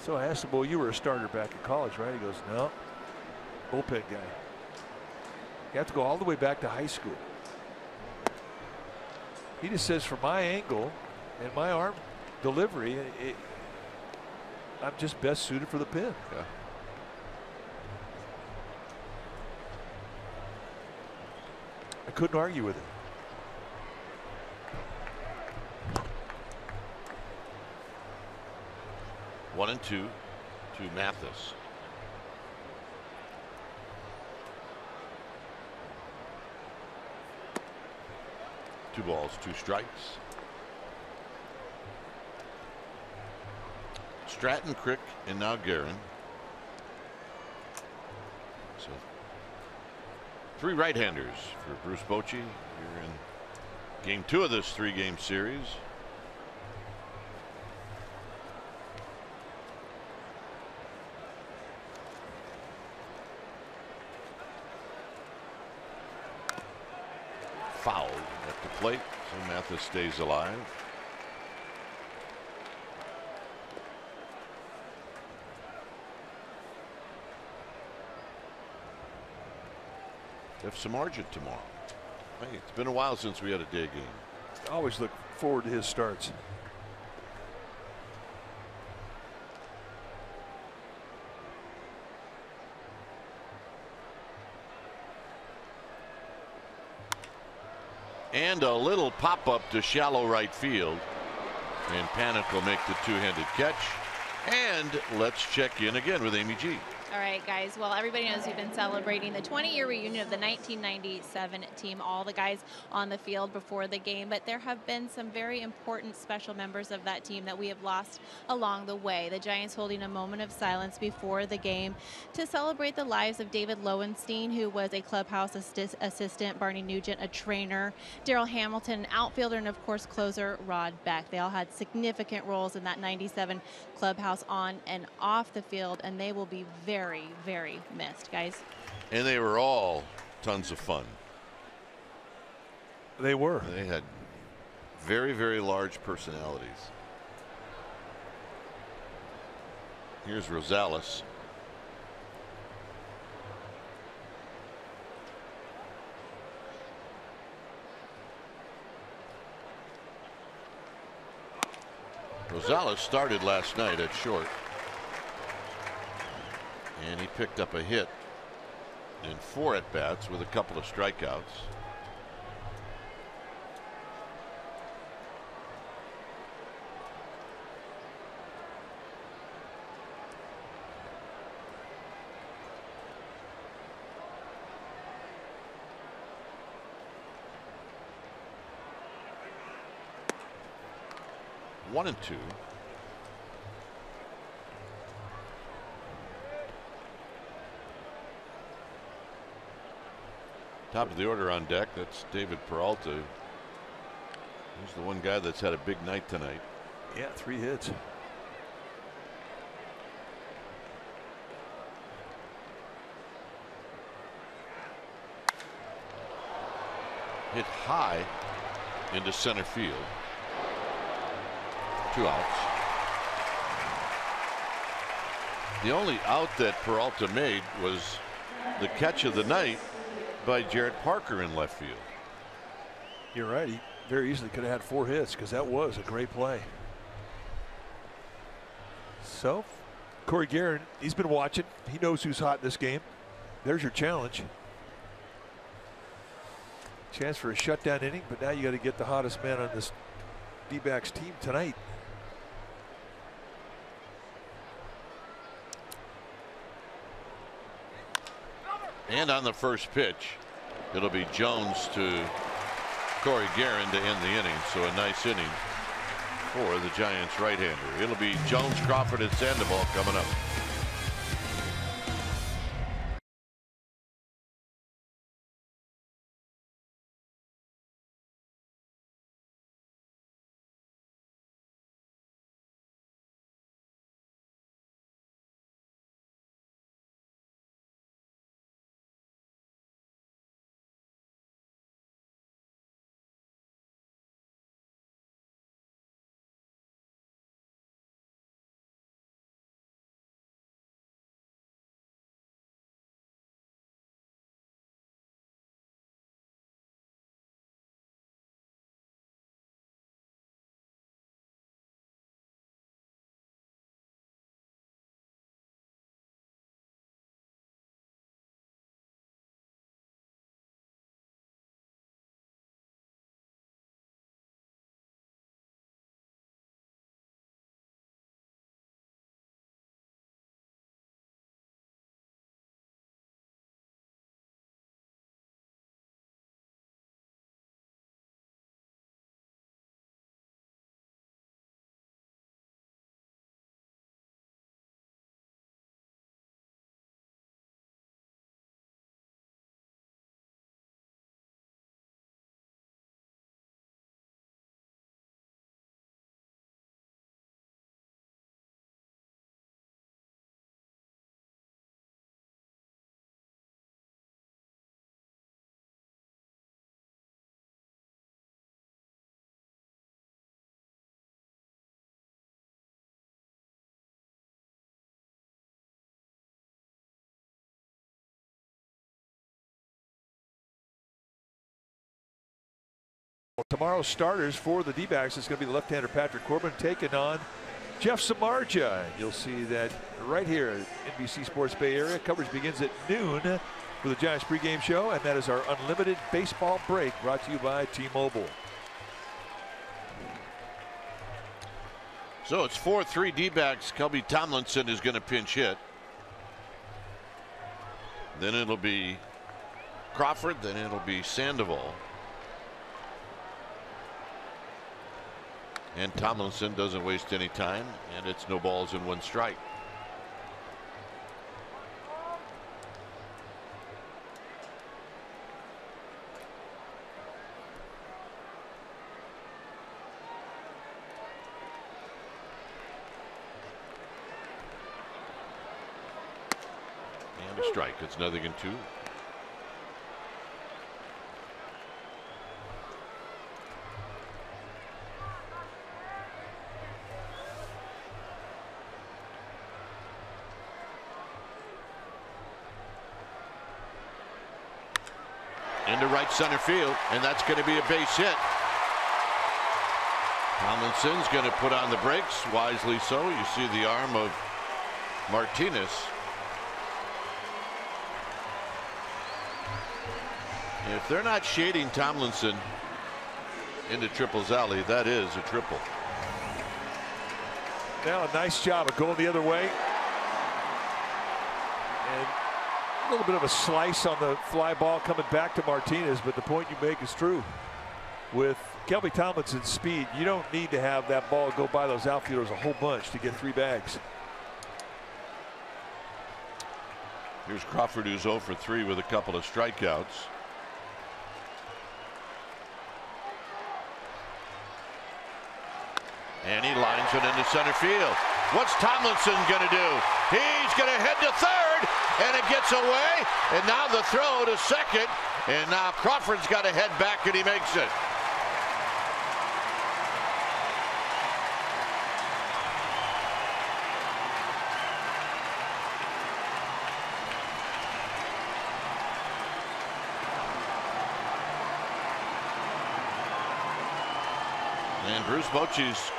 So I asked him, well, you were a starter back in college, right? He goes, no, bullpen guy. You have to go all the way back to high school. He just says, from my angle and my arm delivery, I'm just best suited for the pin. Yeah. I couldn't argue with it. One and two to Mathis. Two balls, two strikes. Stratton, Crick, and now Guerin. So 3 right-handers for Bruce Bochy here in game 2 of this 3-game series. Foul at the plate, so Mathis stays alive. Have some margin tomorrow. Hey, it's been a while since we had a day game. I always look forward to his starts. And a little pop-up to shallow right field. And Panik will make the two-handed catch. And let's check in again with Amy G. All right, guys. Well, everybody knows we've been celebrating the 20-year reunion of the 1997 team, all the guys on the field before the game. But there have been some very important special members of that team that we have lost along the way. The Giants holding a moment of silence before the game to celebrate the lives of David Lowenstein, who was a clubhouse assistant, Barney Nugent, a trainer, Darrell Hamilton, outfielder, and, of course, closer Rod Beck. They all had significant roles in that 97 clubhouse on and off the field, and they will be very, very missed, guys. And they were all tons of fun. They were. They had very, very large personalities. Here's Rosales. Rosales started last night at short. And he picked up a hit in 4 at-bats with a couple of strikeouts. One and two. Top of the order on deck. That's David Peralta. He's the one guy that's had a big night tonight. Yeah, 3 hits. Hit high into center field. 2 outs. The only out that Peralta made was the catch of the night by Jarrett Parker in left field. You're right. He very easily could have had 4 hits because that was a great play. So, Corey Guerin, he's been watching. He knows who's hot in this game. There's your challenge. Chance for a shutdown inning, but now you got to get the hottest man on this D-backs team tonight. And on the first pitch, it'll be Jones to Corey Guerin to end the inning. So a nice inning for the Giants right-hander. It'll be Jones, Crawford, and Sandoval coming up. Tomorrow's starters for the D-backs is going to be the left-hander Patrick Corbin taking on Jeff Samardzija. You'll see that right here at NBC Sports Bay Area. Coverage begins at noon for the Giants pregame show, and that is our unlimited baseball break brought to you by T-Mobile. So it's 4-3 D-backs. Kelby Tomlinson is going to pinch hit. Then it'll be Crawford. Then it'll be Sandoval. And Tomlinson doesn't waste any time, and it's no balls and 1 strike. And a strike. It's 0-2. Into right center field, and that's going to be a base hit. Tomlinson's going to put on the brakes, wisely so. You see the arm of Martinez. If they're not shading Tomlinson into Triple's alley, that is a triple. Now a nice job of going the other way. And a little bit of a slice on the fly ball coming back to Martinez, but the point you make is true. With Kelby Tomlinson's speed, you don't need to have that ball go by those outfielders a whole bunch to get 3 bags. Here's Crawford, who's 0 for 3 with a couple of strikeouts. And he lines it into center field. What's Tomlinson going to do? He's going to head to third, and it gets away. And now the throw to second. And now Crawford's got to head back, and he makes it. And Bruce Bochy's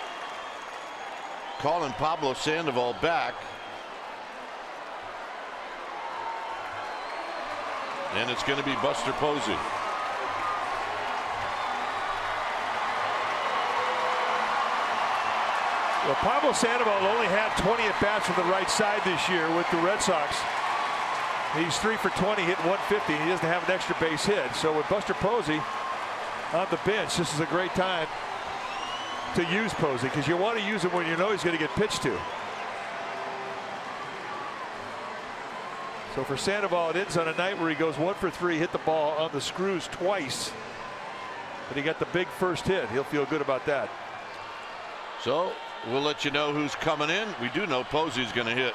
calling Pablo Sandoval back. And it's going to be Buster Posey. Well, Pablo Sandoval only had 20 at-bats from the right side this year with the Red Sox. He's 3 for 20, hitting 150, and he doesn't have an extra base hit. So with Buster Posey on the bench, this is a great time to use Posey, because you want to use him when you know he's going to get pitched to. So for Sandoval, it ends on a night where he goes 1 for 3, hit the ball on the screws twice, but he got the big first hit. He'll feel good about that. So we'll let you know who's coming in. We do know Posey's going to hit.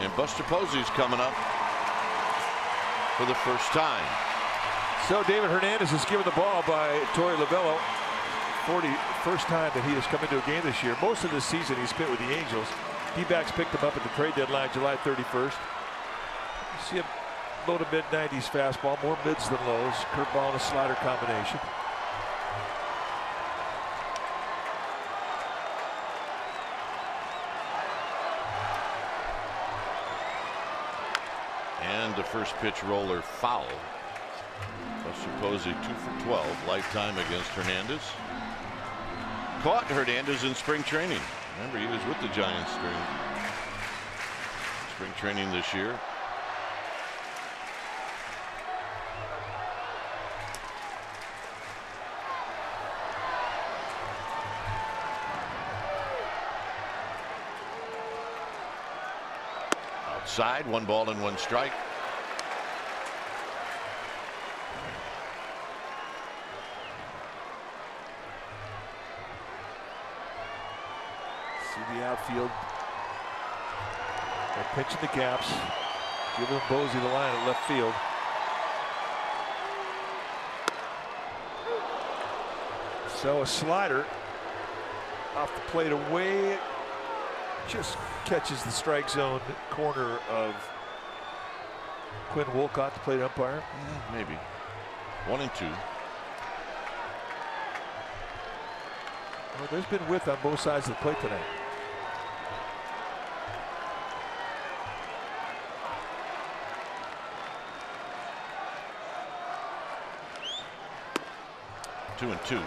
And Buster Posey's coming up for the first time. So David Hernandez is given the ball by Torey Lovullo. 41st time that he has come into a game this year. Most of this season he's spent with the Angels. D-backs picked him up at the trade deadline July 31st. You see a low to mid-90s fastball, more mids than lows. Curveball and a slider combination. And the first pitch roller foul. Buster Posey 2 for 12 lifetime against Hernandez. Caught Hernandez in spring training. Remember, he was with the Giants during spring training this year. Outside, 1 ball and 1 strike. See the outfield. They're pitching the gaps. Giving Posey the line at left field. So a slider off the plate away. Just catches the strike zone corner of Quinn Wolcott, the plate umpire. Yeah, maybe. 1 and 2. Well, there's been width on both sides of the plate tonight. Two and 2.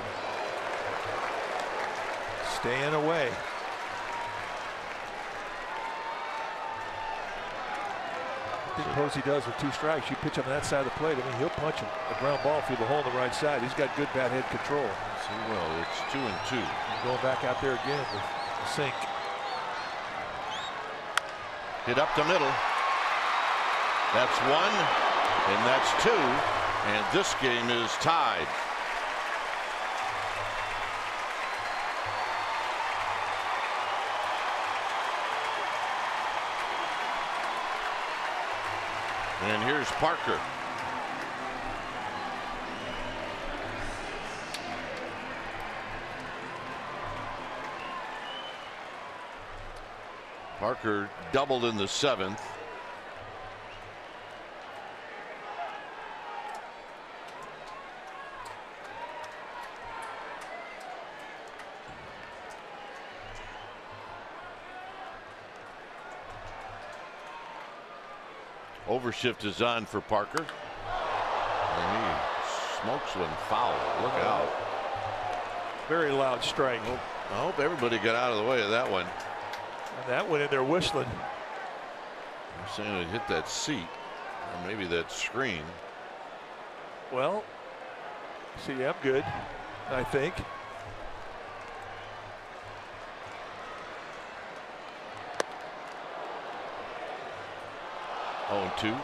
Staying away. I think Posey does with 2 strikes. You pitch him on that side of the plate. I mean, he'll punch a ground ball through the hole on the right side. He's got good bat head control. Yes, he will. It's 2 and 2. And going back out there again with the sink. Hit up the middle. That's 1, and that's 2, and this game is tied. And here's Parker. Parker doubled in the 7th. Overshift is on for Parker. And he smokes one foul. Look out. Very loud strike. I hope everybody got out of the way of that one. And that went in there whistling. I'm saying it hit that seat. Or maybe that screen. Well, see, I'm good, I think. Oh, 2.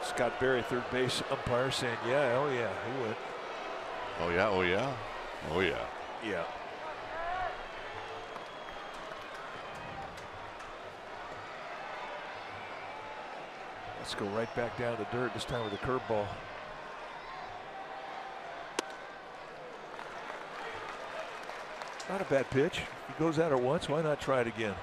Scott Berry, third base umpire, saying, yeah, oh yeah, he went. Oh yeah, oh yeah, oh yeah. Yeah. Let's go right back down to the dirt, this time with a curveball. Not a bad pitch. He goes at it once, why not try it again?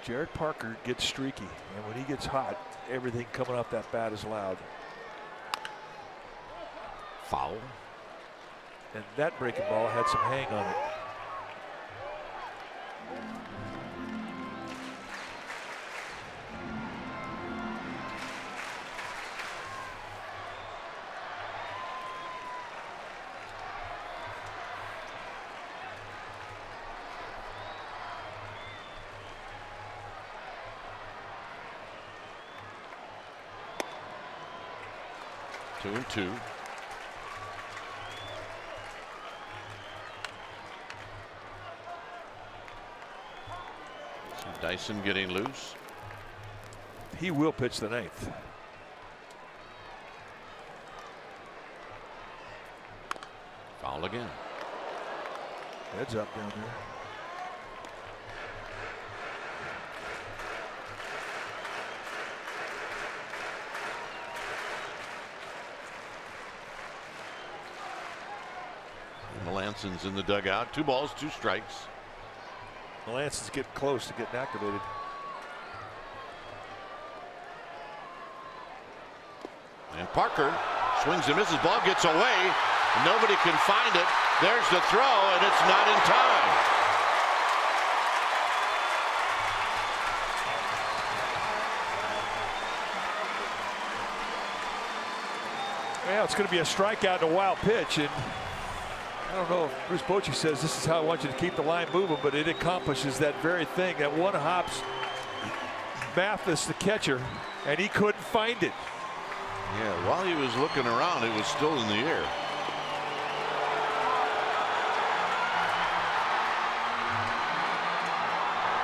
Jared Parker gets streaky, and when he gets hot, everything coming off that bat is loud. Foul. And that breaking ball had some hang on it. Two and 2. Dyson getting loose. He will pitch the 9th. Foul again. Heads up down there. Melanson's in the dugout. 2 balls, 2 strikes. Melanson's getting close to getting activated. And Parker swings and misses. Ball gets away. Nobody can find it. There's the throw, and it's not in time. Yeah, it's going to be a strikeout and a wild pitch. And I don't know if Bruce Bochy says this is how I want you to keep the line moving, but it accomplishes that very thing. That one hops Mathis, the catcher, and he couldn't find it. Yeah, while he was looking around, it was still in the air.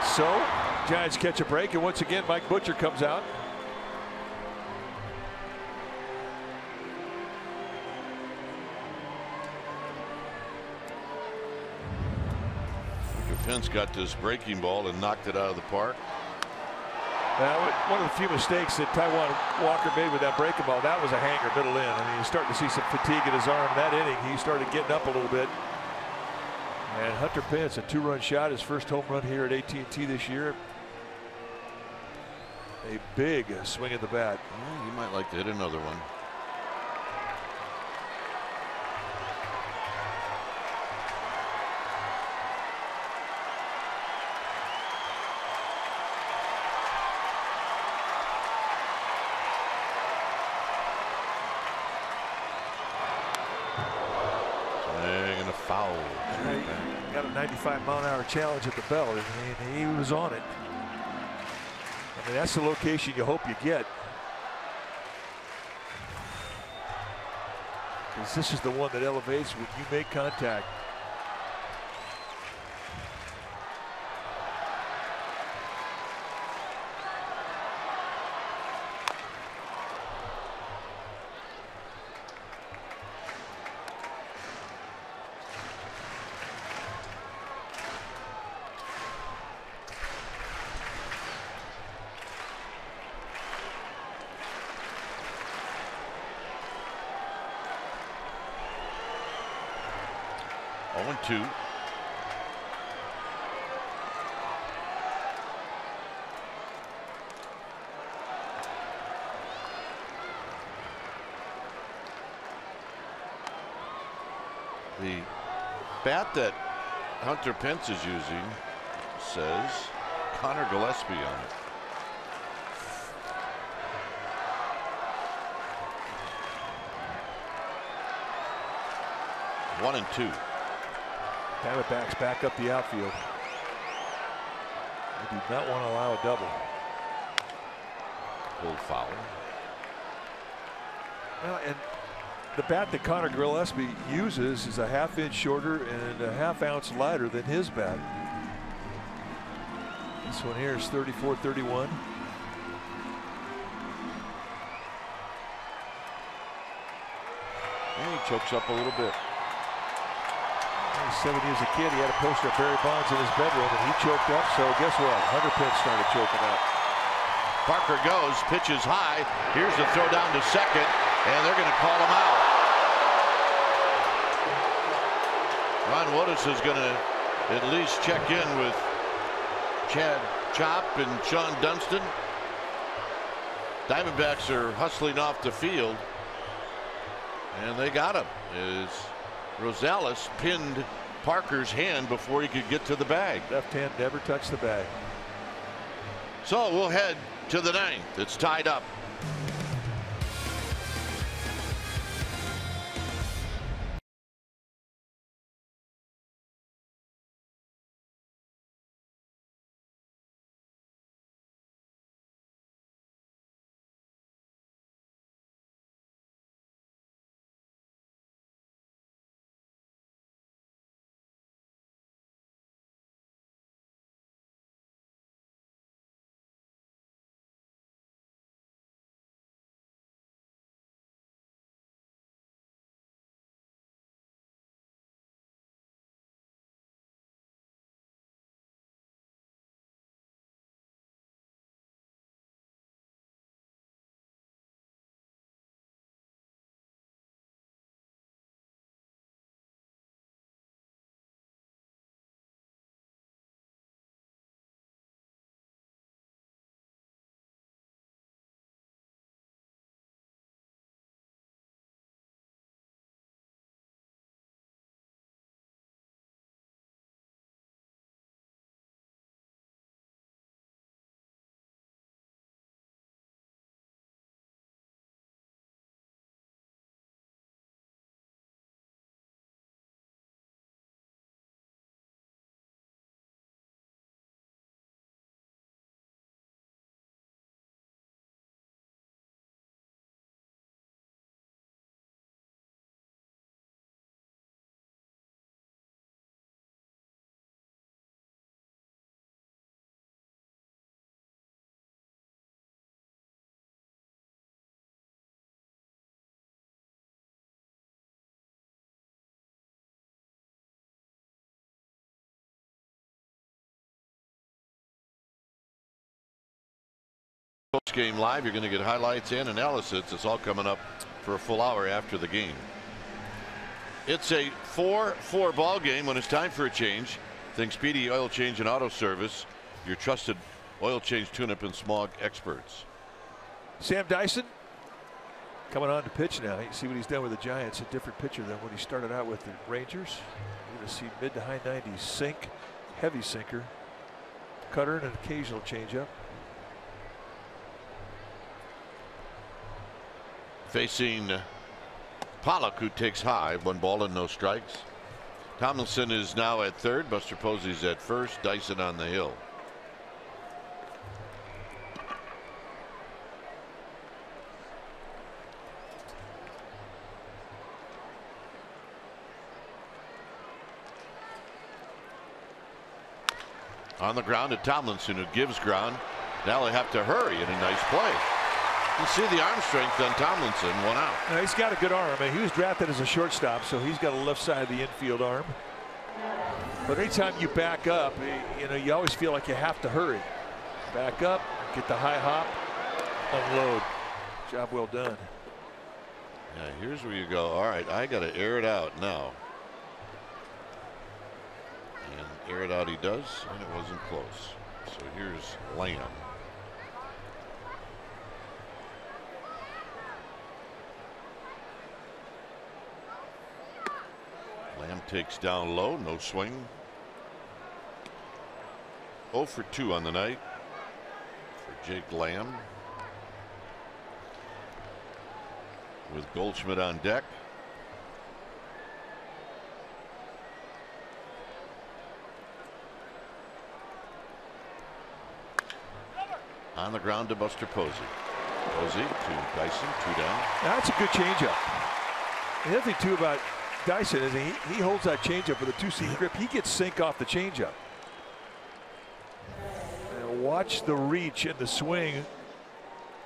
So, Giants catch a break, and once again, Mike Butcher comes out. Fence got this breaking ball and knocked it out of the park. One of the few mistakes that Taijuan Walker made with that breaking ball, that was a hanger middle in. I mean, you're starting to see some fatigue in his arm. That inning, he started getting up a little bit. And Hunter Pence, a 2-run shot, his first home run here at AT&T this year. A big swing of the bat. Well, you might like to hit another one. Got a 95-mile-an-hour challenge at the belt, and he was on it. I mean, that's the location you hope you get. Because this is the one that elevates when you make contact. Two. The bat that Hunter Pence is using says Connor Gillespie on it. One and two. Diamondbacks back up the outfield. They do not want to allow a double. Pulled foul. Well, and the bat that Connor Gillespie uses is a half-inch shorter and a half-ounce lighter than his bat. This one here is 34-31. And he chokes up a little bit. He's 70 as a kid. He had a poster of Barry Bonds in his bedroom, and he choked up. So guess what? Hunter Pence started choking up. Parker goes, pitches high. Here's the throw down to second, and they're going to call him out. Ron Wotus is going to at least check in with Chad Chop and Sean Dunston. Diamondbacks are hustling off the field, and they got him. Rosales pinned Parker's hand before he could get to the bag. Left hand never touched the bag. So we'll head to the ninth. It's tied up. Sports game live. You're going to get highlights and analysis. It's all coming up for a full hour after the game. It's a 4-4 ball game when it's time for a change. Think Speedy Oil Change and Auto Service, your trusted oil change, tune-up, and smog experts. Sam Dyson coming on to pitch now. You see what he's done with the Giants. A different pitcher than when he started out with the Rangers. You're going to see mid to high 90s sink, heavy sinker, cutter, and an occasional changeup. Facing Pollock, who takes high, 1 ball and no strikes. Tomlinson is now at third. Buster Posey's at first. Dyson on the hill. On the ground to Tomlinson, who gives ground. Now they have to hurry in a nice play. You see the arm strength on Tomlinson. 1 out. Now, he's got a good arm. I mean, he was drafted as a shortstop, so he's got a left side of the infield arm. But anytime you back up, you know, you always feel like you have to hurry. Back up, get the high hop, unload. Job well done. Yeah, here's where you go. All right, I got to air it out now. And air it out he does, and it wasn't close. So here's Lamb. Lamb takes down low, no swing. 0 for 2 on the night for Jake Lamb. With Goldschmidt on deck. On the ground to Buster Posey. Posey to Dyson, 2 down. Now, that's a good changeup. The other thing too about Dyson is he holds that changeup with a 2-seam grip. He gets sink off the changeup. And watch the reach and the swing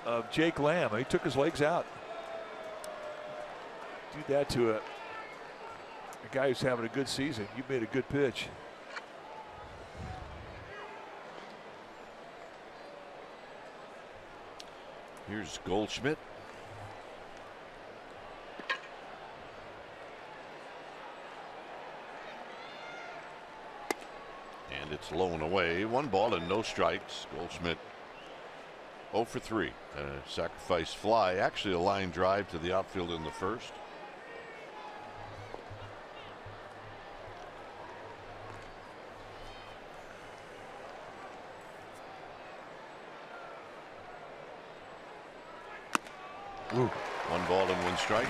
of Jake Lamb. He took his legs out. Do that to a guy who's having a good season. You made a good pitch. Here's Goldschmidt. And it's low and away. 1 ball and no strikes. Goldschmidt 0 for 3. Sacrifice fly. Actually a line drive to the outfield in the first. Ooh. 1 ball and 1 strike.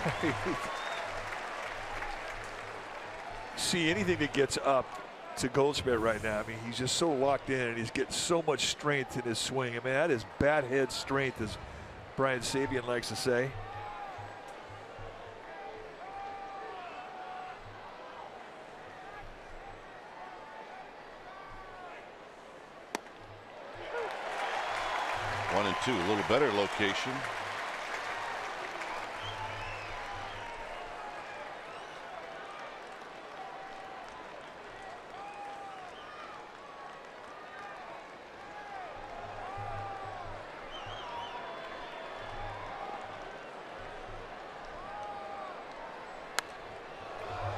See anything that gets up to Goldschmidt right now. I mean, he's just so locked in and he's getting so much strength in his swing. I mean, that is bat head strength, as Brian Sabian likes to say. One and 2, a little better location.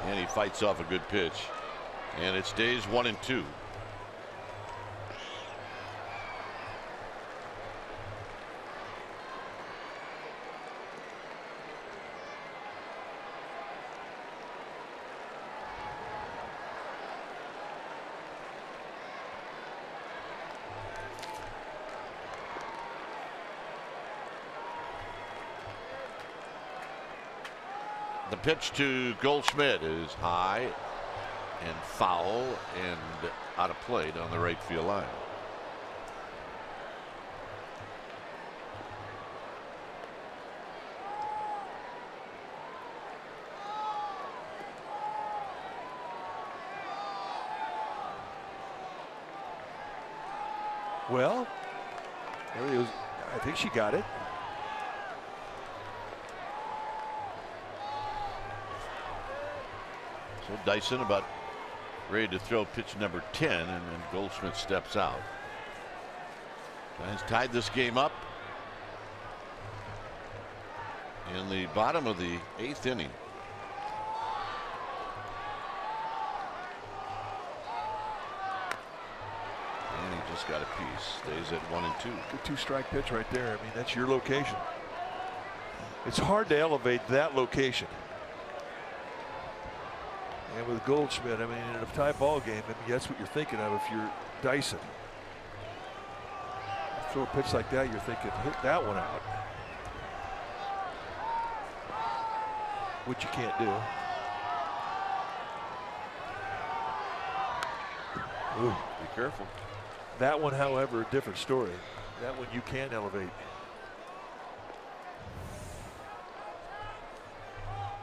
And he fights off a good pitch, and it stays 1 and 2. The pitch to Goldschmidt is high and foul and out of play down the right field line. Well, there he was. I think she got it. So Dyson about ready to throw pitch number 10, and then Goldschmidt steps out. Giants tied this game up in the bottom of the 8th inning. And he just got a piece. Stays at 1-2. Good 2-strike pitch right there. I mean, that's your location. It's hard to elevate that location. And with Goldschmidt, I mean, in a tie ball game, I mean, that's what you're thinking of if you're Dyson. Throw a pitch like that, you're thinking, hit that one out. Which you can't do. Ooh, be careful. That one, however, a different story. That one you can elevate.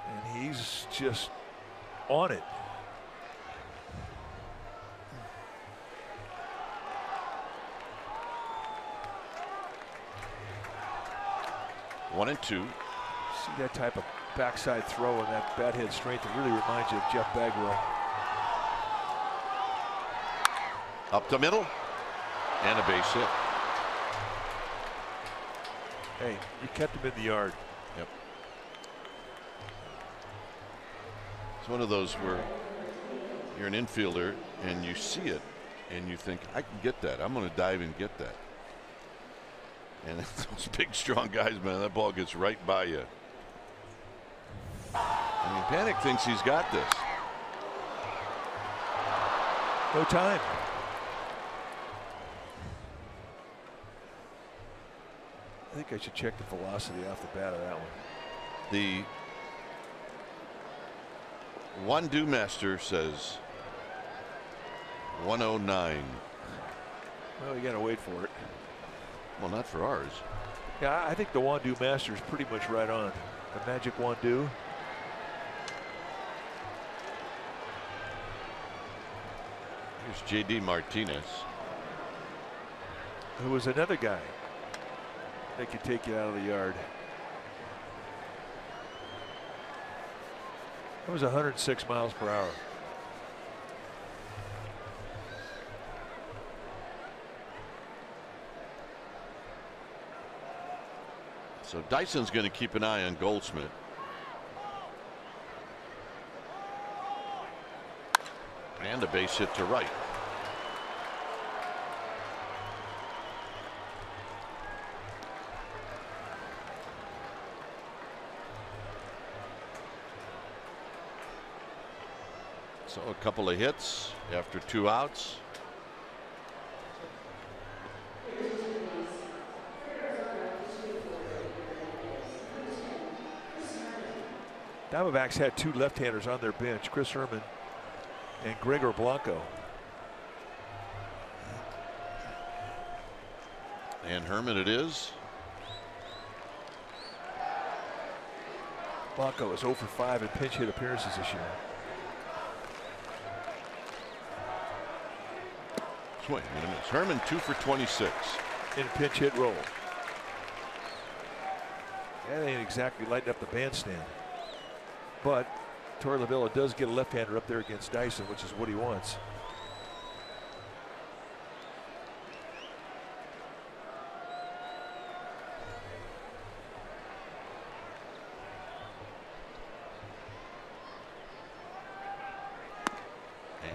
And he's just on it. One and two. See that type of backside throw and that bat head strength. It really reminds you of Jeff Bagwell. Up the middle and a base hit. Hey, you kept him in the yard. Yep. It's one of those where you're an infielder and you see it and you think, I can get that. I'm going to dive and get that. And those big, strong guys, man, that ball gets right by you. I mean, Panic thinks he's got this. No time. I think I should check the velocity off the bat of that one. The one do master says 109. Well, you got to wait for it. Well, not for ours. Yeah, I think the Wandu Master is pretty much right on. The Magic Wandu. Here's J.D. Martinez, who was another guy that could take you out of the yard. It was 106 miles per hour. So Dyson's going to keep an eye on Goldschmidt. And a base hit to right. So a couple of hits after 2 outs. Diamondbacks had 2 left-handers on their bench, Chris Herman and Gregor Blanco. And Herman it is. Blanco is 0 for 5 in pinch hit appearances this year. Swing and a miss. Herman 2 for 26 in pinch hit role. That ain't exactly lighting up the bandstand. But Torey Lovullo does get a left-hander up there against Dyson, which is what he wants.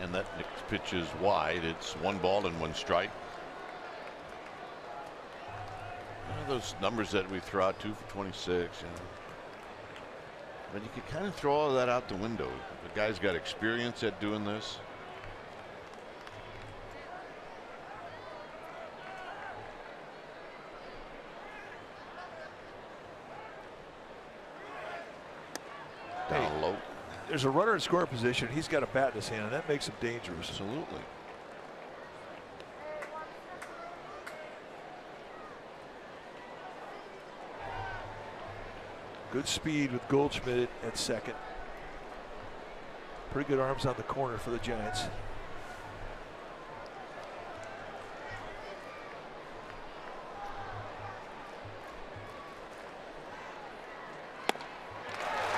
And that next pitch is wide. It's 1 ball and 1 strike. Those numbers that we throw out, 2 for 26. You know. But you could kind of throw all of that out the window. The guy's got experience at doing this. Down low. There's a runner in score position. He's got a bat in his hand, and that makes him dangerous. Absolutely. Good speed with Goldschmidt at second. Pretty good arms on the corner for the Giants.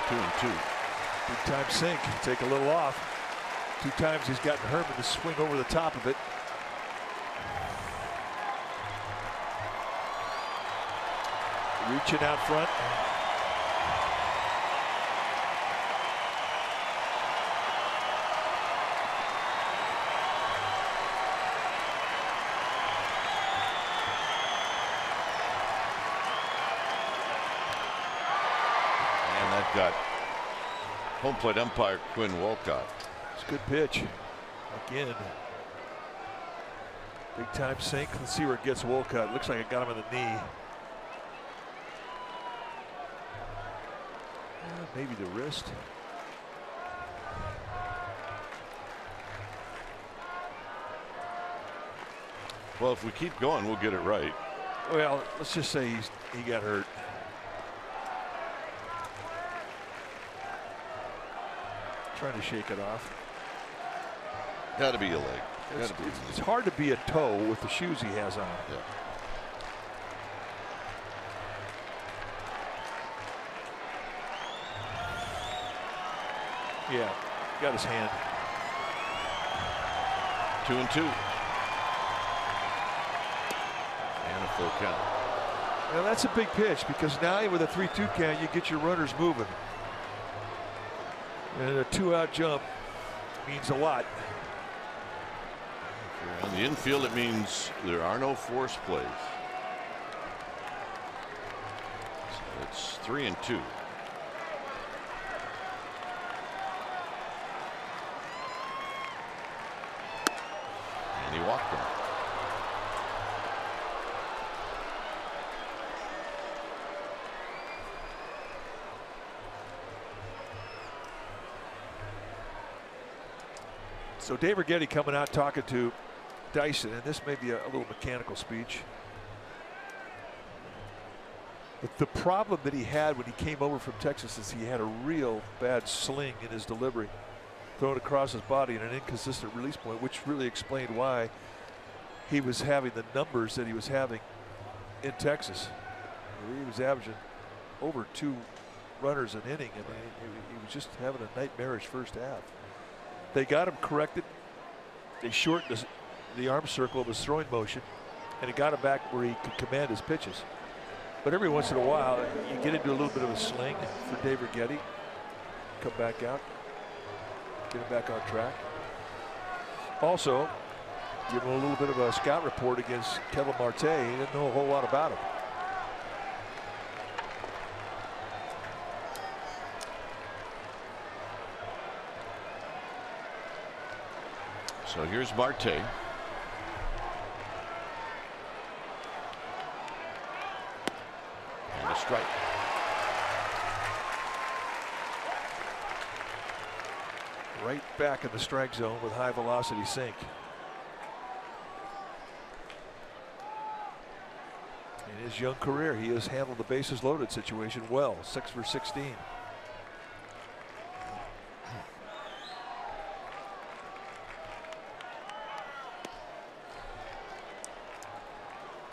Two and two. Big time sink. Take a little off. 2 times he's gotten Herman to swing over the top of it. Reaching out front. Walcott. Home plate umpire Quinn Walcott. It's a good pitch. Again. Big time sink. Let's see where it gets Walcott. Looks like it got him in the knee. Maybe the wrist. Well, if we keep going, we'll get it right. Well, let's just say he got hurt. Trying to shake it off. Got to be a leg. It's hard to be a toe with the shoes he has on. Yeah. Yeah, got his hand. 2-2. And a full count. Now that's a big pitch because now with a 3-2 count, you get your runners moving. And a 2-out jump means a lot. On the infield, it means there are no force plays. So it's 3-2. And he walked him. So Dave Righetti coming out talking to Dyson, and this may be a little mechanical speech. But the problem that he had when he came over from Texas is he had a real bad sling in his delivery, thrown across his body and an inconsistent release point, which really explained why he was having the numbers that he was having in Texas. He was averaging over 2 runners an inning. I mean, he was just having a nightmarish first half. They got him corrected. They shortened the arm circle of his throwing motion, and it got him back where he could command his pitches. But every once in a while, you get into a little bit of a sling for Dave Righetti. Come back out, get him back on track. Also, give him a little bit of a scout report against Kevin Marte. He didn't know a whole lot about him. So here's Marte. And a strike. Right back in the strike zone with high velocity sink. In his young career, he has handled the bases loaded situation well. 6 for 16.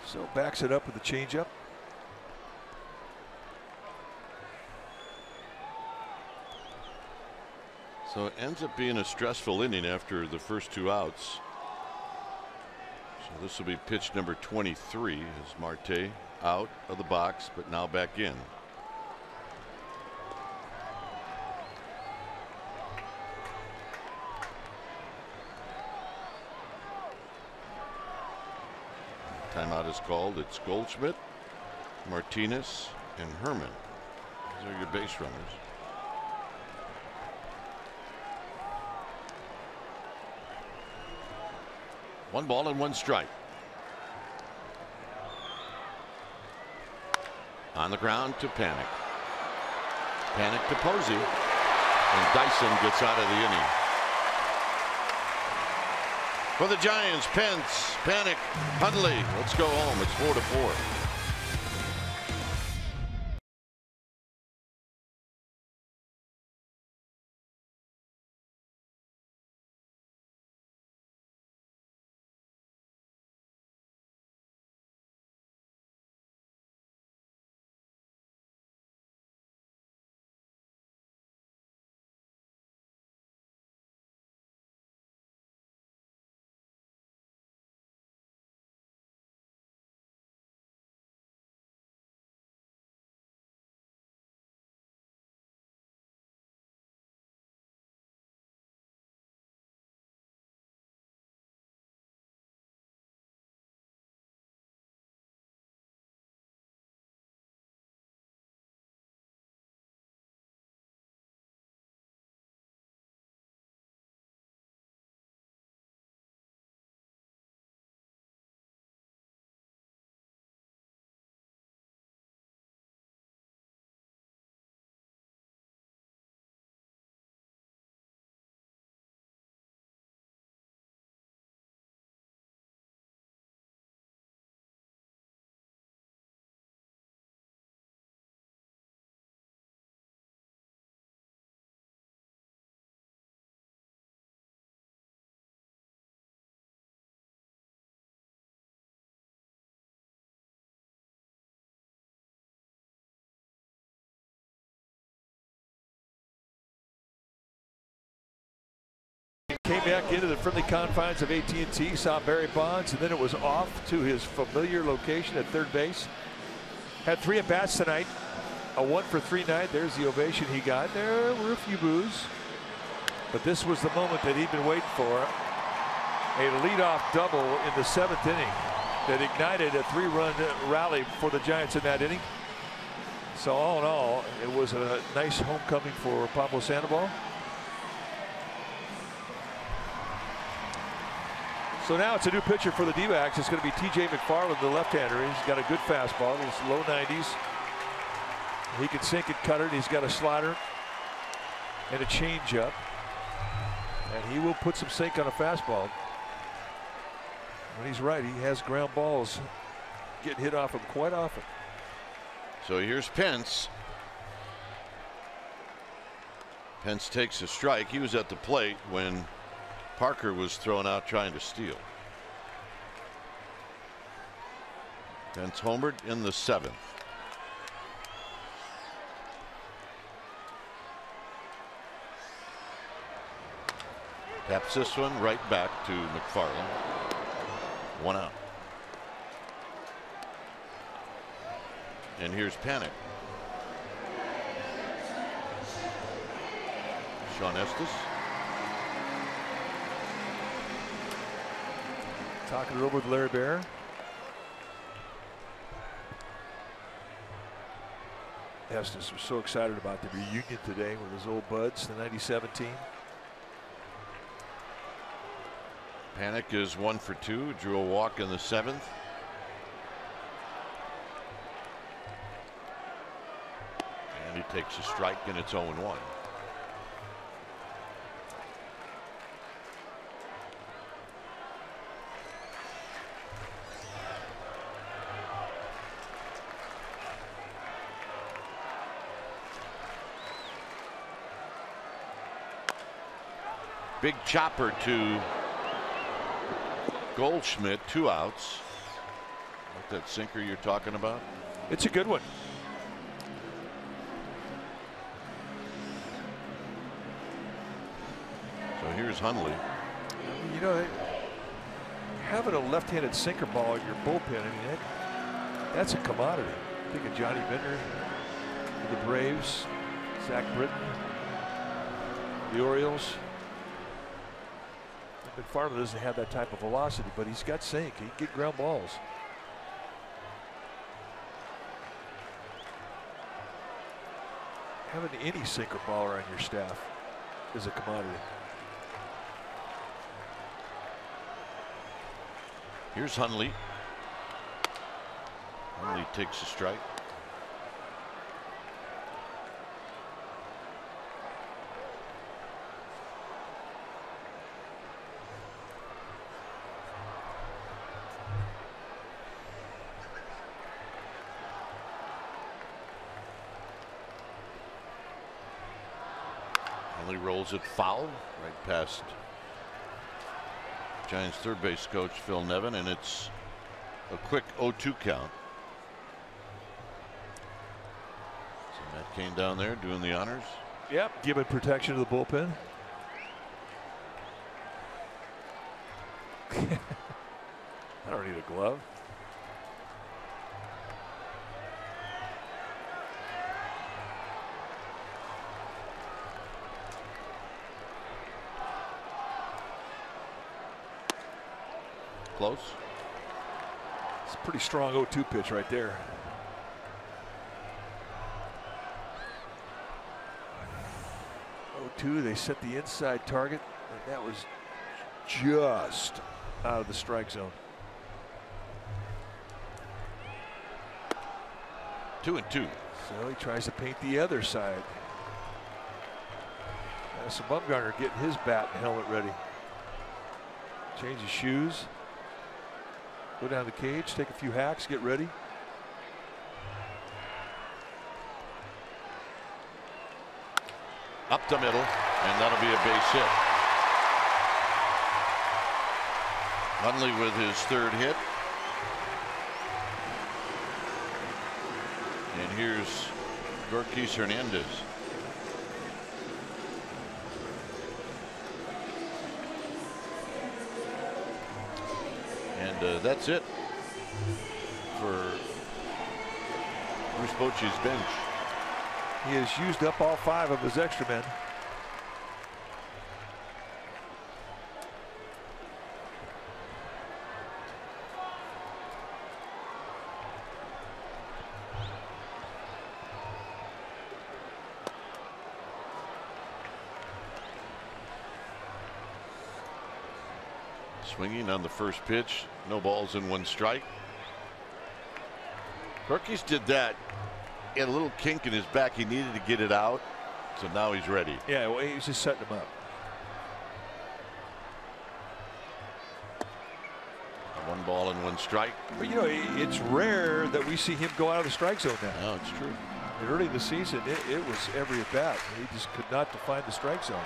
So backs it up with the changeup. So it ends up being a stressful inning after the first 2 outs. So this will be pitch number 23 as Marte out of the box, but now back in. Timeout is called. It's Goldschmidt, Martinez, and Herman. Those are your base runners. One ball and 1 strike. On the ground to Panic. Panic to Posey. And Dyson gets out of the inning. For the Giants, Pence, Panic, Hundley. Let's go home. It's 4-4. came back into the friendly confines of AT&T, saw Barry Bonds, and then it was off to his familiar location at third base. Had 3 at-bats tonight. A 1-for-3 night. There's the ovation he got. There were a few boos, but this was the moment that he'd been waiting for. A leadoff double in the 7th inning that ignited a 3-run rally for the Giants in that inning. So all in all, it was a nice homecoming for Pablo Sandoval. So now it's a new pitcher for the D-backs. It's going to be T.J. McFarland, the left-hander. He's got a good fastball. It's low 90s. He can sink it, cut it. He's got a slider and a changeup. And he will put some sink on a fastball. When he's right, he has ground balls getting hit off him quite often. So here's Pence. Pence takes a strike. He was at the plate when Parker was thrown out trying to steal. Pence homered in the 7th. Taps this one right back to McFarland. 1 out. And here's Panic. Sean Estes. Talking it over with Larry Bear. Estes was so excited about the reunion today with his old buds, the 97 team. Panic is 1 for 2. Drew a walk in the 7th. And he takes a strike, and it's 0-1. Big chopper to Goldschmidt, 2 outs. What that sinker you're talking about? It's a good one. So here's Hundley. You know, having a left-handed sinker ball in your bullpen, I mean, that's a commodity. Think of Johnny Bender, the Braves, Zach Britton, the Orioles. McFarland doesn't have that type of velocity, but he's got sink. He can get ground balls. Having any sinker baller on your staff is a commodity. Here's Hundley. Hundley takes a strike. Rolls it foul right past Giants third base coach Phil Nevin, and it's a quick 0-2 count. So Matt Cain down there doing the honors. Yep, giving protection to the bullpen. I don't need a glove. Close. It's a pretty strong 0-2 pitch right there. 0-2, they set the inside target, and that was just out of the strike zone. 2-2. So he tries to paint the other side. So Bumgarner getting his bat and helmet ready. Change his shoes. Go down the cage, take a few hacks, get ready. Up the middle, and that'll be a base hit. Hundley with his 3rd hit. And here's Gorkis Hernandez. And that's it for Bruce Bochy's bench. He has used up all 5 of his extra men. Swinging on the first pitch, no balls and 1 strike. Rockies did that. He had a little kink in his back. He needed to get it out, so now he's ready. Yeah, well, he's just setting him up. 1 ball and 1 strike. But you know, it's rare that we see him go out of the strike zone now. No, it's true. Early in the season, it was every at bat. He just could not define the strike zone.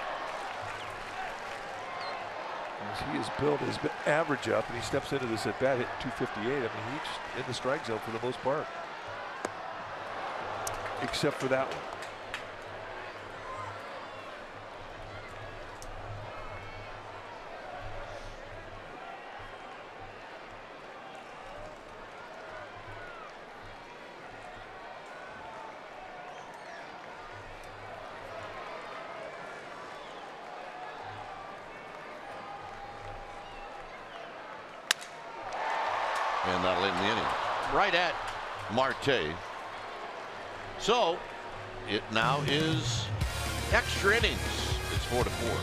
As he has built his average up, and he steps into this at bat hitting 258. I mean, he's in the strike zone for the most part, except for that one. And not late in the inning. Right at Marte. So it now is extra innings. It's 4-4.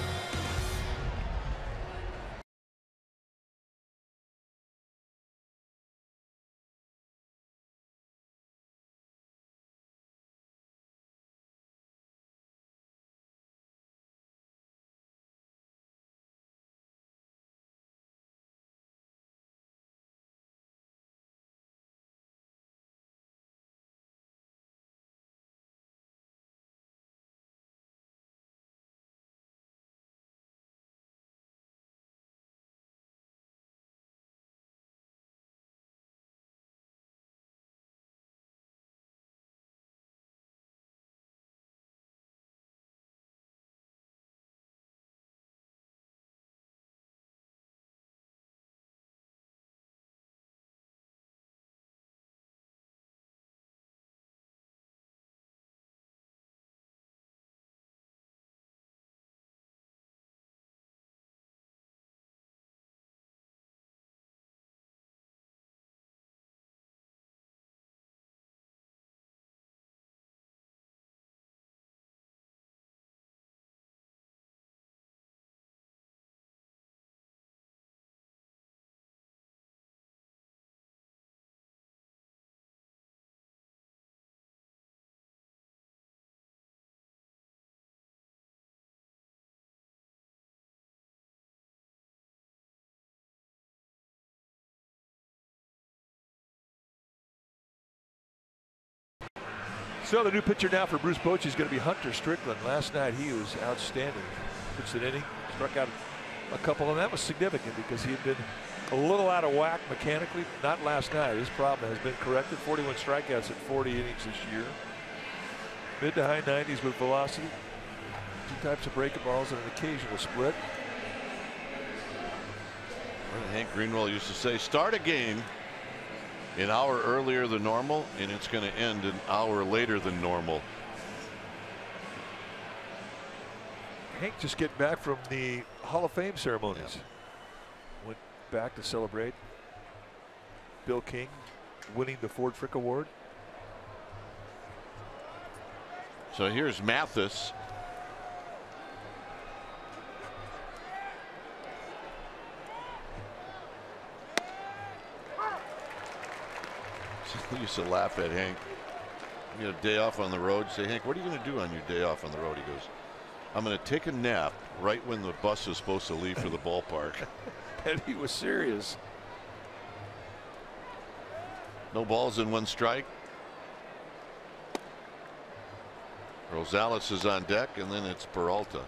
So the new pitcher now for Bruce Bochy is going to be Hunter Strickland. Last night he was outstanding. Pitched an inning, struck out a couple, and that was significant because he had been a little out of whack mechanically. Not last night. His problem has been corrected. 41 strikeouts at 40 innings this year. Mid to high 90s with velocity. 2 types of breaking balls and an occasional split. Hank Greenwell used to say, start a game an hour earlier than normal, and it's going to end an hour later than normal. Hank just getting back from the Hall of Fame ceremonies. Yeah. Went back to celebrate Bill King winning the Ford Frick Award. So here's Mathis. I used to laugh at Hank. You had a day off on the road. Say, Hank, what are you going to do on your day off on the road? He goes, I'm going to take a nap right when the bus is supposed to leave for the ballpark. And he was serious. No balls and 1 strike. Rosales is on deck, and then it's Peralta.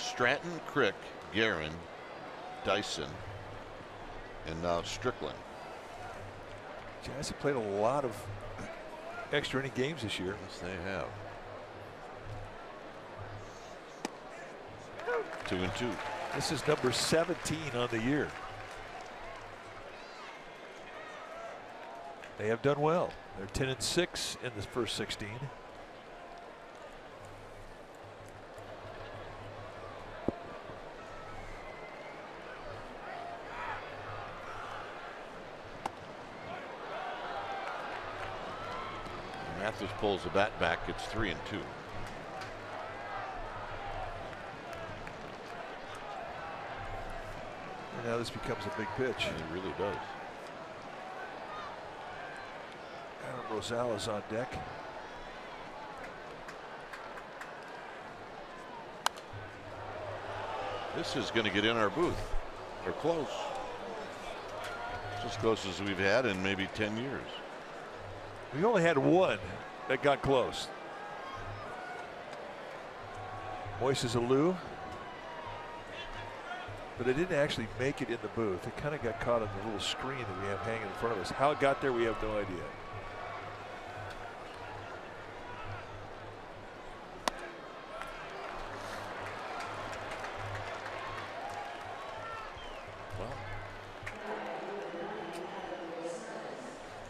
Stratton, Crick, Guerin, Dyson, and now Strickland. Giants have played a lot of extra inning games this year. Yes, they have. 2-2. This is number 17 on the year. They have done well. They're 10-6 in the first 16. Mathis pulls the bat back. It's 3-2. And now this becomes a big pitch. It really does. Adam Rosales on deck. This is going to get in our booth. They're close. It's as close as we've had in maybe 10 years. We only had one that got close. Moises Alou. But it didn't actually make it in the booth. It kind of got caught on the little screen that we have hanging in front of us. How it got there, we have no idea. Well,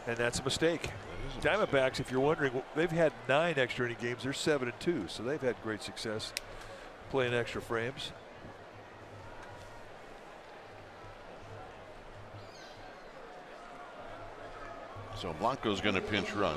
and that's a mistake. Diamondbacks, if you're wondering, they've had 9 extra inning games. They're 7-2, so they've had great success playing extra frames. so Blanco's going to pinch run.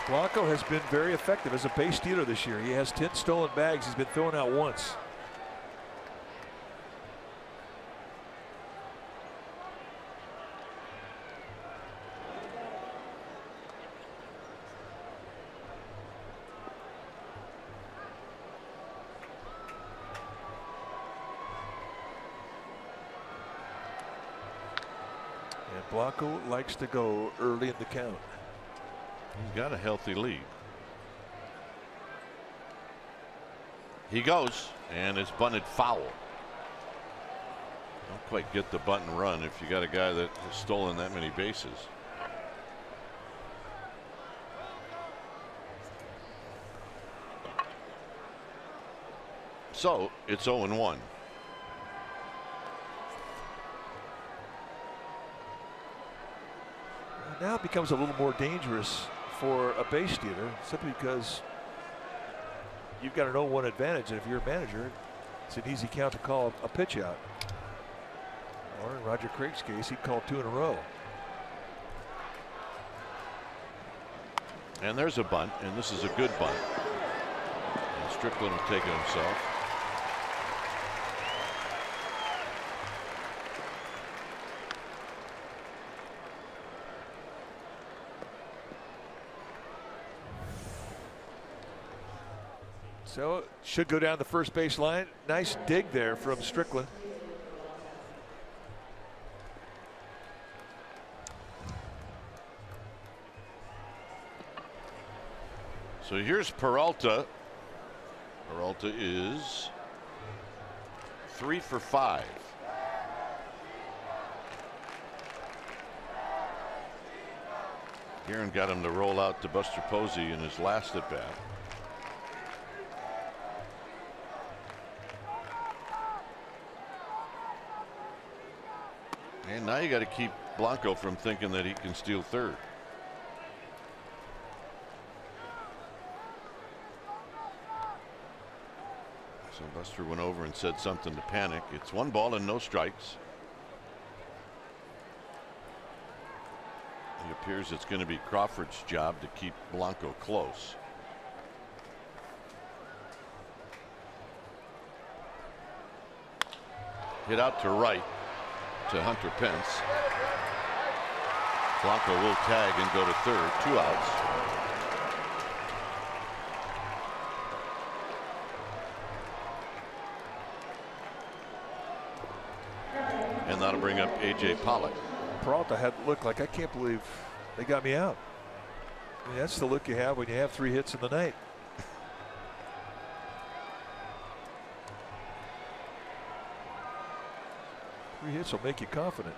Blanco has been very effective as a base stealer this year. He has 10 stolen bags. He's been thrown out once. And Blanco likes to go early in the count. He's got a healthy lead. He goes, and it's bunted foul. Don't quite get the bunt and run if you got a guy that has stolen that many bases. So it's 0-1. Now it becomes a little more dangerous for a base stealer simply because you've got an 0-1 advantage, and if you're a manager, it's an easy count to call a pitch out. Or in Roger Craig's case, he'd call 2 in a row. And there's a bunt, and this is a good bunt. And Strickland will take it himself. So should go down the first base line. Nice dig there from Strickland. So here's Peralta. Peralta is 3 for 5. Guerin got him to roll out to Buster Posey in his last at bat. And now you got to keep Blanco from thinking that he can steal third. So Buster went over and said something to panic. It's 1 ball and no strikes. It appears it's going to be Crawford's job to keep Blanco close. Hit out to right to Hunter Pence. Blanco will tag and go to third. 2 outs. And that'll bring up A.J. Pollock. Peralta had the look like, I can't believe they got me out. I mean, that's the look you have when you have 3 hits in the night. 3 hits will make you confident.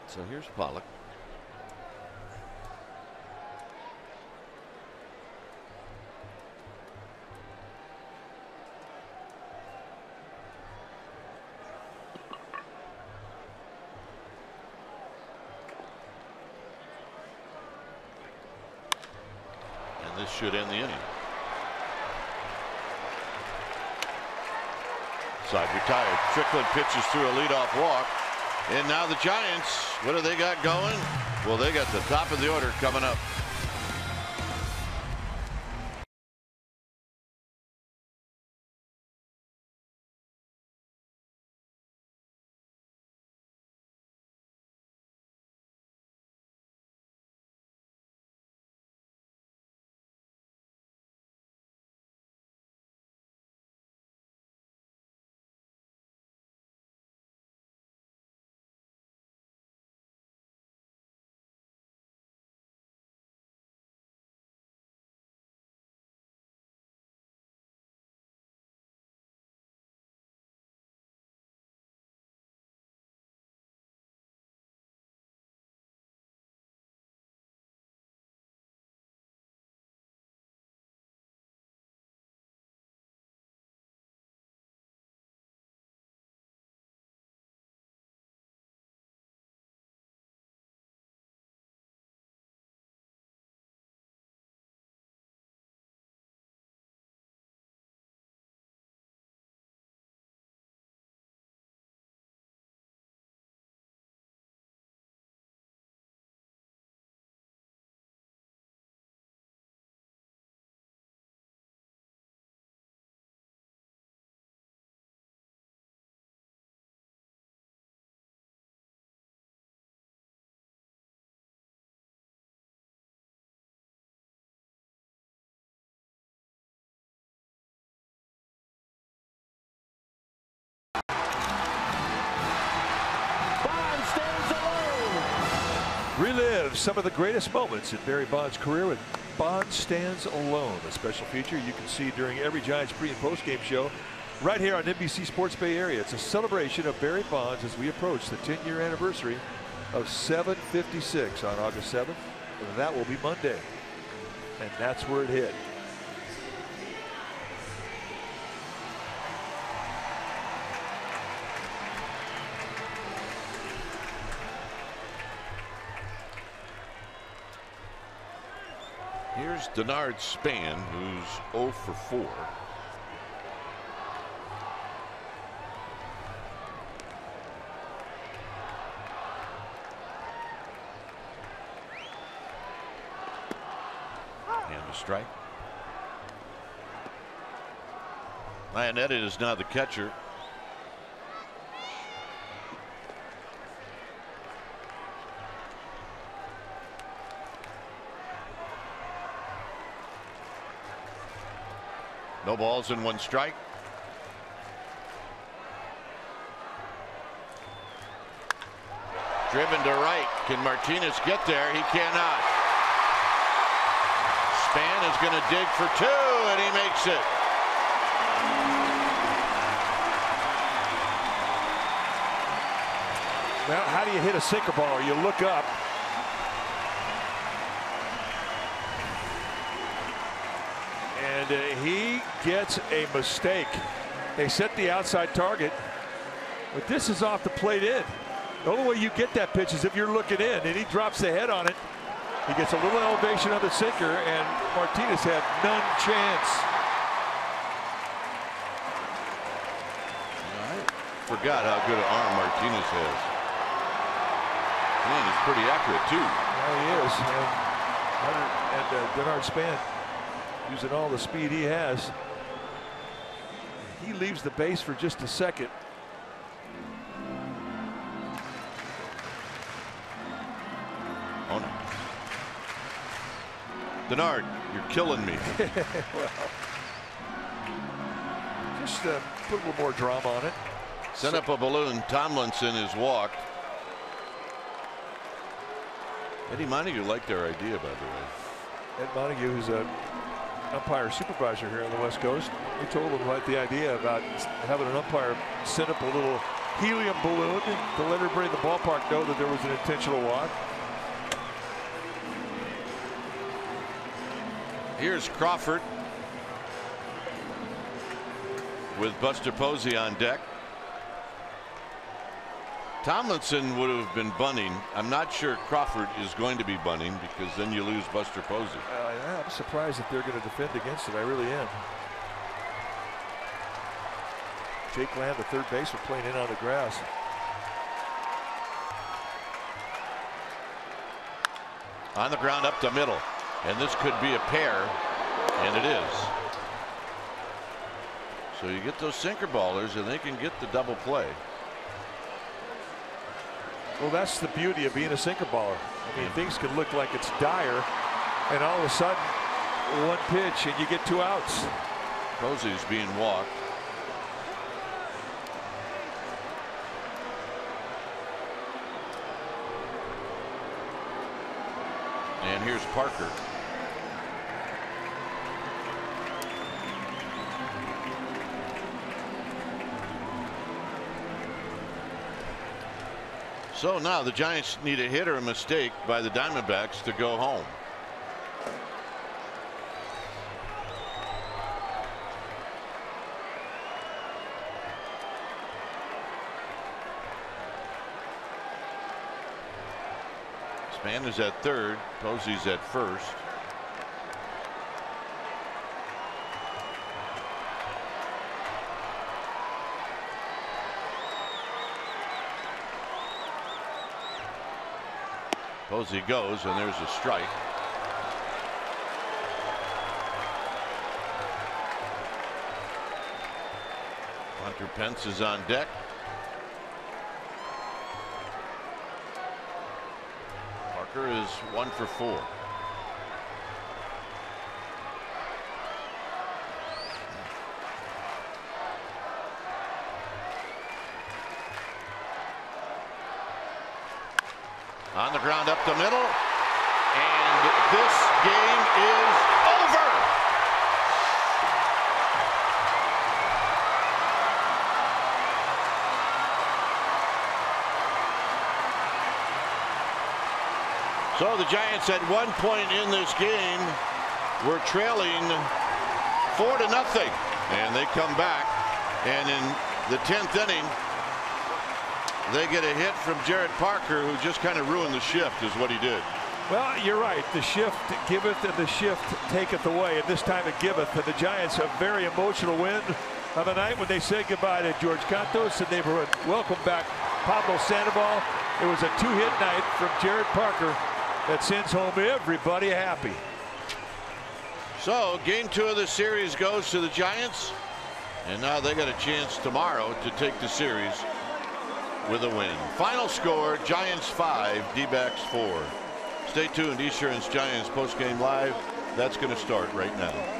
So here's Pollock. And this should end the inning. Side retired. Strickland pitches through a leadoff walk. And now the Giants, what do they got going? Well, they got the top of the order coming up. Relive some of the greatest moments in Barry Bonds' career with Bond Stands Alone, a special feature you can see during every Giants pre- and post-game show right here on NBC Sports Bay Area. It's a celebration of Barry Bonds as we approach the 10-year anniversary of 756 on August 7th. And that will be Monday. And that's where it hit. Here's Denard Span, who's 0 for 4. And a strike. Lionetta is now the catcher. No balls and 1 strike. Driven to right. Can Martinez get there? He cannot. Span is going to dig for 2, and he makes it. Well, how do you hit a sinker ball? You look up. And he gets a mistake. They set the outside target, but this is off the plate in. The only way you get that pitch is if you're looking in, and he drops the head on it. He gets a little elevation on the sinker, and Martinez had none chance. I forgot how good an arm Martinez has. Man, he's pretty accurate too. Yeah, he is. And Denard Span using all the speed he has. He leaves the base for just a second. Oh no. Denard, you're killing me. Well, just put a little more drama on it. Sent up a balloon. Tomlinson is walked. Eddie Montague liked their idea, by the way. Ed Montague, who's an umpire supervisor here on the West Coast, we told him about the idea about having an umpire send up a little helium balloon to let everybody in the ballpark know that there was an intentional walk. Here's Crawford with Buster Posey on deck. Tomlinson would have been bunting. I'm not sure Crawford is going to be bunting because then you lose Buster Posey. I'm surprised that they're going to defend against it. I really am. Jake Lamb, the third baseman, playing in on the grass. On the ground up the middle. And this could be a pair. And it is. So you get those sinker ballers and they can get the double play. Well, that's the beauty of being a sinker baller. I mean, things can look like it's dire, and all of a sudden, one pitch and you get 2 outs. Posey's being walked. And here's Parker. So now the Giants need a hit or a mistake by the Diamondbacks to go home. Span is at third. Posey's at first. Posey goes, and there's a strike. Hunter Pence is on deck. Parker is 1 for 4. On the ground up the middle, and this game is over. So the Giants at one point in this game were trailing 4-0, and they come back, and in the 10th inning they get a hit from Jared Parker, who just kind of ruined the shift, is what he did. Well, you're right. The shift giveth and the shift taketh away, and this time it giveth. And the Giants a very emotional win on the night when they said goodbye to George Cantos and they were welcomed back Pablo Sandoval. It was a 2-hit night from Jared Parker that sends home everybody happy. So game 2 of the series goes to the Giants, and now they got a chance tomorrow to take the series with a win. Final score, Giants 5, D-backs 4. Stay tuned. Esurance Giants postgame live. That's going to start right now.